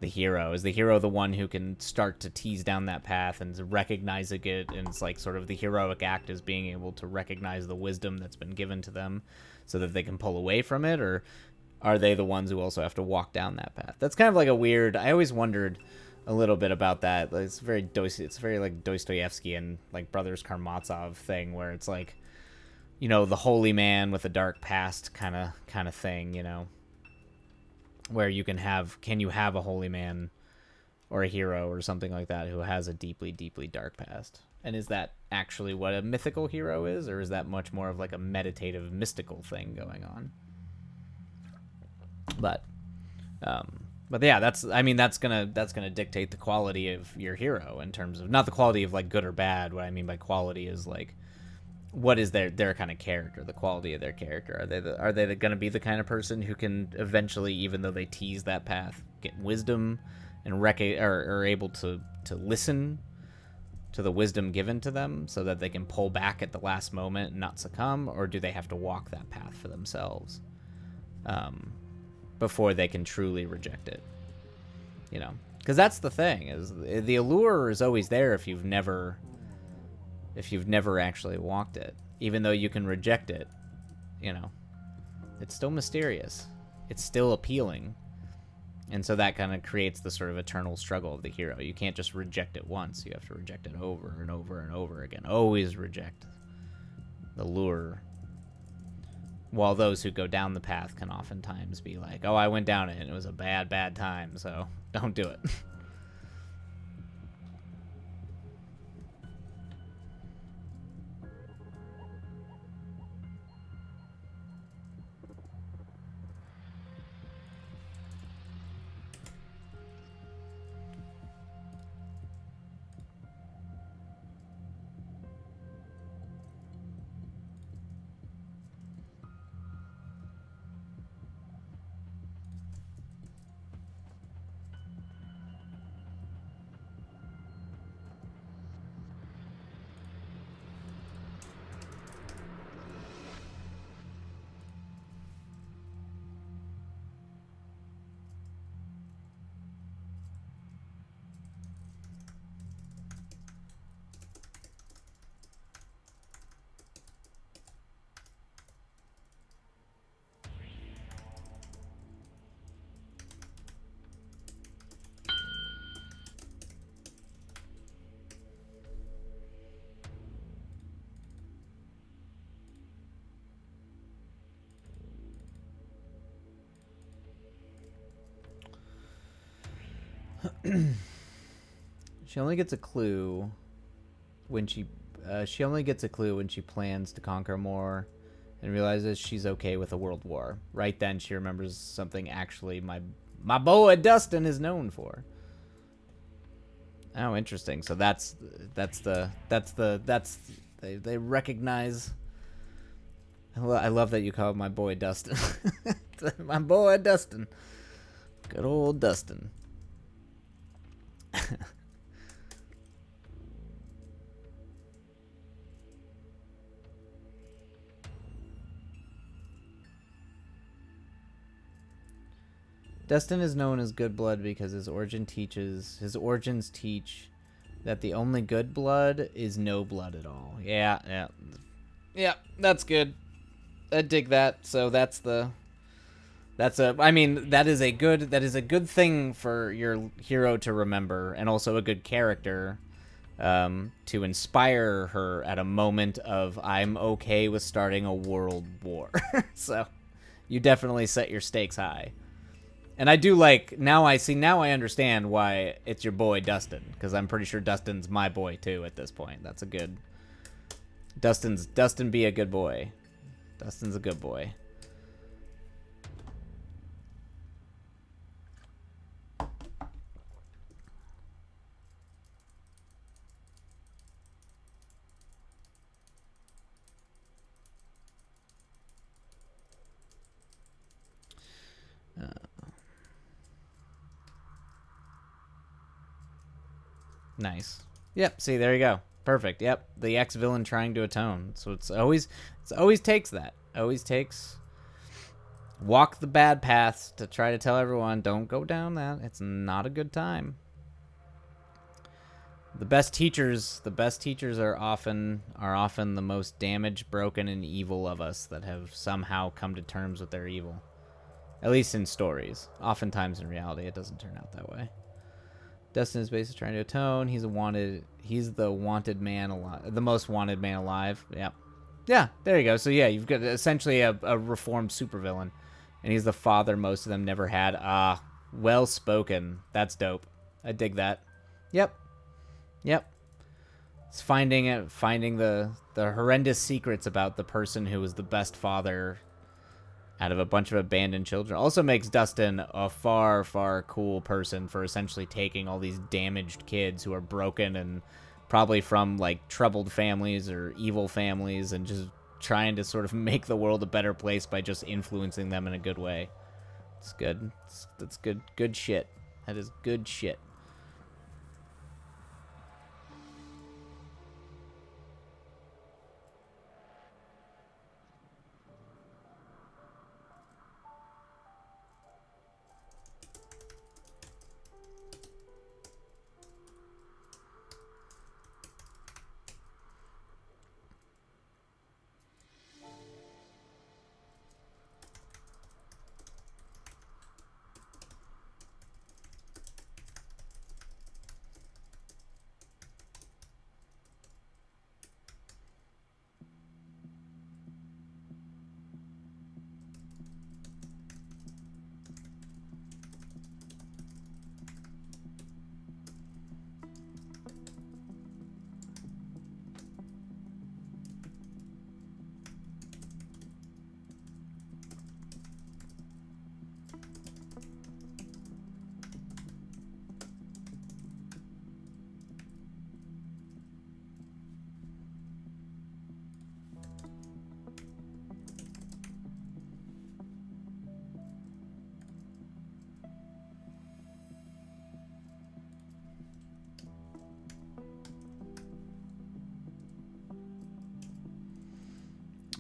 the hero? Is the hero the one who can start to tease down that path and recognizing it, and it's like sort of the heroic act is being able to recognize the wisdom that's been given to them so that they can pull away from it, or are they the ones who also have to walk down that path? That's kind of like a weird, I always wondered a little bit about that. It's very like Dostoevsky and like Brothers Karamazov thing, where it's like, the holy man with a dark past kind of thing, where can you have a holy man or a hero or something like that who has a deeply, deeply dark past? And is that actually what a mythical hero is, or is that much more of like a meditative, mystical thing going on? But, yeah, that's gonna dictate the quality of your hero in terms of not the quality of like good or bad. What I mean by quality is like, what is their kind of character, the quality of their character. Are they going to be the kind of person who can eventually, even though they tease that path, get wisdom and are able to listen to the wisdom given to them so that they can pull back at the last moment and not succumb? Or do they have to walk that path for themselves before they can truly reject it? You know, because that's the thing, is the allure is always there if you've never actually walked it. Even though you can reject it, you know, it's still mysterious. It's still appealing. And so that kind of creates the sort of eternal struggle of the hero. You can't just reject it once. You have to reject it over and over and over again. Always reject the lure. While those who go down the path can oftentimes be like, oh, I went down it and it was a bad, bad time, so don't do it. She only gets a clue when she plans to conquer more and realizes she's okay with a world war. Right then she remembers something actually my boy Dustin is known for. Oh, interesting. So they recognize. I love that you call my boy Dustin. My boy Dustin. Good old Dustin. Dustin is known as good blood because his origins teach that the only good blood is no blood at all. Yeah, that's good. I dig that. So that is a good thing for your hero to remember, and also a good character to inspire her at a moment of, I'm okay with starting a world war. So you definitely set your stakes high. And I do like, now I understand why it's your boy Dustin, because I'm pretty sure Dustin's my boy too at this point. That's a good, Dustin be a good boy. Dustin's a good boy. Nice. Yep. See, there you go. Perfect. Yep. The ex-villain trying to atone. So it always takes that. Always takes walk the bad paths to try to tell everyone, don't go down that. It's not a good time. The best teachers are often the most damaged, broken, and evil of us that have somehow come to terms with their evil. At least in stories. Oftentimes in reality, it doesn't turn out that way. Dustin is basically trying to atone. He's the wanted man alive, the most wanted man alive. Yeah, there you go. So yeah, you've got essentially a reformed supervillain And he's the father most of them never had. Ah, well spoken. That's dope. I dig that. Yep. Yep. It's finding the horrendous secrets about the person who was the best father out of a bunch of abandoned children. Also makes Dustin a far, far cool person for essentially taking all these damaged kids who are broken and probably from like troubled families or evil families and just trying to sort of make the world a better place by just influencing them in a good way. It's good. That's good. Good shit. That is good shit.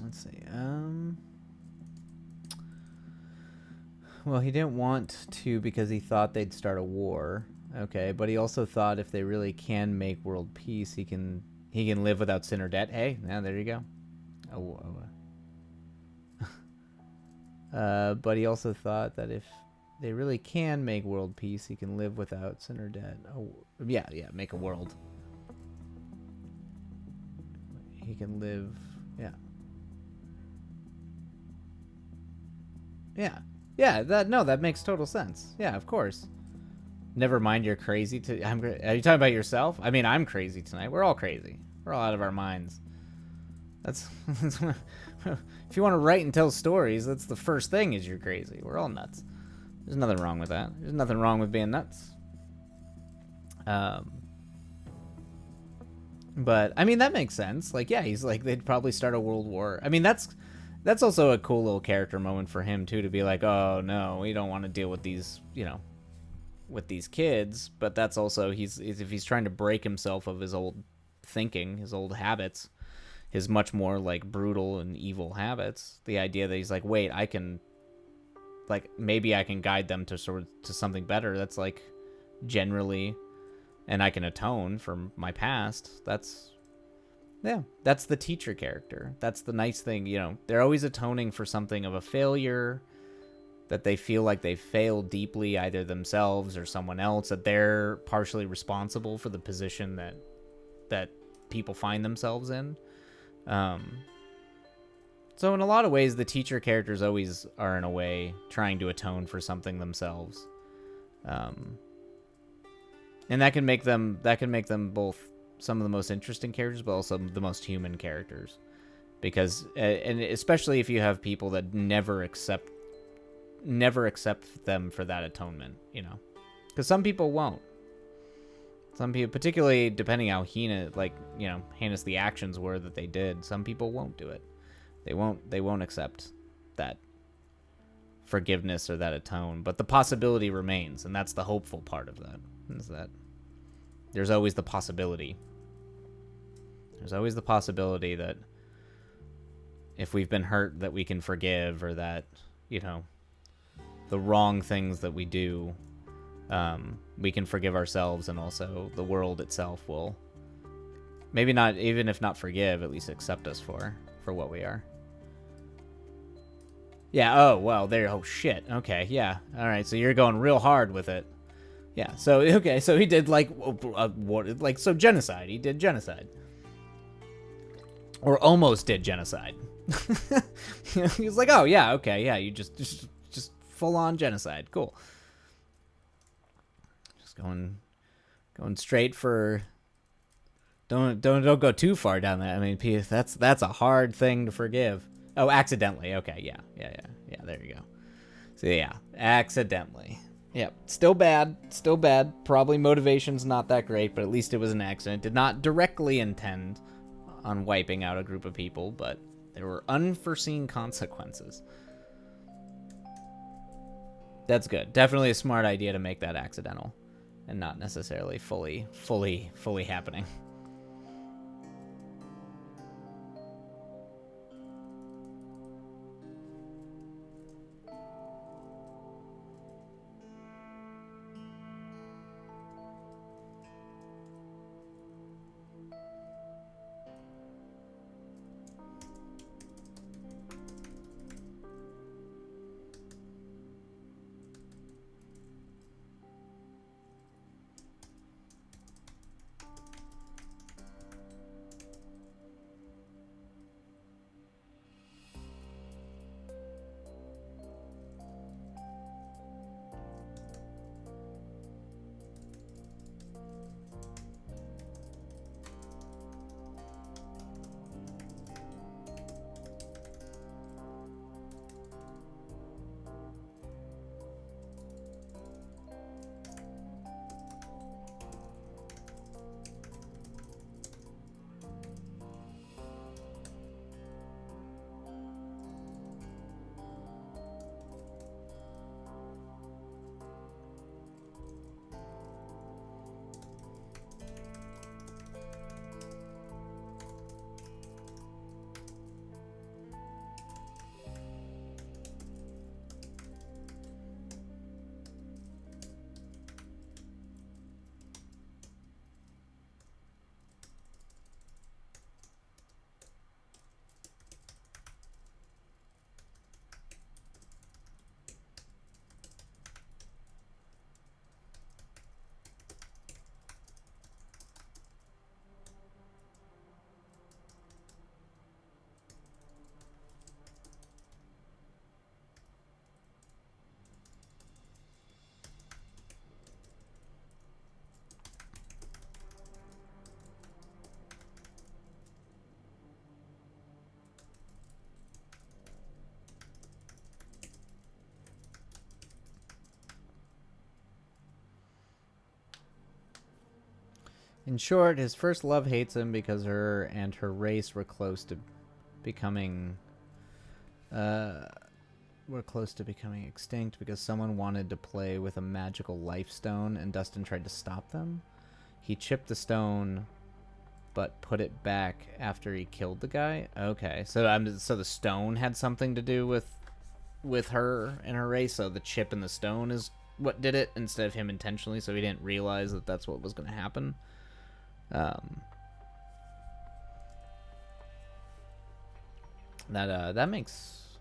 Let's see. Well, he didn't want to because he thought they'd start a war. Okay, but he also thought if they really can make world peace, he can live without sin or debt. Hey, now there you go. But he also thought that if they really can make world peace, he can live without sin or debt. Oh, yeah, make a world. He can live, yeah. Yeah, that makes total sense. Yeah, of course. Never mind, you're crazy. Are you talking about yourself? I mean, I'm crazy tonight. We're all crazy. We're all out of our minds. That's if you want to write and tell stories, that's the first thing is you're crazy. We're all nuts. There's nothing wrong with that. There's nothing wrong with being nuts. But I mean, that makes sense. Like, yeah, he's like, they'd probably start a world war. I mean, that's also a cool little character moment for him too, to be like, oh no, we don't want to deal with these, with these kids. But that's also if he's trying to break himself of his old thinking, his old habits, his much more like brutal and evil habits. The idea that he's like, wait, I can, like, maybe I can guide them to something better. That's like generally, and I can atone for my past. That's the teacher character. That's the nice thing, they're always atoning for something of a failure that they feel like they failed deeply, either themselves or someone else, that they're partially responsible for the position that people find themselves in. So in a lot of ways, the teacher characters always are, in a way, trying to atone for something themselves. And that can make them both some of the most interesting characters, but also the most human characters. Because, and especially if you have people that never accept them for that atonement, because some people won't. Some people, particularly depending how heinous the actions were that they did, some people won't do it. They won't accept that forgiveness or that atone. But the possibility remains, and that's the hopeful part of that. Is that there's always the possibility. There's always the possibility that if we've been hurt, that we can forgive, or that, the wrong things that we do, we can forgive ourselves, and also the world itself will maybe not, even if not forgive, at least accept us for what we are. Yeah, oh, well, oh shit, okay, yeah, alright, so you're going real hard with it. Yeah, so he did, genocide, he did genocide. Or almost did genocide. He was like, oh, yeah, okay, yeah, you just full-on genocide. Cool. Just going straight for. Don't go too far down that. I mean, that's a hard thing to forgive. Oh, accidentally. Okay, yeah. There you go. So yeah, accidentally. Yep. Still bad. Probably motivation's not that great, but at least it was an accident. Did not directly intend on wiping out a group of people, but there were unforeseen consequences. That's good. Definitely a smart idea to make that accidental and not necessarily fully happening. In short, his first love hates him because her and her race were close to becoming extinct because someone wanted to play with a magical life stone and Dustin tried to stop them. He chipped the stone but put it back after he killed the guy. Okay. So the stone had something to do with her and her race, so the chip in the stone is what did it instead of him intentionally, so he didn't realize that that's what was going to happen. That makes.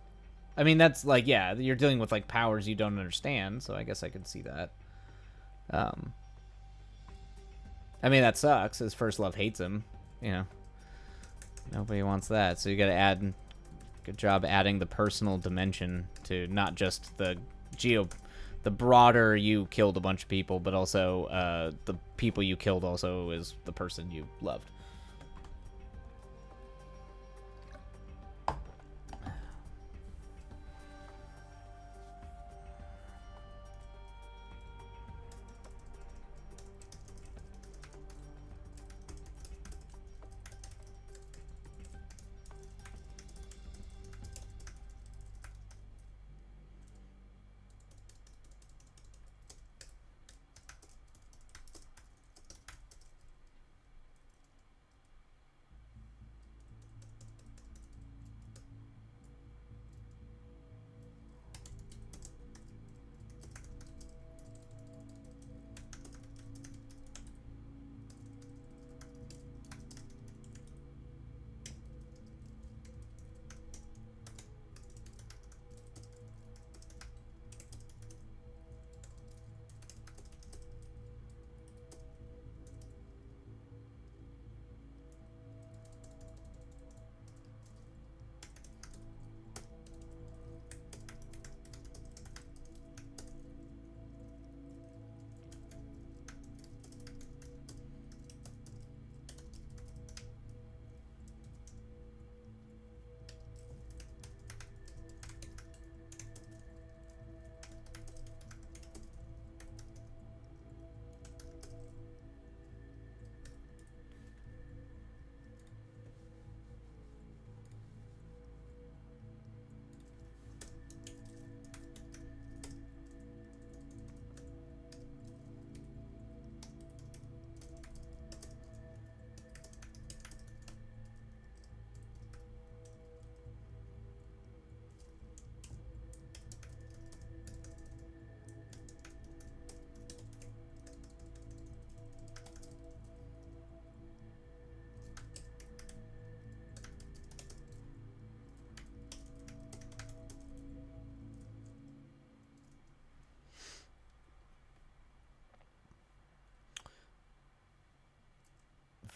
I mean, that's like, yeah, you're dealing with like powers you don't understand, so I guess I could see that. I mean, that sucks. His first love hates him. You know, nobody wants that. So you got to add. Good job adding the personal dimension to not just the broader you killed a bunch of people, but also the people you killed also is the person you loved.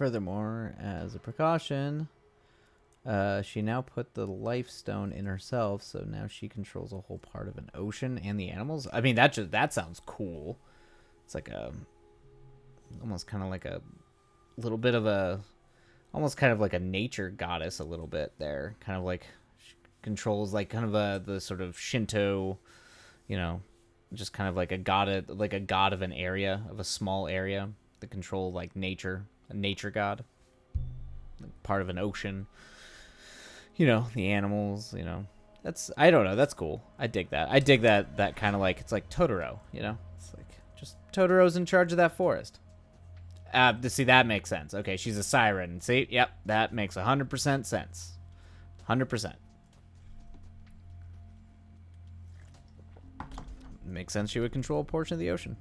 Furthermore, as a precaution, she now put the life stone in herself, so now she controls a whole part of an ocean and the animals. I mean, that sounds cool. It's like almost kind of like a little bit of almost kind of like a nature goddess a little bit there. Kind of like she controls like kind of the sort of Shinto, just kind of like a god of an area, of a small area that control like nature, a nature god, like part of an ocean. The animals. I don't know. That's cool. I dig that. I dig that kind of like it's like Totoro. It's like just Totoro's in charge of that forest. See, that makes sense. Okay, she's a siren. See, yep, that makes 100% sense. 100%. Makes sense she would control a portion of the ocean.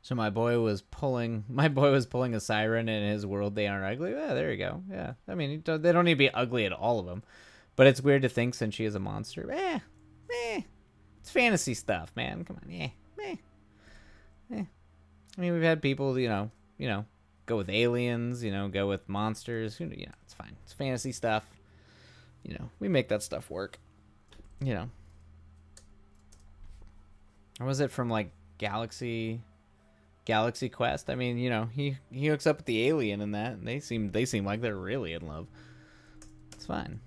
So my boy was pulling a siren in his world. They aren't ugly. Yeah, there you go. Yeah, I mean they don't need to be ugly at all of them, but it's weird to think since she is a monster. It's fantasy stuff, man. Come on, I mean we've had people, go with aliens, go with monsters. It's fine. It's fantasy stuff. We make that stuff work. Or was it from like Galaxy Quest? I mean, he hooks up with the alien in that, and they seem like they're really in love. It's fine.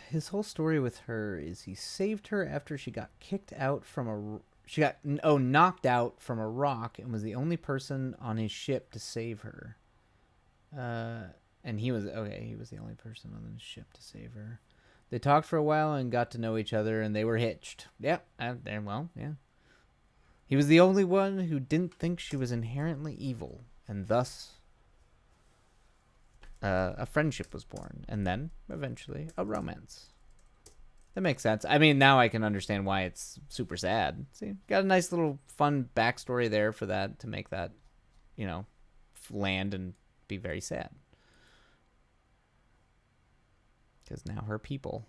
His whole story with her is he saved her after she got kicked out from she got knocked out from a rock and was the only person on his ship to save her. And he was the only person on the ship to save her. They talked for a while and got to know each other, and they were hitched. Yep, yeah. He was the only one who didn't think she was inherently evil, and thus a friendship was born, and then eventually a romance. That makes sense. I mean, now I can understand why it's super sad. See, got a nice little fun backstory there for that to make that, land and be very sad. Because now her people,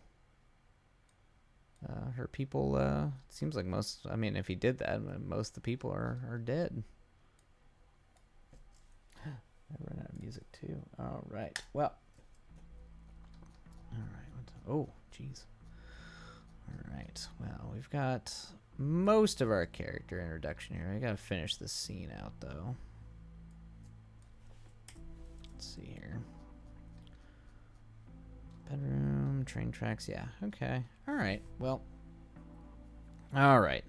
it seems like if he did that, most of the people are dead. I ran out of music too. All right. Well. All right. Oh, jeez. All right. Well, we've got most of our character introduction here. I gotta finish this scene out though. Let's see here. Bedroom, train tracks. Yeah. Okay. All right. Well. All right.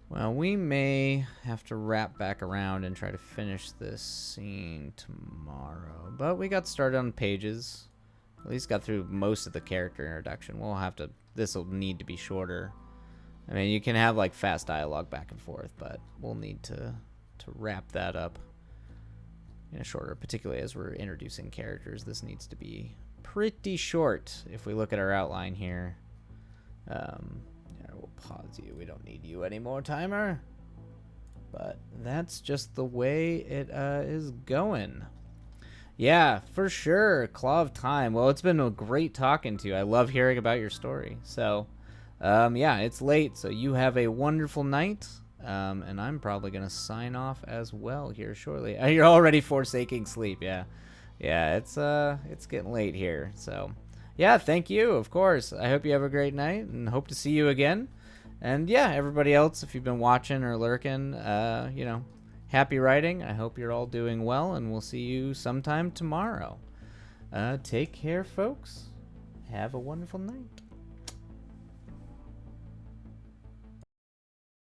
Well, we may have to wrap back around and try to finish this scene tomorrow. But we got started on pages. At least got through most of the character introduction. We'll have to... This will need to be shorter. I mean, you can have, like, fast dialogue back and forth, but we'll need to wrap that up in a shorter... Particularly as we're introducing characters, this needs to be pretty short if we look at our outline here. We'll pause you. We don't need you anymore, timer. But that's just the way it is going. Yeah, for sure. Claw of Time. Well, it's been a great talking to you. I love hearing about your story. So, yeah, it's late. So you have a wonderful night. And I'm probably going to sign off as well here shortly. You're already forsaking sleep. Yeah. Yeah, it's getting late here. So, yeah, thank you, of course. I hope you have a great night and hope to see you again. And yeah, everybody else, if you've been watching or lurking, happy writing. I hope you're all doing well, and we'll see you sometime tomorrow. Take care, folks. Have a wonderful night.